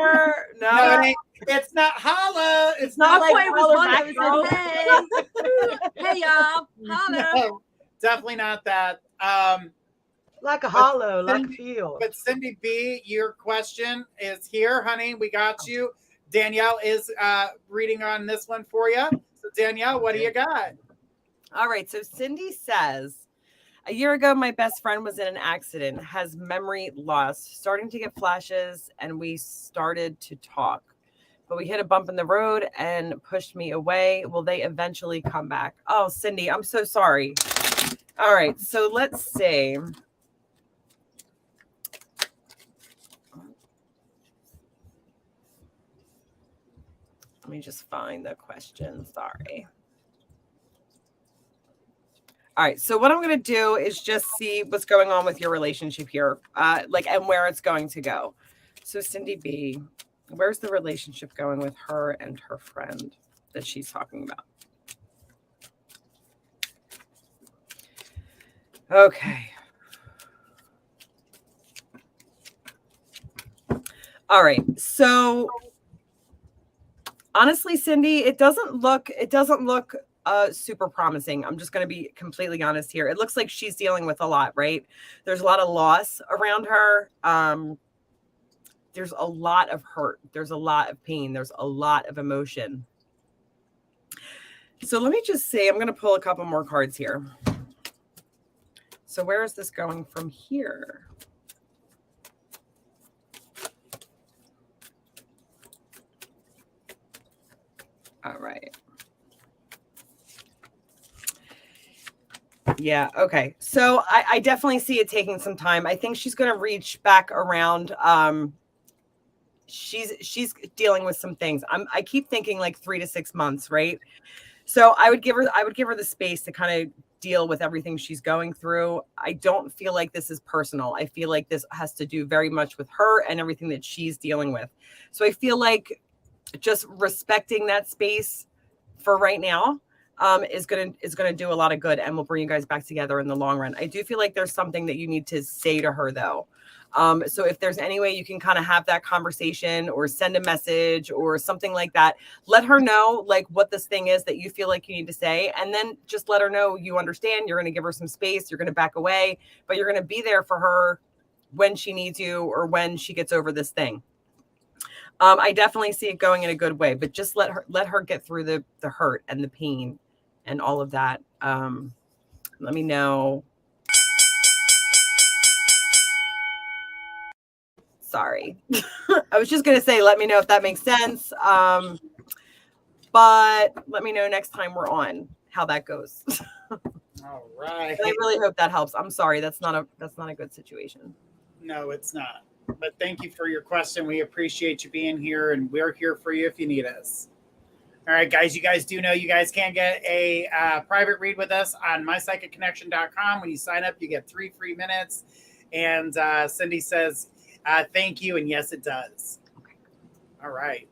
S1: No,
S4: No.
S1: it ain't. It's not holla. It's
S3: I
S1: not
S3: thought
S1: like
S3: it
S1: holler
S3: was one
S1: back,
S3: that said, hey, hey y'all, holla.
S1: No, definitely not that.
S2: Like a hollow, like a
S1: Cindy,
S2: field.
S1: but Cindy B, your question is here, honey. We got you. Danielle is reading on this one for you. So Danielle, what do you got?
S4: All right. So Cindy says, a year ago, my best friend was in an accident, has memory loss, starting to get flashes, and we started to talk. But we hit a bump in the road and pushed me away. Will they eventually come back? Oh, Cindy, I'm so sorry. All right. So let's see. Let me just find the question. Sorry. All right. So what I'm going to do is just see what's going on with your relationship here, and where it's going to go. So Cindy B, where's the relationship going with her and her friend that she's talking about? Okay. All right. So honestly, Cindy, it doesn't look super promising. I'm just going to be completely honest here. It looks like she's dealing with a lot, right? There's a lot of loss around her. There's a lot of hurt. There's a lot of pain. There's a lot of emotion. So let me just say, I'm going to pull a couple more cards here. So where is this going from here? All right. Yeah. Okay. So I definitely see it taking some time. I think she's going to reach back around. She's dealing with some things. I keep thinking like 3 to 6 months, right? So I would give her the space to kind of deal with everything she's going through. I don't feel like this is personal. I feel like this has to do very much with her and everything that she's dealing with. So I feel like just respecting that space for right now is gonna do a lot of good and will bring you guys back together in the long run. I do feel like there's something that you need to say to her though. So if there's any way you can kind of have that conversation or send a message or something like that, let her know like what this thing is that you feel like you need to say. And then just let her know you understand. You're going to give her some space. You're going to back away, but you're going to be there for her when she needs you or when she gets over this thing. I definitely see it going in a good way, but just let her get through the hurt and the pain and all of that. Let me know. Sorry. I was just going to say, let me know if that makes sense. But let me know next time we're on how that goes.
S1: All right.
S4: I really hope that helps. I'm sorry. That's not a good situation.
S1: No, it's not. But thank you for your question. We appreciate you being here, and we're here for you if you need us. All right, guys, you guys do know you guys can get a private read with us on mypsychicconnection.com. When you sign up, you get 3 free minutes. And Cindy says, thank you. And yes, it does.
S4: Okay.
S1: All right.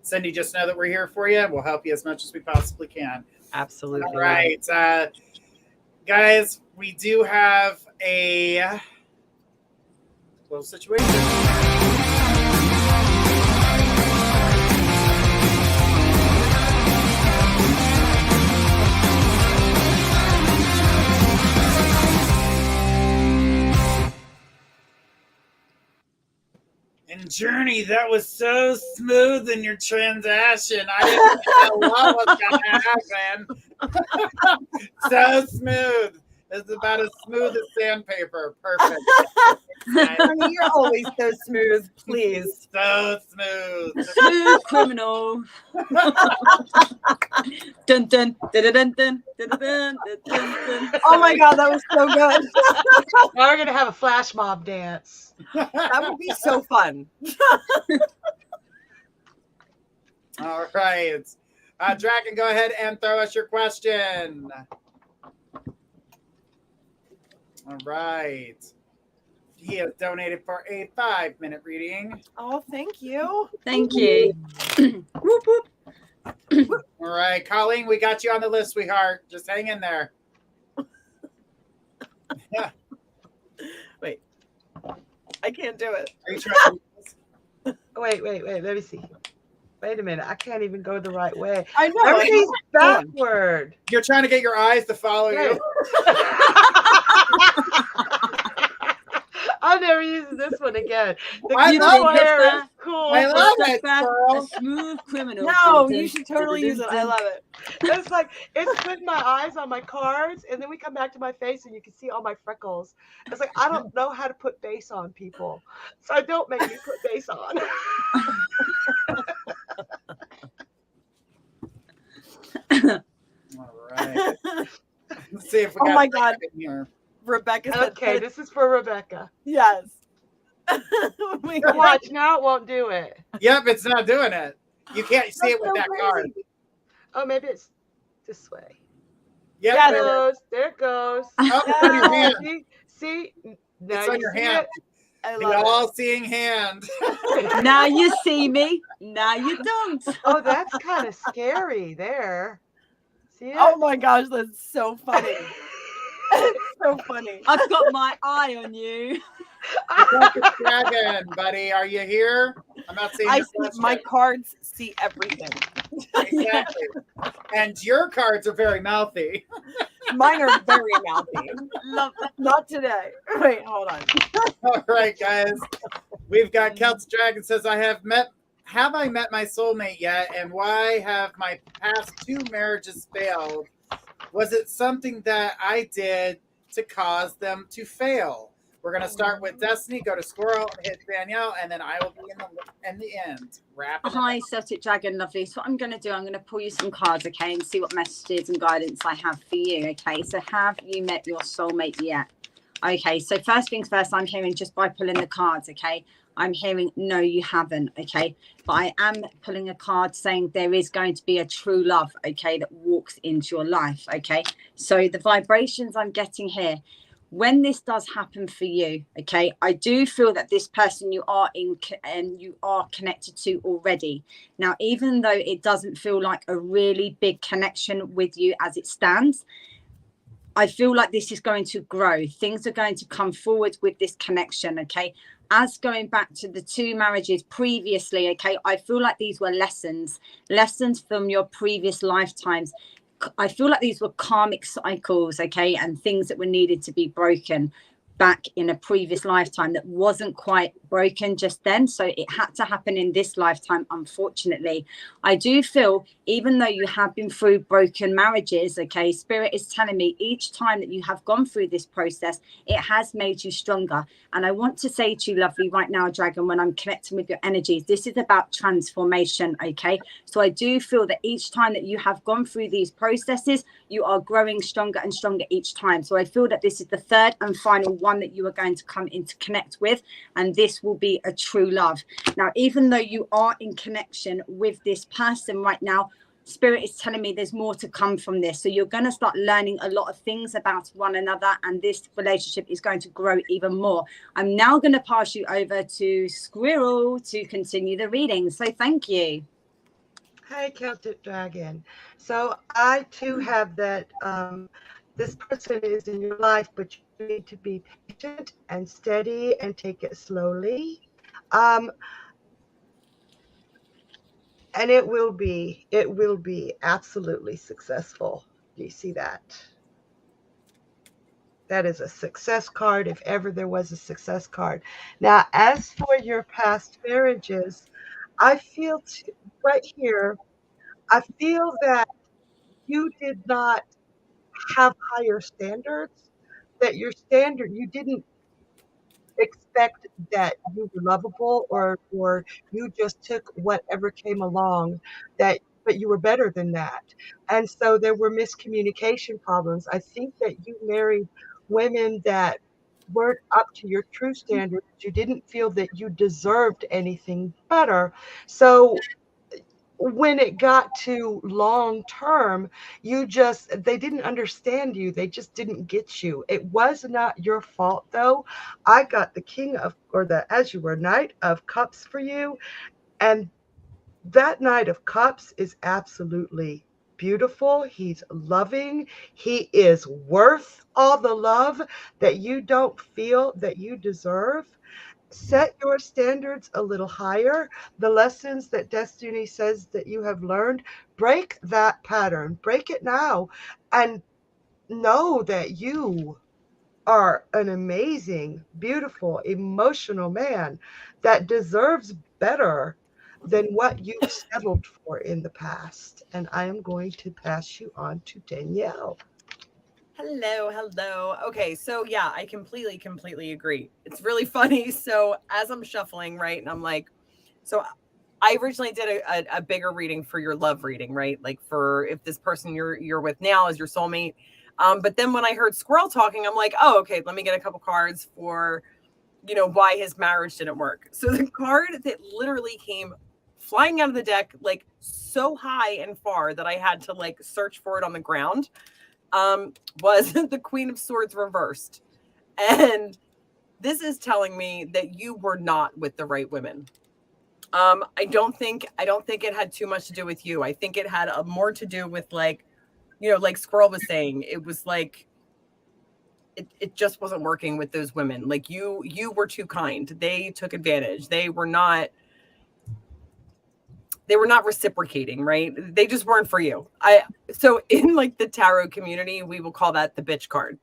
S1: Cindy, just know that we're here for you. We'll help you as much as we possibly can.
S4: Absolutely.
S1: All right. Guys, we do have a little situation. And Journey, that was so smooth in your transaction. I didn't know what was going to happen. So smooth. It's about as smooth as sandpaper. Perfect.
S4: Honey, you're always so smooth. Please.
S1: So smooth.
S3: Smooth criminal. Dun, dun, dun, dun, dun, dun, dun, dun, dun.
S4: Oh my God, that was so good.
S2: Now we're gonna have a flash mob dance.
S4: That would be so fun.
S1: All right. Draken, go ahead and throw us your question. All right. He has donated for a 5-minute reading.
S4: Oh, thank you.
S3: Thank you. Whoop, whoop.
S1: All right, Colleen, we got you on the list, sweetheart. Just hang in there. Yeah.
S4: Wait. I can't do it.
S1: Are you trying?
S2: Wait. Let me see. Wait a minute. I can't even go the right way.
S4: I know.
S2: Everything's backward.
S1: You're trying to get your eyes to follow you.
S2: I'm never using this one again. The
S1: I love
S2: hair
S1: it.
S2: is cool.
S1: I love
S3: It's
S1: it,
S3: a
S1: Skwirl.
S3: smooth criminal.
S4: No, you should totally use it. I love it.
S2: It's like it's putting my eyes on my cards, and then we come back to my face, and you can see all my freckles. It's like I don't know how to put base on people, so don't make me put base on.
S1: All right. Let's see if we got
S4: Oh my God.
S1: in here.
S4: Rebecca said,
S2: Okay, this is for Rebecca.
S4: yes.
S2: Watch now, it won't do it.
S1: Yep, it's not doing it. You can't see it with that card.
S2: Oh, maybe it's this way.
S1: Yep,
S4: Yeah,
S2: There it
S1: there.
S2: goes. There it goes.
S1: Oh, it's on your hand.
S2: See? Now
S1: It's on
S2: you
S1: your
S2: see
S1: hand.
S4: I
S1: The
S4: love it.
S1: all-seeing hand.
S3: Now you see me. Now you don't.
S2: Oh, that's kind of scary there. See it?
S4: Oh my gosh, that's so funny. It's so funny.
S3: I've got my eye on you.
S1: Courteous dragon, buddy. Are you here? I'm not seeing
S4: I
S1: your
S4: see,
S1: question.
S4: my cards see everything.
S1: Exactly. And your cards are very mouthy.
S4: Mine are very mouthy.
S3: Love that.
S4: Not today. Wait, hold on.
S1: All right, guys. We've got Celtic Dragon says, have I met my soulmate yet? And why have my past 2 marriages failed? Was it something that I did to cause them to fail? We're going to start with Destiny, go to Skwirl, hit Danielle, and then I will be in the end. Wrap it up.
S3: Hi, Celtic Dragon, lovely. So what I'm going to do, I'm going to pull you some cards, okay, and see what messages and guidance I have for you, okay? So have you met your soulmate yet? Okay, so first things first, I'm hearing just by pulling the cards, okay? I'm hearing, no, you haven't, okay? But I am pulling a card saying there is going to be a true love, okay, that walks into your life, okay? So the vibrations I'm getting here, when this does happen for you, okay, I do feel that this person you are in and you are connected to already. Now, even though it doesn't feel like a really big connection with you as it stands, I feel like this is going to grow. Things are going to come forward with this connection, okay? As going back to the 2 marriages previously, okay, I feel like these were lessons from your previous lifetimes. I feel like these were karmic cycles, okay, and things that were needed to be broken back in a previous lifetime that wasn't quite broken just then. So it had to happen in this lifetime, unfortunately. I do feel, even though you have been through broken marriages, okay, Spirit is telling me each time that you have gone through this process, it has made you stronger. And I want to say to you, lovely, right now, Dragon, when I'm connecting with your energies, this is about transformation, okay? So I do feel that each time that you have gone through these processes, you are growing stronger and stronger each time. So I feel that this is the 3rd and final one that you are going to come in to connect with, and this will be a true love. Now, even though you are in connection with this person right now, Spirit is telling me there's more to come from this. So you're going to start learning a lot of things about one another, and this relationship is going to grow even more. I'm now going to pass you over to Skwirl to continue the reading. So thank you.
S2: Hi, Celtic Dragon. So I too have that this person is in your life, but you need to be patient and steady and take it slowly. And it will be absolutely successful. Do you see that? That is a success card, if ever there was a success card. Now, as for your past marriages, I feel right here, I feel that you did not have higher standards, that your standard, you didn't expect that you were lovable, or you just took whatever came along, but you were better than that. And so there were miscommunication problems. I think that you married women that weren't up to your true standards. You didn't feel that you deserved anything better. So when it got to long term, they didn't understand you. They just didn't get you. It was not your fault, though. I got the Knight of Cups for you. And that Knight of Cups is absolutely beautiful. He's loving. He is worth all the love that you don't feel that you deserve. Set your standards a little higher. The lessons that destiny says that you have learned, break that pattern. Break it now. And know that you are an amazing, beautiful, emotional man that deserves better than what you've settled for in the past. And I am going to pass you on to Danielle.
S4: Hello, hello. Okay, so yeah, I completely agree. It's really funny. So as I'm shuffling, right, and I'm like, so I originally did a bigger reading for your love reading, right? Like for if this person you're with now is your soulmate. But then when I heard Skwirl talking, I'm like, oh, okay, let me get a couple cards for, why his marriage didn't work. So the card that literally came flying out of the deck, like so high and far that I had to like search for it on the ground, was the Queen of Swords reversed. And this is telling me that you were not with the right women. I don't think it had too much to do with you. I think it had more to do with like, like Skwirl was saying, it was like it just wasn't working with those women. Like you were too kind. They took advantage. They were not reciprocating, right? They just weren't for you. So in like the tarot community, we will call that the bitch card.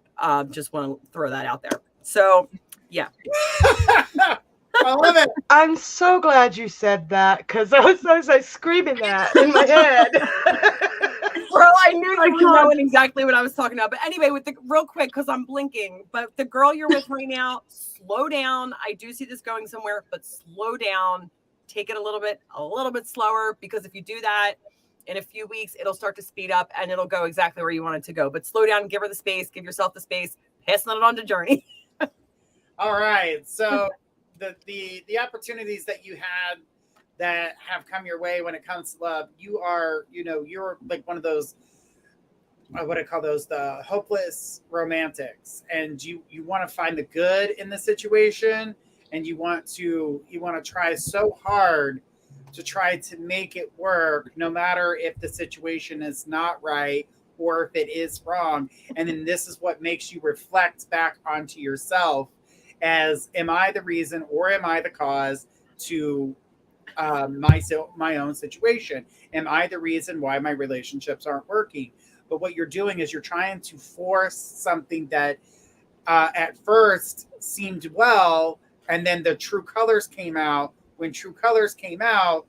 S4: Just want to throw that out there. So yeah.
S1: I love it.
S2: I'm so glad you said that because I was like screaming that in my head.
S4: Well, I knew you were
S3: God.
S4: knowing exactly what I was talking about. But anyway, with the real quick, because I'm blinking, but the girl you're with right now, slow down. I do see this going somewhere, but slow down. Take it a little bit slower, because if you do that in a few weeks, it'll start to speed up and it'll go exactly where you want it to go. But slow down, give her the space, give yourself the space, passing it on to Journey.
S1: All right. So the opportunities that you had that have come your way when it comes to love, you're like one of those, what I call those, the hopeless romantics, and you want to find the good in the situation, and you want to try so hard to try to make it work, no matter if the situation is not right or if it is wrong. And then this is what makes you reflect back onto yourself as, am I the reason or am I the cause to my own situation? Am I the reason why my relationships aren't working? But what you're doing is you're trying to force something that at first seemed well, and then the true colors came out. When true colors came out,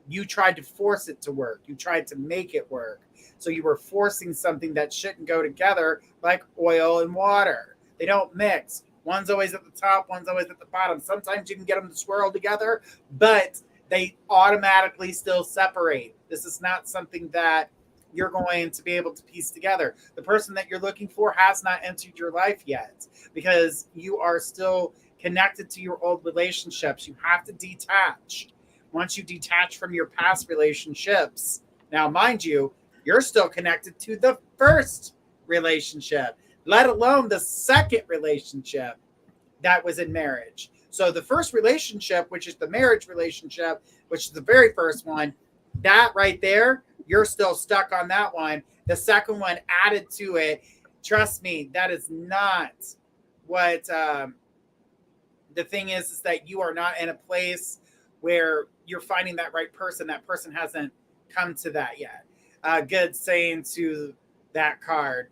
S1: you tried to force it to work. You tried to make it work. So you were forcing something that shouldn't go together, like oil and water. They don't mix. One's always at the top, one's always at the bottom. Sometimes you can get them to swirl together, but they automatically still separate. This is not something that you're going to be able to piece together. The person that you're looking for has not entered your life yet, because you are still connected to your old relationships. You have to detach. Once you detach from your past relationships, now mind you, you're still connected to the first relationship, let alone the second relationship that was in marriage. So the first relationship, which is the marriage relationship, which is the very first one, that right there, you're still stuck on that one. The second one added to it. Trust me, that is not what the thing is that you are not in a place where you're finding that right person. That person hasn't come to that yet. Good saying to that card.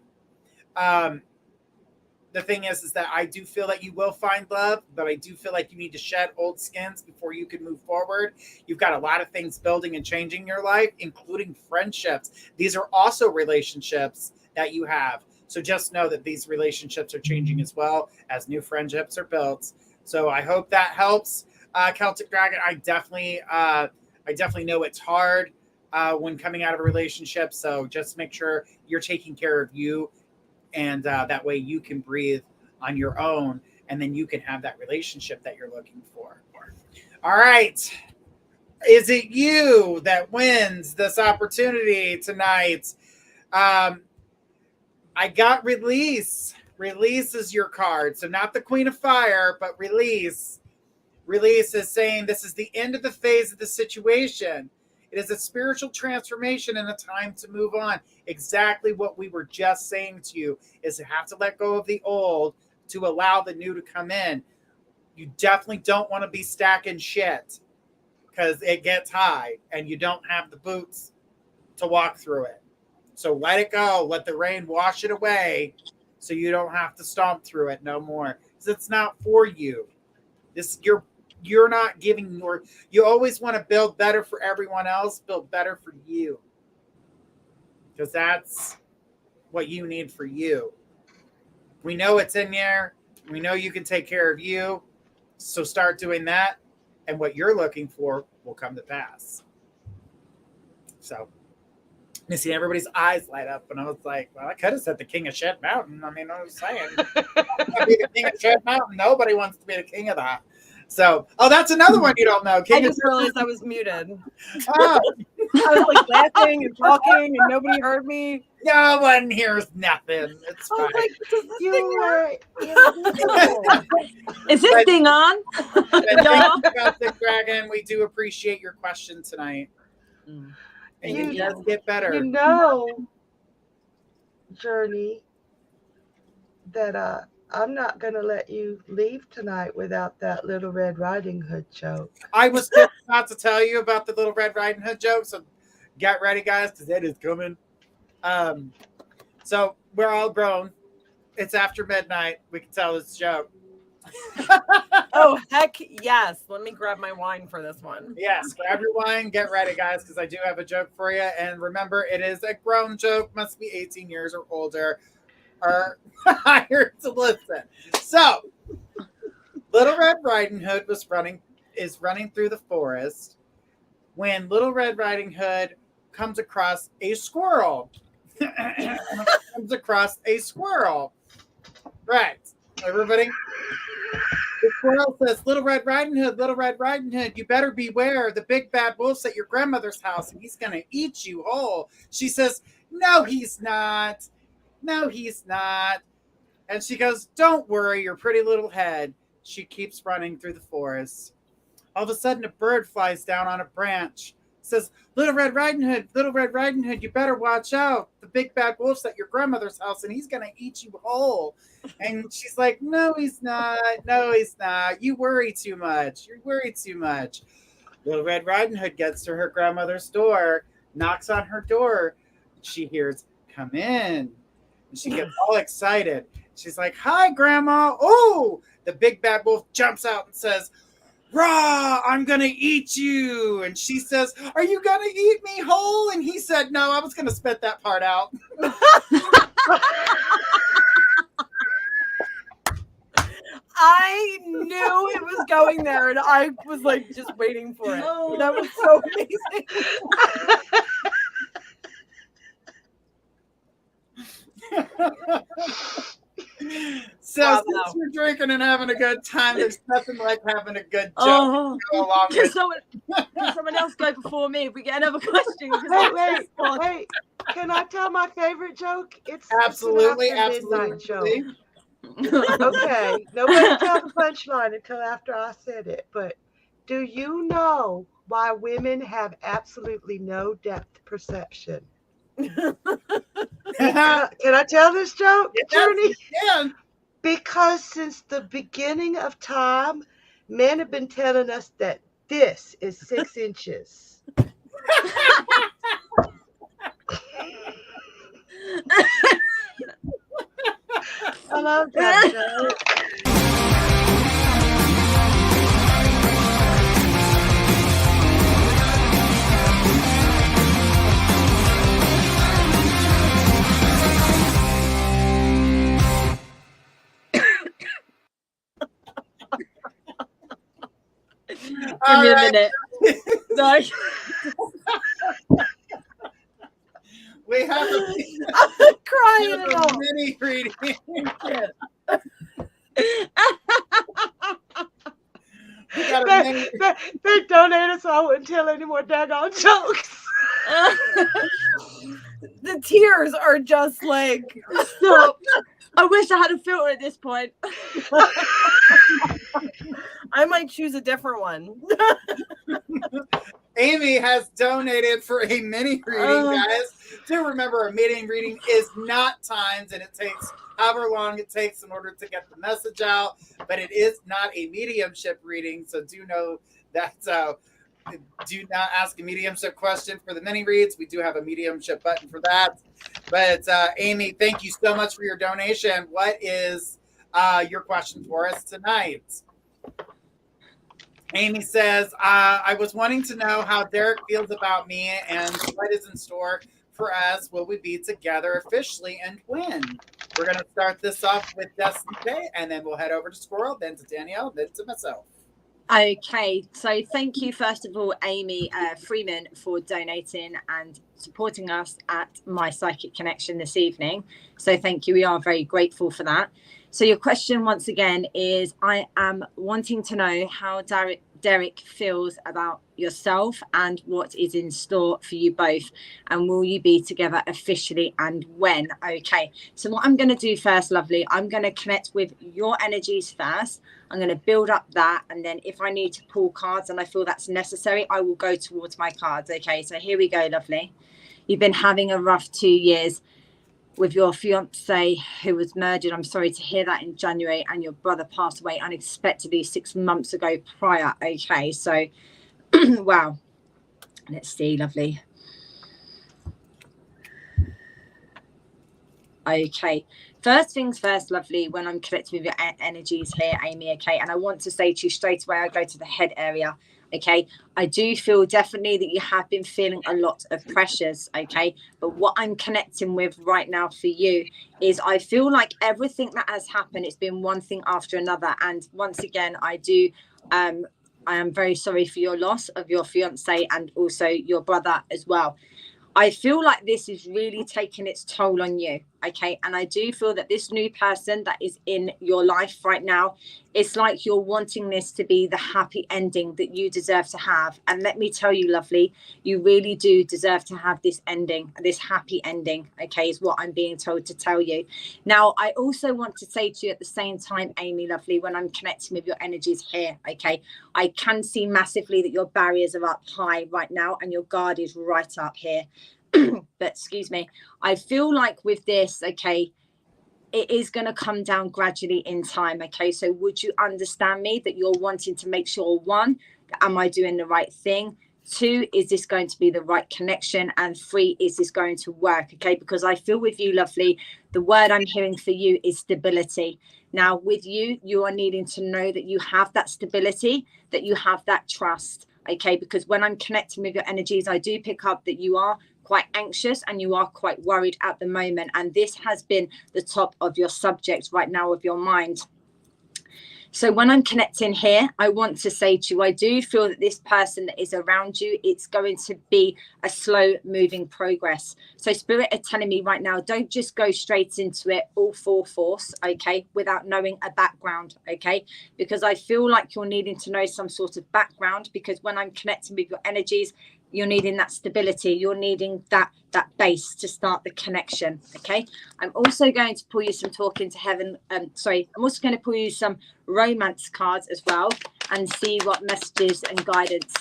S1: The thing is that I do feel that you will find love, but I do feel like you need to shed old skins before you can move forward. You've got a lot of things building and changing in your life, including friendships. These are also relationships that you have. So just know that these relationships are changing as well as new friendships are built. So I hope that helps, Celtic Dragon. I definitely know it's hard when coming out of a relationship. So just make sure you're taking care of you, and that way you can breathe on your own, and then you can have that relationship that you're looking for. All right. Is it you that wins this opportunity tonight? I got release. Release is your card. So not the Queen of Fire, but release. Release is saying this is the end of the phase of the situation. It is a spiritual transformation and a time to move on. Exactly what we were just saying to you is you have to let go of the old to allow the new to come in. You definitely don't want to be stacking shit because it gets high and you don't have the boots to walk through it. So let it go. Let the rain wash it away so you don't have to stomp through it no more. Because it's not for you. You're not giving your. You always want to build better for everyone else. Build better for you. Because that's what you need for you. We know it's in there. We know you can take care of you. So start doing that. And what you're looking for will come to pass. So you see everybody's eyes light up. And I was like, well, I could have said the king of Shed Mountain. I mean, I was saying, I want to be the king of Shed Mountain. Nobody wants to be the king of that. So, that's another one you don't know.
S4: I just realized I was muted.
S1: Oh.
S4: I was like laughing and talking and nobody heard me.
S1: No one hears nothing. It's fine.
S4: Like,
S2: You were invisible.
S3: Is this thing on?
S1: Thank you about the dragon. We do appreciate your question tonight. And it does get better.
S2: You know, Journey, that I'm not going to let you leave tonight without that Little Red Riding Hood joke.
S1: I was just about to tell you about the Little Red Riding Hood joke, so get ready, guys, because it is coming. So we're all grown. It's after midnight. We can tell this joke.
S4: Oh, heck yes. Let me grab my wine for this one.
S1: Yes, grab your wine. Get ready, guys, because I do have a joke for you. And remember, it is a grown joke. Must be 18 years or older or higher to listen. So, Little Red Riding Hood is running through the forest when Little Red Riding Hood comes across a squirrel. Right. Everybody? The squirrel says, Little Red Riding Hood, you better beware the big bad wolf's at your grandmother's house and he's going to eat you whole. She says, no, he's not. No, he's not. And she goes, don't worry, your pretty little head. She keeps running through the forest. All of a sudden, a bird flies down on a branch. Says, Little Red Riding Hood, you better watch out. The big bad wolf's at your grandmother's house and he's going to eat you whole. And she's like, no, he's not. You worry too much. Little Red Riding Hood gets to her grandmother's door, knocks on her door. She hears, come in. And she gets all excited. She's like, hi, Grandma. Oh, the big bad wolf jumps out and says, rah, I'm going to eat you. And she says, are you going to eat me whole? And he said, no, I was going to spit that part out.
S4: I knew it was going there, and I was like just waiting for it. Oh. That was so amazing.
S1: So since you're drinking and having a good time, there's nothing like having a good joke.
S3: Can someone else go before me if we get another question?
S2: Wait. Can I tell my favorite joke? It's
S1: absolutely.
S2: Joke. Okay, nobody tell the punchline until after I said it. But do you know why women have absolutely no depth perception? Can I tell this joke, Journey?
S1: Yeah.
S2: Because since the beginning of time, men have been telling us that this is 6 inches. I love that joke.
S3: Give me a minute. No.
S1: We have
S4: I'm crying
S1: a mini reading.
S2: They donated so I wouldn't tell any more daggone jokes.
S4: The tears are just like,
S3: stop. I wish I had a filter at this point.
S4: I might choose a different one.
S1: Amy has donated for a mini reading, guys. Do remember, a mini reading is not timed, and it takes however long it takes in order to get the message out, but it is not a mediumship reading, so do know that. Do not ask a mediumship question for the mini reads. We do have a mediumship button for that. But Amy, thank you so much for your donation. What is your question for us tonight? Amy says, I was wanting to know how Derek feels about me and what is in store for us. Will we be together officially and when? We're going to start this off with Destiny Day, and then we'll head over to Skwirl, then to Danielle, then to myself.
S3: Okay, so thank you first of all, Amy Freeman, for donating and supporting us at My Psychic Connection this evening. So thank you. We are very grateful for that. So your question once again is, I am wanting to know how Derek feels about yourself and what is in store for you both, and will you be together officially and when? Okay, so what I'm going to do first, lovely, I'm going to connect with your energies first. I'm going to build up that, and then if I need to pull cards and I feel that's necessary, I will go towards my cards. Okay, so here we go, lovely. You've been having a rough 2 years with your fiance who was murdered. I'm sorry to hear that, in January, and your brother passed away unexpectedly 6 months ago prior. Okay, so wow, let's see, lovely. Okay, first things first, lovely, when I'm connecting with your energies here, Amy, okay, and I want to say to you straight away, I go to the head area. Okay, I do feel definitely that you have been feeling a lot of pressures. Okay, but what I'm connecting with right now for you is I feel like everything that has happened, it's been one thing after another. And once again, I am very sorry for your loss of your fiance and also your brother as well. I feel like this is really taking its toll on you, okay? And I do feel that this new person that is in your life right now, it's like you're wanting this to be the happy ending that you deserve to have. And let me tell you, lovely, you really do deserve to have this ending, this happy ending, okay, is what I'm being told to tell you. Now, I also want to say to you at the same time, Amy, lovely, when I'm connecting with your energies here, okay, I can see massively that your barriers are up high right now and your guard is right up here. But excuse me, I feel like with this, okay, it is going to come down gradually in time. Okay, so would you understand me that you're wanting to make sure, one, am I doing the right thing? Two, is this going to be the right connection? And three, is this going to work? Okay, because I feel with you, lovely, the word I'm hearing for you is stability. Now with you, you are needing to know that you have that stability, that you have that trust. Okay, because when I'm connecting with your energies, I do pick up that you are quite anxious and you are quite worried at the moment, and this has been the top of your subject right now of your mind. So when I'm connecting here, I want to say to you, I do feel that this person that is around you, it's going to be a slow moving progress. So Spirit are telling me right now, don't just go straight into it all full force, okay, without knowing a background, okay, because I feel like you're needing to know some sort of background, because when I'm connecting with your energies, you're needing that stability, you're needing that base to start the connection. Okay, I'm also going to pull you some talking to heaven. I'm also going to pull you some romance cards as well and see what messages and guidance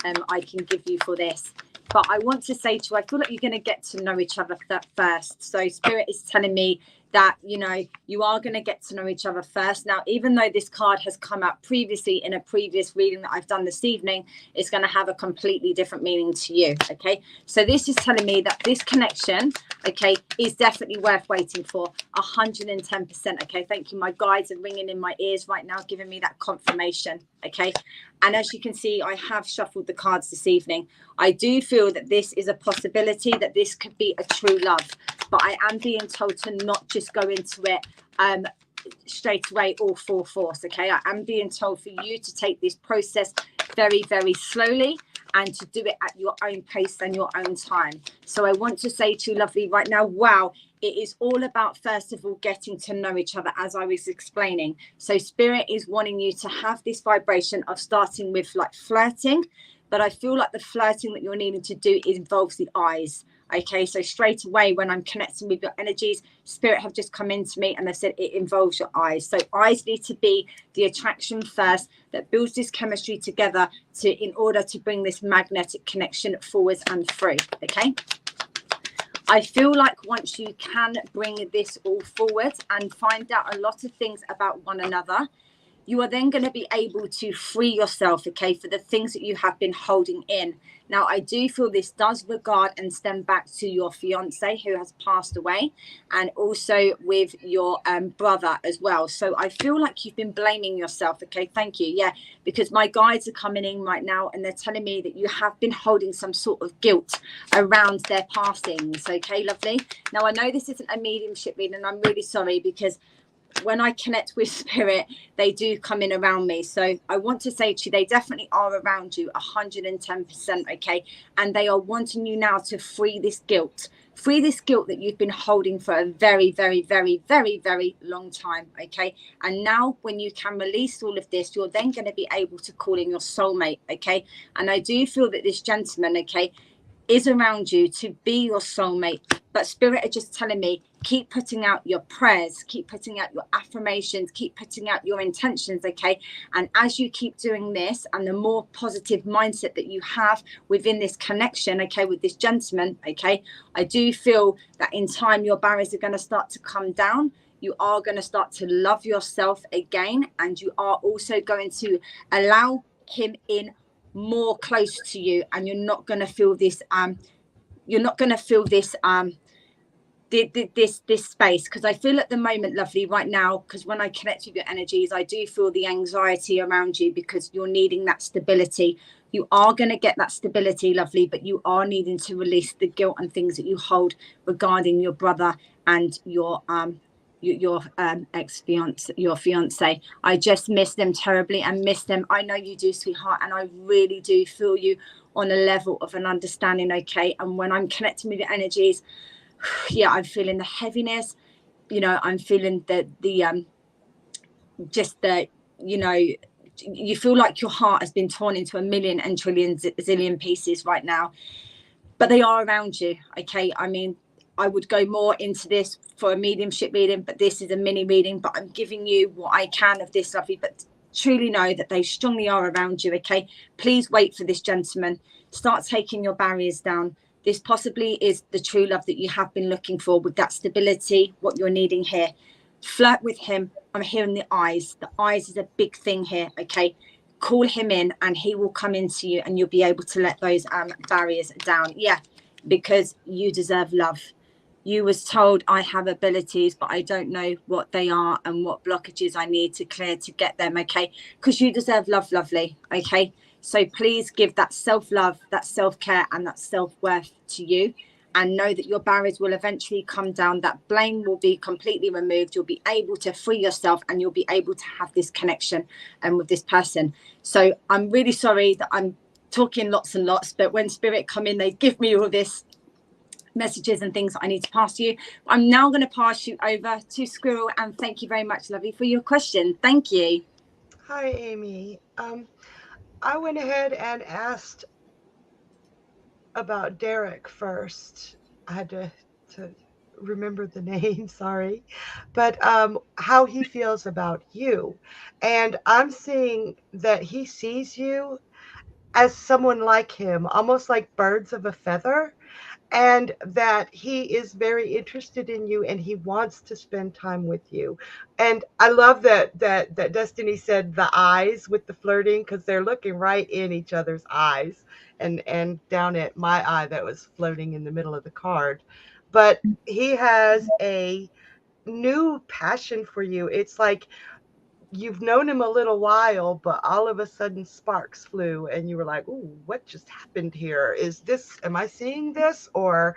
S3: I can give you for this. But I want to say to you, I feel like you're going to get to know each other first. So Spirit is telling me that, you know, you are going to get to know each other first. Now, even though this card has come out previously in a previous reading that I've done this evening, it's going to have a completely different meaning to you. Okay, so this is telling me that this connection, okay, is definitely worth waiting for 110%. Okay, thank you. My guides are ringing in my ears right now, giving me that confirmation. Okay, and as you can see, I have shuffled the cards this evening. I do feel that this is a possibility, that this could be a true love, but I am being told to not just go into it straight away all full force. Okay, I am being told for you to take this process very, very slowly and to do it at your own pace and your own time. So I want to say to you, lovely, right now, wow, it is all about, first of all, getting to know each other, as I was explaining. So Spirit is wanting you to have this vibration of starting with like flirting, but I feel like the flirting that you're needing to do involves the eyes. Okay, so straight away when I'm connecting with your energies, spirit have just come into me and they said it involves your eyes. So eyes need to be the attraction first that builds this chemistry together in order to bring this magnetic connection forwards and through. Okay. I feel like once you can bring this all forward and find out a lot of things about one another, you are then going to be able to free yourself, okay, for the things that you have been holding in. Now, I do feel this does regard and stem back to your fiance who has passed away, and also with your brother as well. So I feel like you've been blaming yourself, okay, thank you. Yeah, because my guides are coming in right now and they're telling me that you have been holding some sort of guilt around their passings, okay, lovely. Now, I know this isn't a mediumship reading, and I'm really sorry because when I connect with spirit, they do come in around me. So I want to say to you, they definitely are around you 110%. Okay. And they are wanting you now to free this guilt that you've been holding for a very, very, very, very, very long time. Okay. And now when you can release all of this, you're then going to be able to call in your soulmate. Okay. And I do feel that this gentleman, okay, is around you to be your soulmate. But spirit are just telling me, keep putting out your prayers, keep putting out your affirmations, keep putting out your intentions, okay? And as you keep doing this, and the more positive mindset that you have within this connection, okay, with this gentleman, okay, I do feel that in time your barriers are going to start to come down. You are going to start to love yourself again, and you are also going to allow him in more close to you, and you're not going to feel this this space, because I feel at the moment, lovely, right now, because when I connect with your energies, I do feel the anxiety around you because you're needing that stability. You are going to get that stability, lovely, but you are needing to release the guilt and things that you hold regarding your brother and your ex-fiance, your fiance. I just miss them terribly and miss them. I know you do, sweetheart, and I really do feel you on a level of an understanding, okay? And when I'm connecting with your energies, yeah, I'm feeling the heaviness, you know, I'm feeling you feel like your heart has been torn into a million and trillion zillion pieces right now, but they are around you, okay? I mean, I would go more into this for a mediumship reading, but this is a mini reading, but I'm giving you what I can of this, lovely, but truly know that they strongly are around you, okay? Please wait for this gentleman. Start taking your barriers down. This possibly is the true love that you have been looking for, with that stability, what you're needing here. Flirt with him. I'm hearing the eyes. The eyes is a big thing here, okay? Call him in and he will come into you, and you'll be able to let those barriers down. Yeah, because you deserve love. You was told, I have abilities, but I don't know what they are and what blockages I need to clear to get them, okay? Because you deserve love, lovely, okay? So please give that self-love, that self-care, and that self-worth to you, and know that your barriers will eventually come down. That blame will be completely removed. You'll be able to free yourself, and you'll be able to have this connection with this person. So I'm really sorry that I'm talking lots and lots, but when spirit come in, they give me all this messages and things that I need to pass to you. I'm now going to pass you over to Skwirl, and thank you very much, lovely, for your question. Thank you.
S2: Hi, Amy. I went ahead and asked about Derek first. I had to remember the name, sorry. But how he feels about you. And I'm seeing that he sees you as someone like him, almost like birds of a feather, and that he is very interested in you and he wants to spend time with you. And I love that Destiny said the eyes with the flirting, because they're looking right in each other's eyes, and down at my eye that was floating in the middle of the card. But he has a new passion for you. It's like you've known him a little while, but all of a sudden sparks flew and you were like, "Ooh, what just happened here? Am I seeing this, or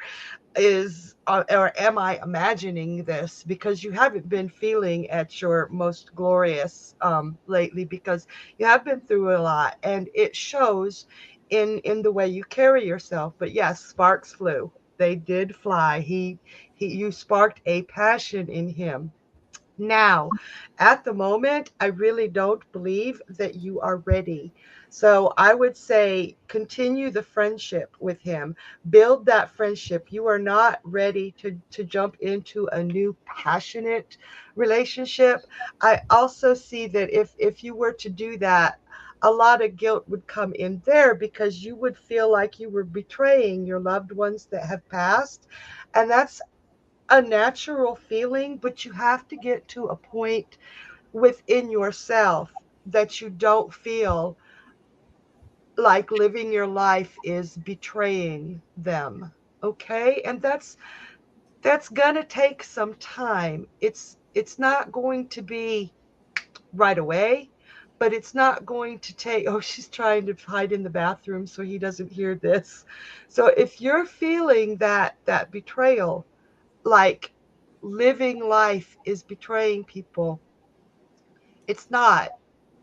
S2: am I imagining this?" Because you haven't been feeling at your most glorious lately, because you have been through a lot, and it shows in the way you carry yourself. But yes, sparks flew. They did fly. You sparked a passion in him. Now, at the moment, I really don't believe that you are ready. So I would say continue the friendship with him, build that friendship. You are not ready to jump into a new passionate relationship. I also see that if you were to do that, a lot of guilt would come in there because you would feel like you were betraying your loved ones that have passed. And that's a natural feeling, but you have to get to a point within yourself that you don't feel like living your life is betraying them. Okay? And that's gonna take some time. It's not going to be right away, but it's not going to take, oh, she's trying to hide in the bathroom so he doesn't hear this. So if you're feeling that betrayal, like living life is betraying people, it's not.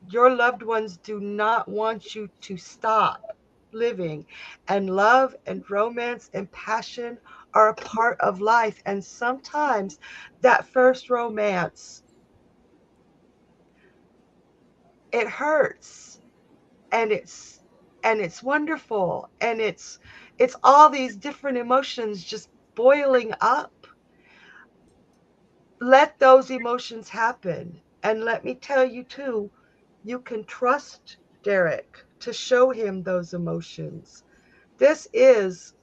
S2: Your loved ones do not want you to stop living. And love and romance and passion are a part of life. And sometimes that first romance, it hurts, and it's wonderful, and it's all these different emotions just boiling up. Let those emotions happen. And let me tell you too, you can trust Derek to show him those emotions. This is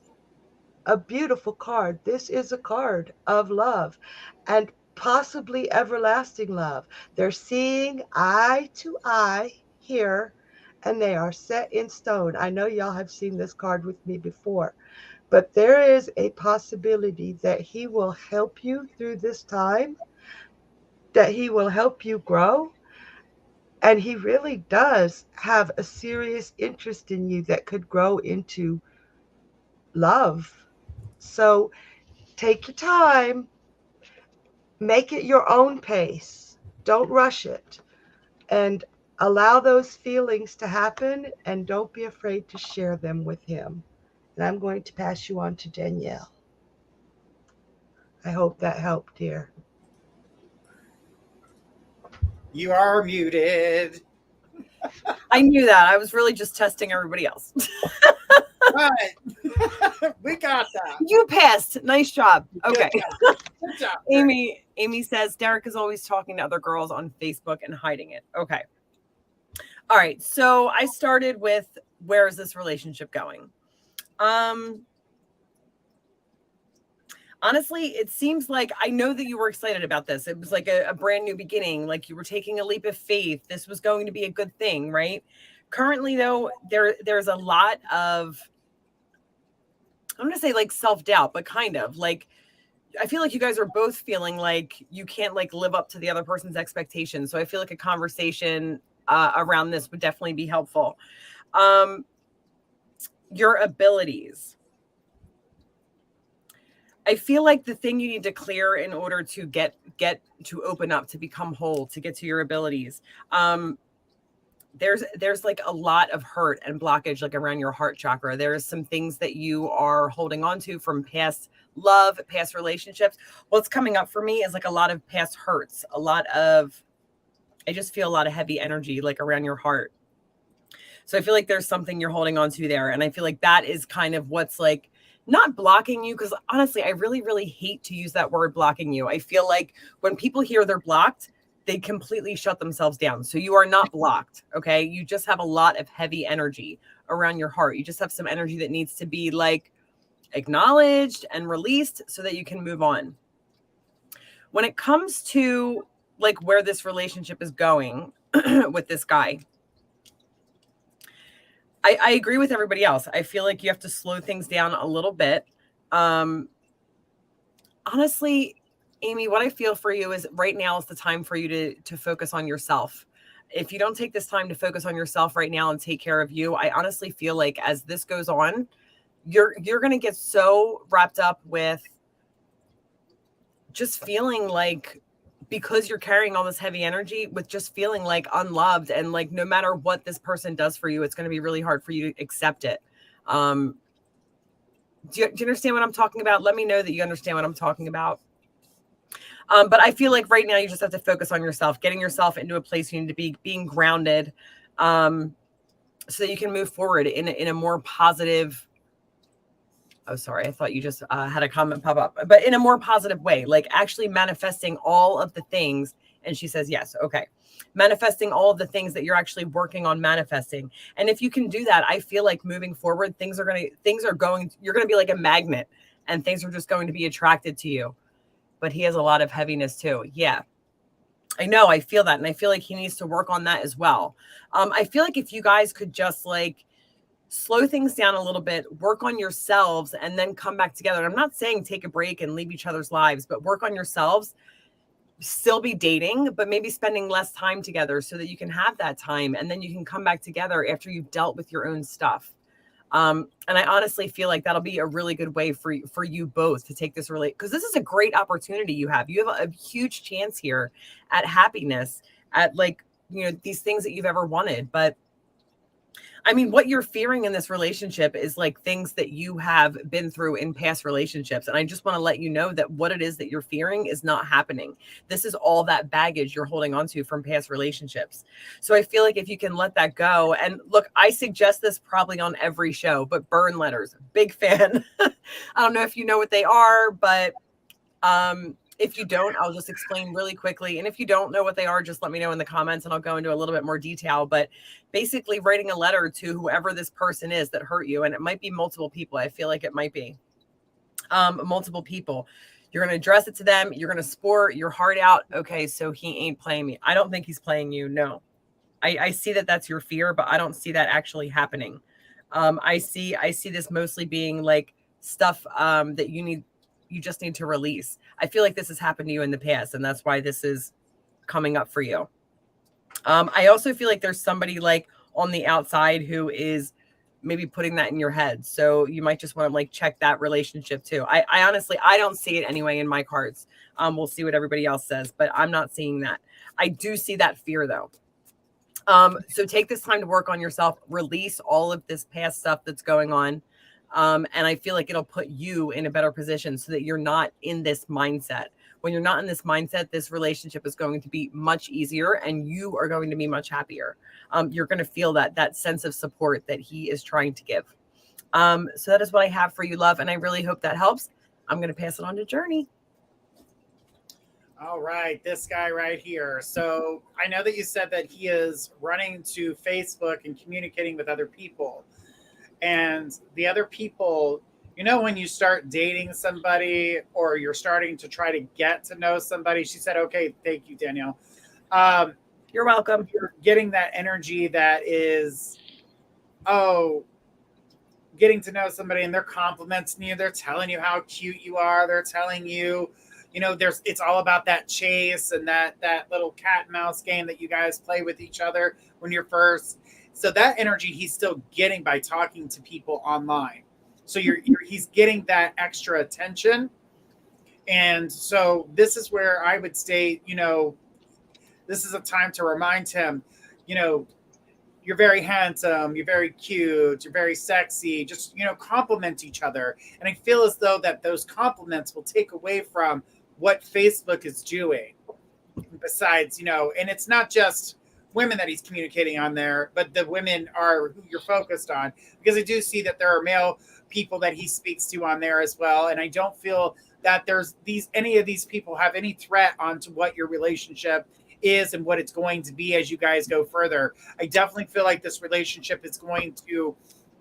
S2: a beautiful card. This is a card of love and possibly everlasting love. They're seeing eye to eye here, and they are set in stone. I know y'all have seen this card with me before, but there is a possibility that he will help you through this time, that he will help you grow. And he really does have a serious interest in you that could grow into love. So take your time, make it your own pace. Don't rush it, and allow those feelings to happen, and don't be afraid to share them with him. And I'm going to pass you on to Danielle. I hope that helped, dear.
S1: You are muted.
S4: I knew that. I was really just testing everybody else.
S1: Right. We got that.
S4: You passed. Nice job. Okay.
S1: Good job.
S4: Amy says Derek is always talking to other girls on Facebook and hiding it. Okay. All right. So I started with, where is this relationship going? Honestly, it seems like, I know that you were excited about this. It was like a brand new beginning. Like you were taking a leap of faith. This was going to be a good thing, right? Currently, though, there's a lot of, I'm going to say like self-doubt, but kind of like, I feel like you guys are both feeling like you can't like live up to the other person's expectations. So I feel like a conversation around this would definitely be helpful. Your abilities. I feel like the thing you need to clear in order to get to open up, to become whole, to get to your abilities. There's like a lot of hurt and blockage like around your heart chakra. There's some things that you are holding on to from past love, past relationships. What's coming up for me is like a lot of past hurts, I just feel a lot of heavy energy like around your heart. So I feel like there's something you're holding on to there. And I feel like that is kind of what's like not blocking you, because honestly, I really, really hate to use that word blocking you. I feel like when people hear they're blocked, they completely shut themselves down. So you are not blocked. Okay. You just have a lot of heavy energy around your heart. You just have some energy that needs to be like acknowledged and released so that you can move on. When it comes to like where this relationship is going with this guy, I agree with everybody else. I feel like you have to slow things down a little bit. Honestly, Amy, what I feel for you is right now is the time for you to focus on yourself. If you don't take this time to focus on yourself right now and take care of you, I honestly feel like as this goes on, you're going to get so wrapped up with just feeling like, because you're carrying all this heavy energy, with just feeling like unloved, and like no matter what this person does for you, it's going to be really hard for you to accept it. Do you understand what I'm talking about? Let me know that you understand what I'm talking about. But I feel like right now you just have to focus on yourself, getting yourself into a place you need to be, being grounded, so that you can move forward in a more positive. Oh, sorry. I thought you just had a comment pop up, but in a more positive way, like actually manifesting all of the things. And she says, yes. Okay. Manifesting all of the things that you're actually working on manifesting. And if you can do that, I feel like moving forward, you're going to be like a magnet and things are just going to be attracted to you. But he has a lot of heaviness too. Yeah, I know. I feel that. And I feel like he needs to work on that as well. I feel like if you guys could just like slow things down a little bit, work on yourselves, and then come back together. And I'm not saying take a break and leave each other's lives, but work on yourselves, still be dating, but maybe spending less time together so that you can have that time. And then you can come back together after you've dealt with your own stuff. And I honestly feel like that'll be a really good way for you both to take this because this is a great opportunity you have. You have a huge chance here at happiness, at like, these things that you've ever wanted. But I mean, what you're fearing in this relationship is like things that you have been through in past relationships. And I just want to let you know that what it is that you're fearing is not happening. This is all that baggage you're holding on to from past relationships. So I feel like if you can let that go, and look, I suggest this probably on every show, but burn letters, big fan. I don't know if you know what they are, but if you don't, I'll just explain really quickly. And if you don't know what they are, just let me know in the comments and I'll go into a little bit more detail. But basically writing a letter to whoever this person is that hurt you. And it might be multiple people. I feel like it might be multiple people. You're going to address it to them. You're going to sport your heart out. Okay, so he ain't playing me. I don't think he's playing you. No, I see that that's your fear, but I don't see that actually happening. I see this mostly being like stuff that you just need to release. I feel like this has happened to you in the past, and that's why this is coming up for you. I also feel like there's somebody like on the outside who is maybe putting that in your head. So you might just want to like check that relationship too. I honestly, I don't see it anyway in my cards. We'll see what everybody else says, but I'm not seeing that. I do see that fear though. So take this time to work on yourself, release all of this past stuff that's going on. And I feel like it'll put you in a better position so that you're not in this mindset. When you're not in this mindset, this relationship is going to be much easier and you are going to be much happier. You're going to feel that sense of support that he is trying to give. So that is what I have for you, love. And I really hope that helps. I'm going to pass it on to Journey.
S1: All right, this guy right here. So I know that you said that he is running to Facebook and communicating with other people. And the other people, when you start dating somebody or you're starting to try to get to know somebody, she said, okay, thank you, Danielle.
S4: You're welcome.
S1: You're getting that energy that is, getting to know somebody and they're complimenting you. They're telling you how cute you are. They're telling you, it's all about that chase and that little cat and mouse game that you guys play with each other when you're first. So that energy he's still getting by talking to people online. So he's getting that extra attention. And so this is where I would say, this is a time to remind him, you're very handsome, you're very cute, you're very sexy, just, compliment each other. And I feel as though that those compliments will take away from what Facebook is doing. Besides, and it's not just women that he's communicating on there, but the women are who you're focused on, because I do see that there are male people that he speaks to on there as well. And I don't feel that there's any of these people have any threat onto what your relationship is and what it's going to be as you guys go further. I definitely feel like this relationship is going to,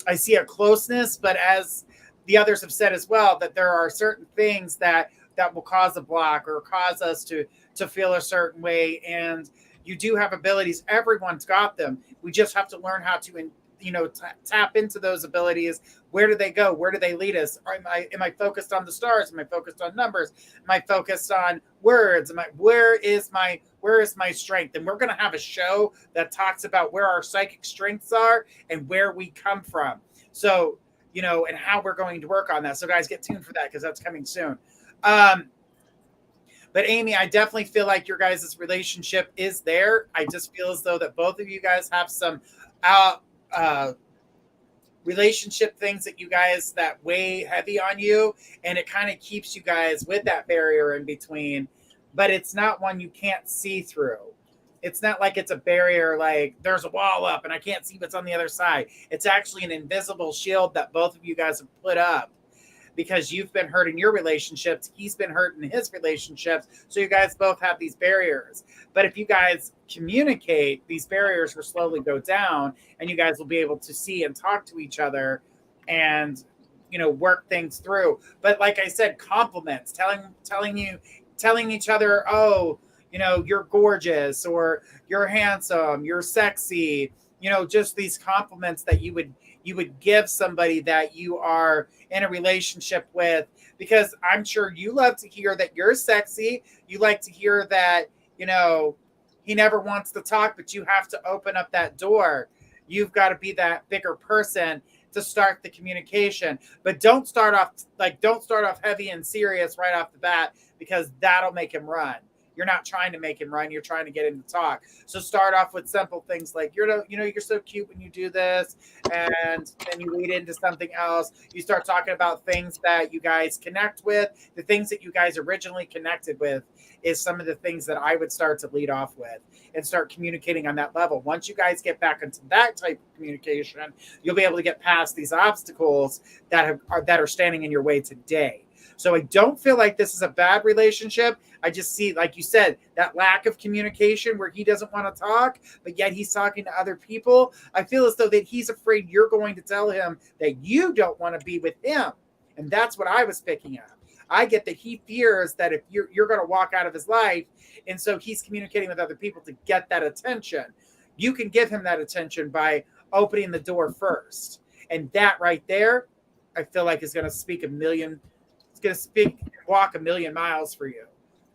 S1: I see a closeness, but as the others have said as well, that there are certain things that will cause a block or cause us to feel a certain way. And you do have abilities. Everyone's got them. We just have to learn how to, tap into those abilities. Where do they go? Where do they lead us? Am I focused on the stars? Am I focused on numbers? Am I focused on words? Where is my strength? And we're going to have a show that talks about where our psychic strengths are and where we come from. So, and how we're going to work on that. So guys, get tuned for that because that's coming soon. But Amy, I definitely feel like your guys' relationship is there. I just feel as though that both of you guys have some relationship things that weigh heavy on you, and it kind of keeps you guys with that barrier in between. but it's not one you can't see through. It's not like it's a barrier, like there's a wall up and I can't see what's on the other side. It's actually an invisible shield that both of you guys have put up because you've been hurt in your relationships. He's been hurt in his relationships. So you guys both have these barriers. But if you guys communicate, these barriers will slowly go down and you guys will be able to see and talk to each other and, work things through. But like I said, compliments, telling each other, oh, you're gorgeous or you're handsome, you're sexy, just these compliments that you would give somebody that you are in a relationship with, because I'm sure you love to hear that you're sexy. You like to hear that, he never wants to talk, but you have to open up that door. You've got to be that bigger person to start the communication, but don't start off heavy and serious right off the bat, because that'll make him run. You're not trying to make him run. You're trying to get him to talk. So start off with simple things like, you're so cute when you do this. And then you lead into something else. You start talking about things that you guys connect with. The things that you guys originally connected with is some of the things that I would start to lead off with and start communicating on that level. Once you guys get back into that type of communication, you'll be able to get past these obstacles that are standing in your way today. So I don't feel like this is a bad relationship. I just see, like you said, that lack of communication where he doesn't want to talk, but yet he's talking to other people. I feel as though that he's afraid you're going to tell him that you don't want to be with him. And that's what I was picking up. I get that he fears that if you're going to walk out of his life, and so he's communicating with other people to get that attention. You can give him that attention by opening the door first. And that right there, I feel like is going to walk a million miles for you.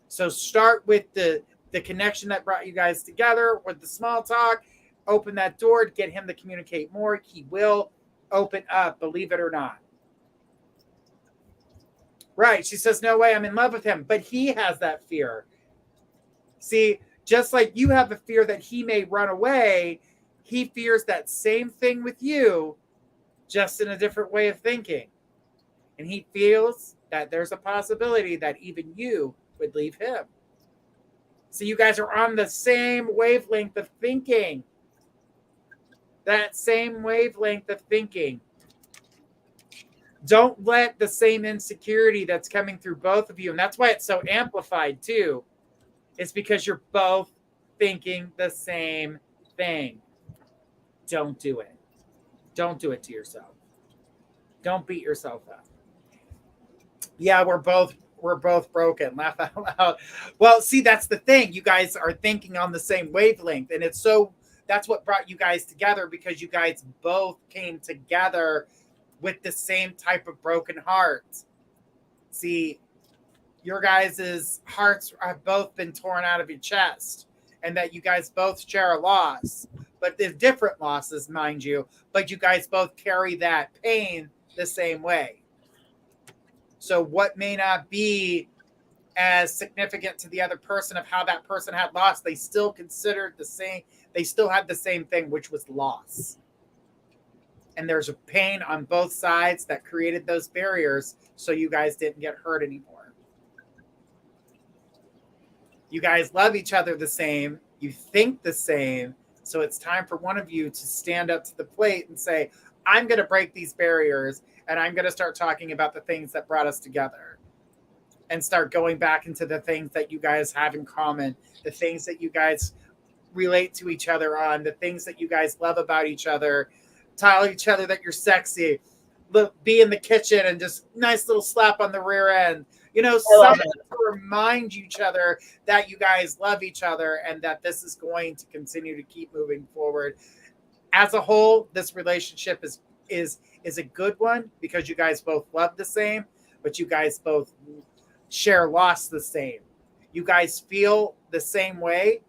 S1: So start with the connection that brought you guys together with the small talk. Open that door to get him to communicate more. He will open up, believe it or not. Right. She says, no way, I'm in love with him. But he has that fear. See, just like you have the fear that he may run away, he fears that same thing with you, just in a different way of thinking. And he feels that there's a possibility that even you would leave him. So you guys are on the same wavelength of thinking. That same wavelength of thinking. Don't let the same insecurity that's coming through both of you, and that's why it's so amplified too, it's because you're both thinking the same thing. Don't do it. Don't do it to yourself. Don't beat yourself up. Yeah, we're both broken. Laugh out loud. Well, see, that's the thing. You guys are thinking on the same wavelength. And that's what brought you guys together, because you guys both came together with the same type of broken heart. See, your guys' hearts have both been torn out of your chest, and that you guys both share a loss. But they're different losses, mind you. But you guys both carry that pain the same way. So what may not be as significant to the other person of how that person had lost, they still considered the same. They still had the same thing, which was loss. And there's a pain on both sides that created those barriers, so you guys didn't get hurt anymore. You guys love each other the same. You think the same. So it's time for one of you to stand up to the plate and say, I'm going to break these barriers, and I'm going to start talking about the things that brought us together, and start going back into the things that you guys have in common, the things that you guys relate to each other on, the things that you guys love about each other. Tell each other that you're sexy. Look, be in the kitchen and just nice little slap on the rear end. Something to remind each other that you guys love each other and that this is going to continue to keep moving forward. As a whole, this relationship is a good one because you guys both love the same, but you guys both share loss the same. You guys feel the same way,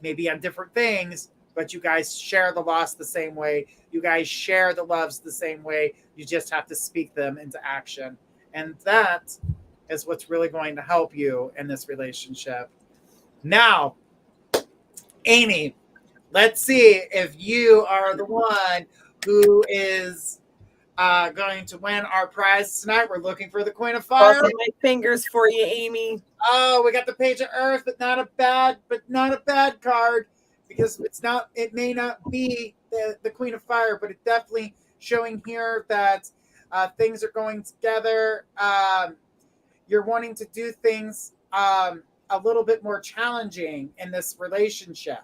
S1: maybe on different things, but you guys share the loss the same way. You guys share the loves the same way. You just have to speak them into action. And that is what's really going to help you in this relationship. Now, Amy, let's see if you are the one who is going to win our prize tonight. We're looking for the Queen of Fire.
S4: Crossing my fingers for you, Amy.
S1: Oh, we got the Page of Earth, but not a bad card, because it may not be the Queen of Fire, but it definitely showing here that things are going together. You're wanting to do things a little bit more challenging in this relationship.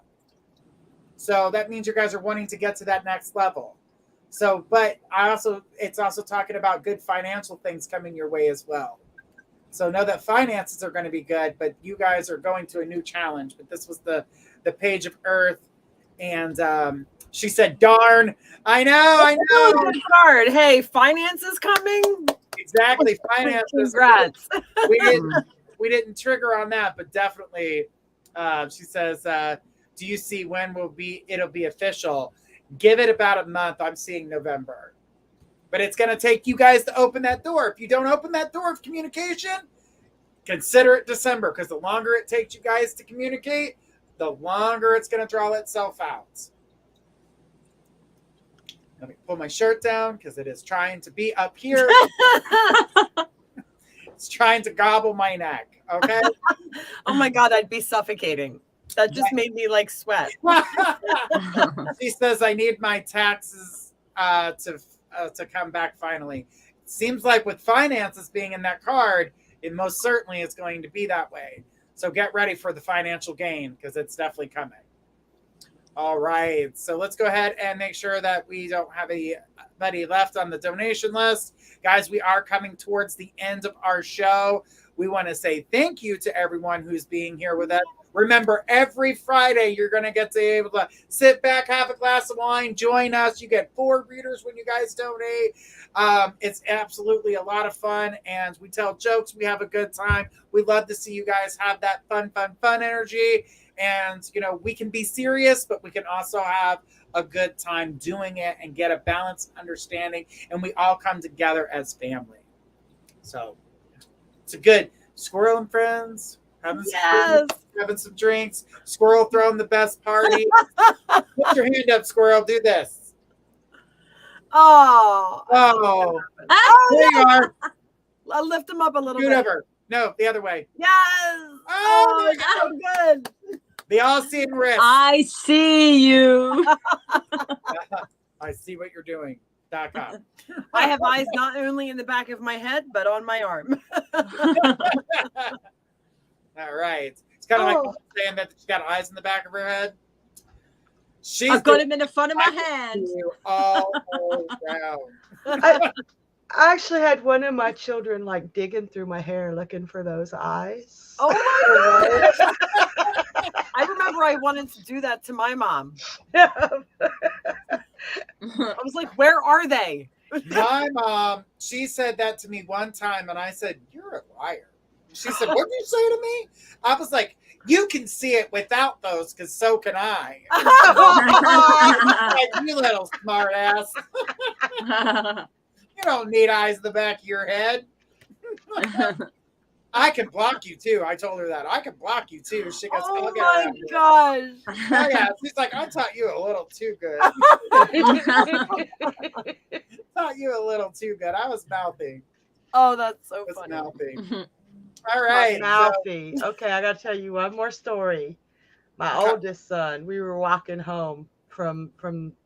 S1: So that means you guys are wanting to get to that next level. So, but it's also talking about good financial things coming your way as well. So know that finances are going to be good, but you guys are going to a new challenge. But this was the Page of Earth, and she said, "Darn, I know."
S4: Good card. Hey, finances coming.
S1: Exactly, finances.
S4: Congrats.
S1: We didn't trigger on that, but definitely, she says, "Do you see when it'll be official? Give it about a month. I'm seeing November." But it's going to take you guys to open that door. If you don't open that door of communication, consider it December, because the longer it takes you guys to communicate, the longer it's going to draw itself out. Let me pull my shirt down because it is trying to be up here. It's trying to gobble my neck. Okay.
S4: Oh my God, I'd be suffocating. That just made me like sweat.
S1: She says, "I need my taxes to come back finally." It seems like with finances being in that card, it most certainly is going to be that way. So get ready for the financial gain, because it's definitely coming. All right. So let's go ahead and make sure that we don't have anybody left on the donation list. Guys, we are coming towards the end of our show. We want to say thank you to everyone who's being here with us. Remember, every Friday, you're going to get to be able to sit back, have a glass of wine, join us. You get 4 readers when you guys donate. It's absolutely a lot of fun, and we tell jokes. We have a good time. We love to see you guys have that fun energy. And, we can be serious, but we can also have a good time doing it and get a balanced understanding, and we all come together as family. So it's a good Skwirl and friends. Having some drinks. Skwirl throwing the best party. Put your hand up, Skwirl. Do this.
S4: Oh.
S1: There you are.
S4: I'll lift them up a little
S1: bit.
S4: bit.
S1: No, the other way.
S4: Yes.
S1: Oh,
S4: so good.
S1: The all-seeing wrist.
S3: I see you.
S1: I see what you're doing. .com.
S4: I have eyes not only in the back of my head, but on my arm.
S1: All right. It's kind of like saying that she's got eyes in the back of her head.
S3: I've got him in the front of my hand.
S1: All around.
S2: I actually had one of my children like digging through my hair looking for those eyes.
S4: Oh my God. I remember I wanted to do that to my mom. I was like, where are they?
S1: My mom, she said that to me one time, and I said, "You're a liar." She said, "What did you say to me?" I was like, "You can see it without those, because so can I." Like, you little smart ass. You don't need eyes in the back of your head. I can block you too. I told her that. I can block you too. She goes,
S4: "Oh my gosh."
S1: Oh yeah. She's like, "I taught you a little too good." Taught you a little too good. I was mouthing.
S4: Oh, that's so
S1: I was
S4: funny.
S1: mouthing. All right.
S2: Mouthy. Okay, I got to tell you one more story. My oldest son, we were walking home from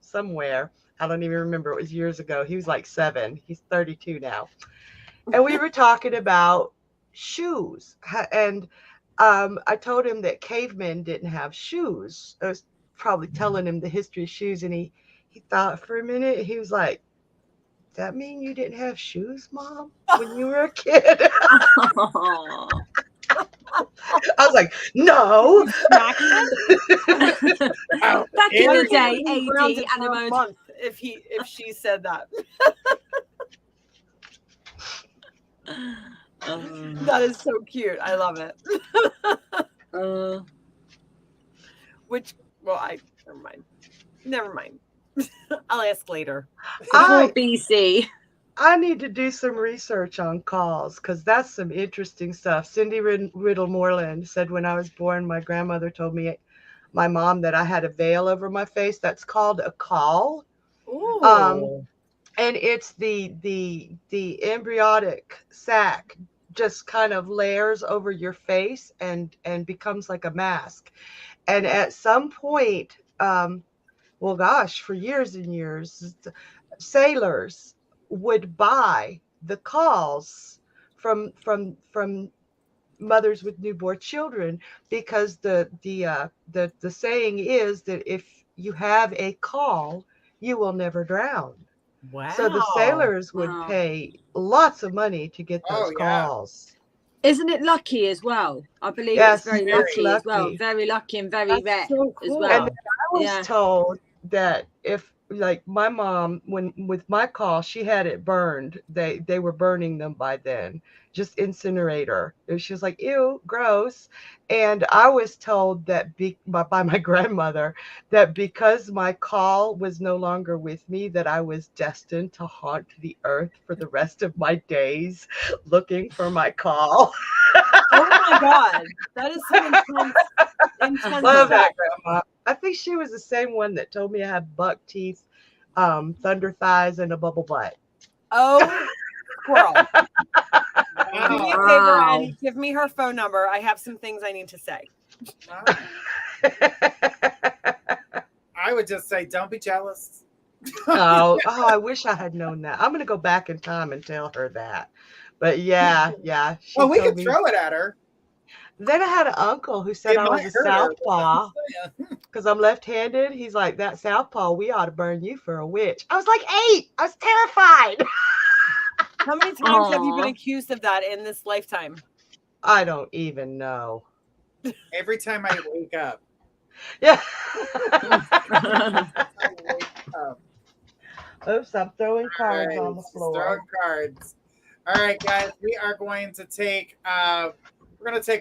S2: somewhere. I don't even remember. It was years ago. He was like 7. He's 32 now. And we were talking about shoes. And I told him that cavemen didn't have shoes. I was probably telling him the history of shoes. And he thought for a minute. He was like, "Does that mean you didn't have shoes, Mom, when you were a kid?" I was like, "No."
S3: Back in the day, AD and a
S4: month if she said that. That is so cute. I love it. Never mind. I'll ask later.
S3: BC.
S2: I need to do some research on calls, because that's some interesting stuff. Cindy Riddle Moreland said when I was born, my grandmother told me, my mom, that I had a veil over my face. That's called a call.
S4: Ooh.
S2: and it's the embryonic sac just kind of layers over your face and becomes like a mask. And at some point, well, gosh, for years and years, sailors would buy the calls from mothers with newborn children, because the saying is that if you have a call, you will never drown.
S4: Wow.
S2: So the sailors would
S3: Wow.
S2: pay lots of money to get those
S1: Oh, yeah.
S2: calls.
S3: Isn't it lucky as well? I believe
S2: Yes,
S3: it's very
S2: it's
S3: lucky as well.
S2: lucky.
S3: Very lucky and very
S4: That's
S3: rare
S4: so
S3: as
S4: cool.
S3: well.
S2: And I was
S3: Yeah.
S2: told that if, like, my mom, when with my call, she had it burned. They were burning them by then, just incinerator. And she was like, ew, gross. And I was told that by my grandmother, that because my call was no longer with me, that I was destined to haunt the earth for the rest of my days looking for my call.
S4: Oh my God. That is some intense
S2: Love that
S4: stuff.
S2: grandma. I think she was the same one that told me I have buck teeth, thunder thighs, and a bubble butt.
S4: Oh, Squirrel. Do me a favor
S3: Wow.
S4: and give me her phone number. I have some things I need to say.
S1: I would just say, don't be jealous.
S2: Oh, I wish I had known that. I'm gonna go back in time and tell her that. But yeah. She
S1: Well, we
S2: told
S1: could
S2: me.
S1: throw it at her.
S2: Then I had an uncle who said
S1: It
S2: I was
S1: might
S2: a
S1: hurt her, but
S2: southpaw
S1: I'm saying.
S2: because I'm left-handed. He's like, that southpaw, we ought to burn you for a witch. I was like 8. I was terrified.
S4: How many times have you been
S3: Aw.
S4: accused of that in this lifetime?
S2: I don't even know.
S1: Every time I wake up.
S2: Yeah.
S1: I wake up.
S2: Oops, I'm throwing cards
S1: Right,
S2: on the
S1: she's
S2: floor.
S1: throwing cards. All right, guys, we are going to take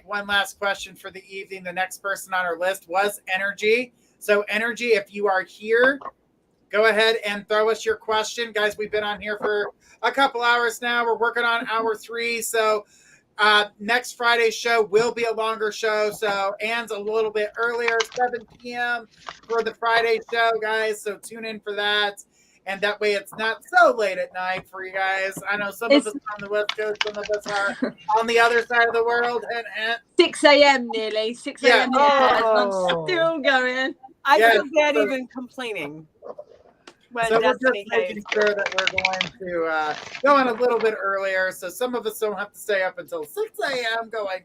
S1: one last question for the evening. The next person on our list was Energy. So Energy, if you are here, go ahead and throw us your question. Guys, we've been on here for a couple hours now. We're working on hour 3. So next Friday's show will be a longer show. So Anne's a little bit earlier, 7 p.m. for the Friday show, guys. So tune in for that. And that way it's not so late at night for you guys. I know some of us are on the West Coast, some of us are on the other side of the world. And
S3: 6 a.m. nearly. 6 a.m.
S2: Yeah.
S3: guys. I'm
S2: Oh.
S3: still going.
S4: I
S1: Yes,
S4: feel bad
S1: so-
S4: even complaining. When
S1: So we're
S4: Destiny
S1: just making
S4: came.
S1: sure that we're going to go on a little bit earlier, so some of us don't have to stay up until 6 a.m. going,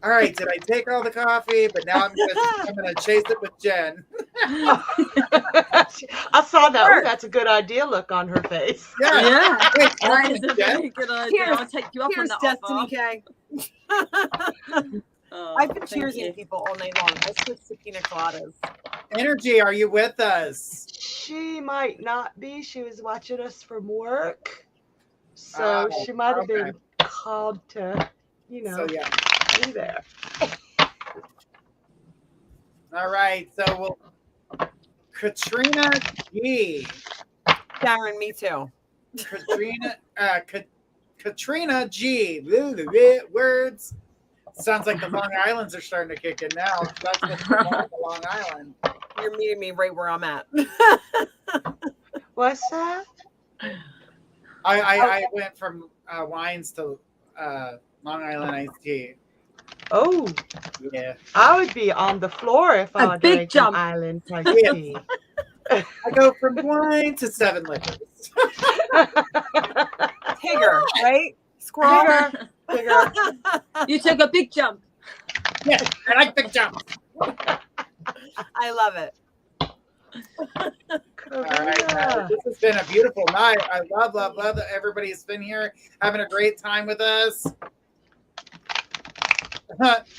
S1: all right, did I take all the coffee? But now I'm gonna chase it with Jen.
S2: I saw that. Oh, that's a good idea look on her face.
S3: Yeah.
S1: Wait,
S3: That is a
S1: Jen?
S3: very good idea.
S4: Here's-
S3: I'll take you up on
S4: Here's
S3: that
S4: Destiny
S3: offer.
S4: K.
S3: Oh,
S4: I've been
S3: thank
S4: cheersing
S3: you.
S4: people all night long. I switched to pina coladas.
S1: Energy, are you with us?
S2: She might not be. She was watching us from work. So
S1: Oh,
S2: she might have
S1: okay.
S2: been called to,
S1: So yeah.
S2: be there.
S1: All right. So Katrina G.
S4: Darren, me too.
S1: Katrina G. Words. Sounds like the Long Islands are starting to kick in now. That's what's going on the Long Island.
S4: You're meeting me right where I'm at.
S2: What's that?
S1: I went from wines to Long Island iced tea.
S2: Oh,
S1: Yeah.
S2: I would be on the floor if I
S3: A big
S2: drank
S3: jump.
S2: an island iced
S1: Yeah.
S2: tea.
S1: I go from wine to 7 liquors.
S4: Tigger, right? Squirrel.
S2: Bigger.
S3: You took a big jump.
S1: Yeah, I like big jumps.
S4: I love it.
S1: All right, guys. This has been a beautiful night. I love that everybody's been here having a great time with us.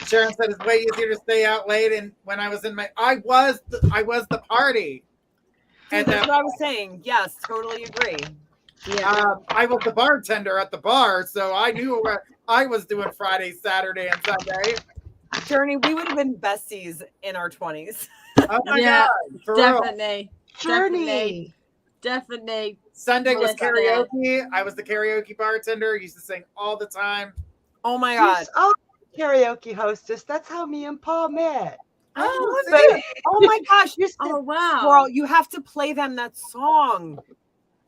S1: Sharon said it's way easier to stay out late, and when I was in my, I was the party, and
S4: That's what I was saying. Yes, totally agree.
S3: Yeah.
S1: I was the bartender at the bar, so I knew what I was doing Friday, Saturday, and Sunday.
S4: Journey, we would have been besties in our 20s.
S1: Oh my
S3: Yeah,
S1: god, for real.
S3: Definitely.
S2: Journey.
S3: Definitely.
S1: Sunday was
S3: Yes, yeah.
S1: karaoke. I was the karaoke bartender. Used to sing all the time.
S4: Oh my God.
S2: Oh, karaoke hostess. That's how me and Paul met.
S1: Oh,
S2: But
S4: Oh my gosh.
S3: Oh wow.
S4: Squirrel, you have to play them that song.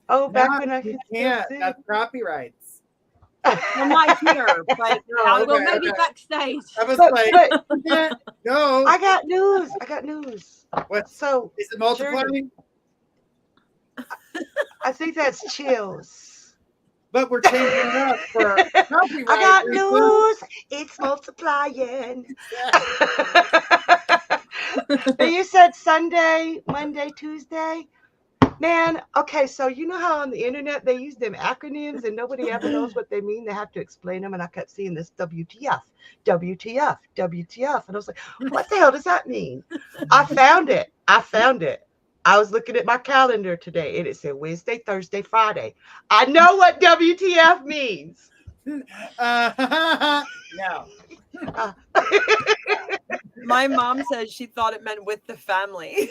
S2: Oh, back
S1: No,
S2: when I
S1: you
S2: could still
S1: can't.
S2: see.
S1: That's copyrights.
S4: I'm not here, but
S1: Oh,
S3: Well,
S1: okay,
S3: maybe
S1: okay.
S3: backstage.
S1: I was
S2: But,
S1: like,
S2: but
S1: you can't go.
S2: I got news. I got news.
S1: What
S2: So
S1: is it multiplying?
S2: I think that's chills.
S1: But we're changing it up for copyright
S2: I got
S1: reasons.
S2: news. It's multiplying. And you said Sunday, Monday, Tuesday. Man, okay, so you know how on the internet they use them acronyms and nobody ever knows what they mean? They have to explain them. And I kept seeing this WTF, WTF, WTF. And I was like, what the hell does that mean? I found it. I was looking at my calendar today and it said Wednesday, Thursday, Friday. I know what WTF means.
S1: No.
S4: my mom said she thought it meant with the family.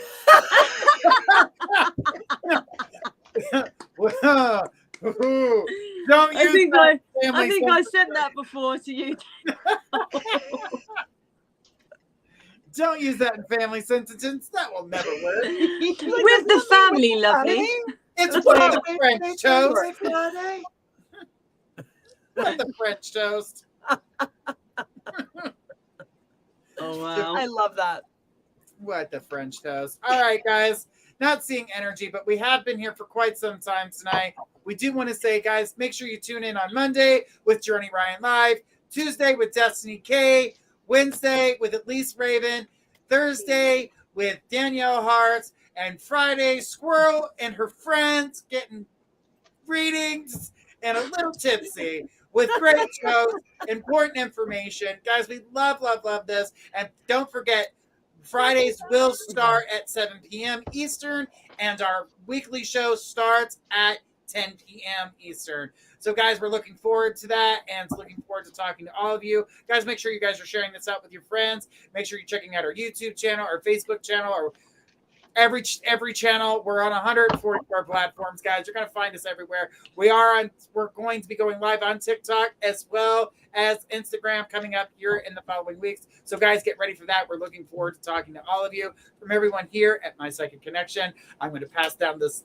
S1: Don't use that family
S3: I think I
S1: sentence.
S3: said that before to you.
S1: Don't use that in family sentences. That will never work.
S3: With the family, lovely.
S1: It's what the French toast.
S2: Thursday, Friday.
S1: What the French toast.
S3: Oh, wow.
S4: I love that.
S1: What the French toast. All right, guys. Not seeing energy, but we have been here for quite some time tonight. We do want to say, guys, make sure you tune in on Monday with Journey Ryan Live, Tuesday with Destiny K, Wednesday with At Least Raven, Thursday with Danielle Hartz, and Friday, Skwirl and her friends getting readings and a little tipsy with great shows, important information. Guys, we love this. And don't forget, Fridays will start at 7 p.m. Eastern, and our weekly show starts at 10 p.m. Eastern. So, guys, we're looking forward to that and looking forward to talking to all of you. Guys, make sure you guys are sharing this out with your friends. Make sure you're checking out our YouTube channel, our Facebook channel, or every channel. We're on 144 platforms, guys. You're going to find us everywhere. We're going to be going live on TikTok as well as Instagram coming up here in the following weeks. So, guys, get ready for that. We're looking forward to talking to all of you. From everyone here at My Psychic Connection, I'm going to pass down this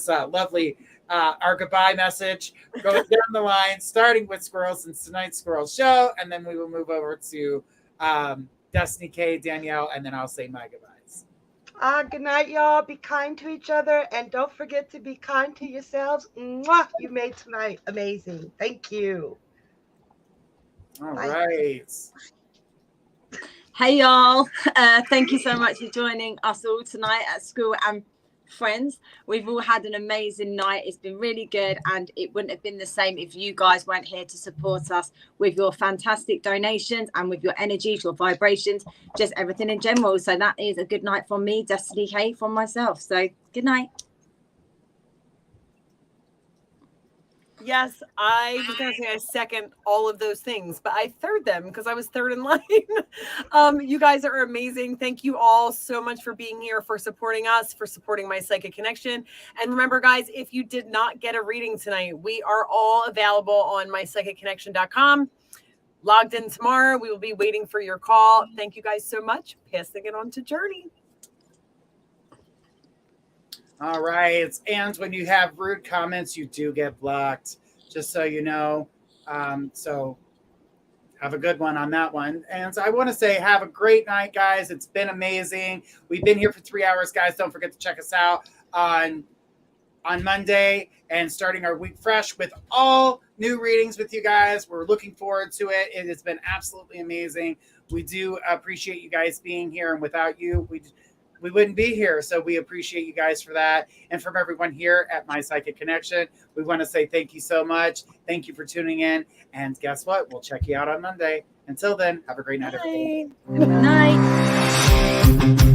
S1: lovely our goodbye message, going down the line, starting with Skwirl since tonight's Skwirl show, and then we will move over to Destiny K, Danielle, and then I'll say my goodbyes.
S2: Good night, y'all. Be kind to each other, and don't forget to be kind to yourselves. Mwah! You made tonight amazing. Thank you.
S1: All
S2: Bye.
S1: right.
S3: Hey, y'all. Thank you so much for joining us all tonight at School and Friends. We've all had an amazing night. It's been really good, and it wouldn't have been the same if you guys weren't here to support us with your fantastic donations and with your energies, your vibrations, just everything in general. So that is a good night from me, Destiny K, from myself. So good night.
S4: Yes, I was going to say I second all of those things, but I third them because I was third in line. You guys are amazing. Thank you all so much for being here, for supporting us, for supporting My Psychic Connection. And remember, guys, if you did not get a reading tonight, we are all available on mypsychicconnection.com. Logged in tomorrow. We will be waiting for your call. Thank you guys so much. Passing it on to Journey.
S1: All right. And when you have rude comments, you do get blocked, just so you know. So have a good one on that one. And so I want to say have a great night, guys. It's been amazing. We've been here for 3 hours, guys. Don't forget to check us out on Monday and starting our week fresh with all new readings with you guys. We're looking forward to it. It has been absolutely amazing. We do appreciate you guys being here. And without you, we wouldn't be here. So we appreciate you guys for that. And from everyone here at My Psychic Connection, we want to say thank you so much. Thank you for tuning in. And guess what? We'll check you out on Monday. Until then, have a great night, everybody.
S3: Good night.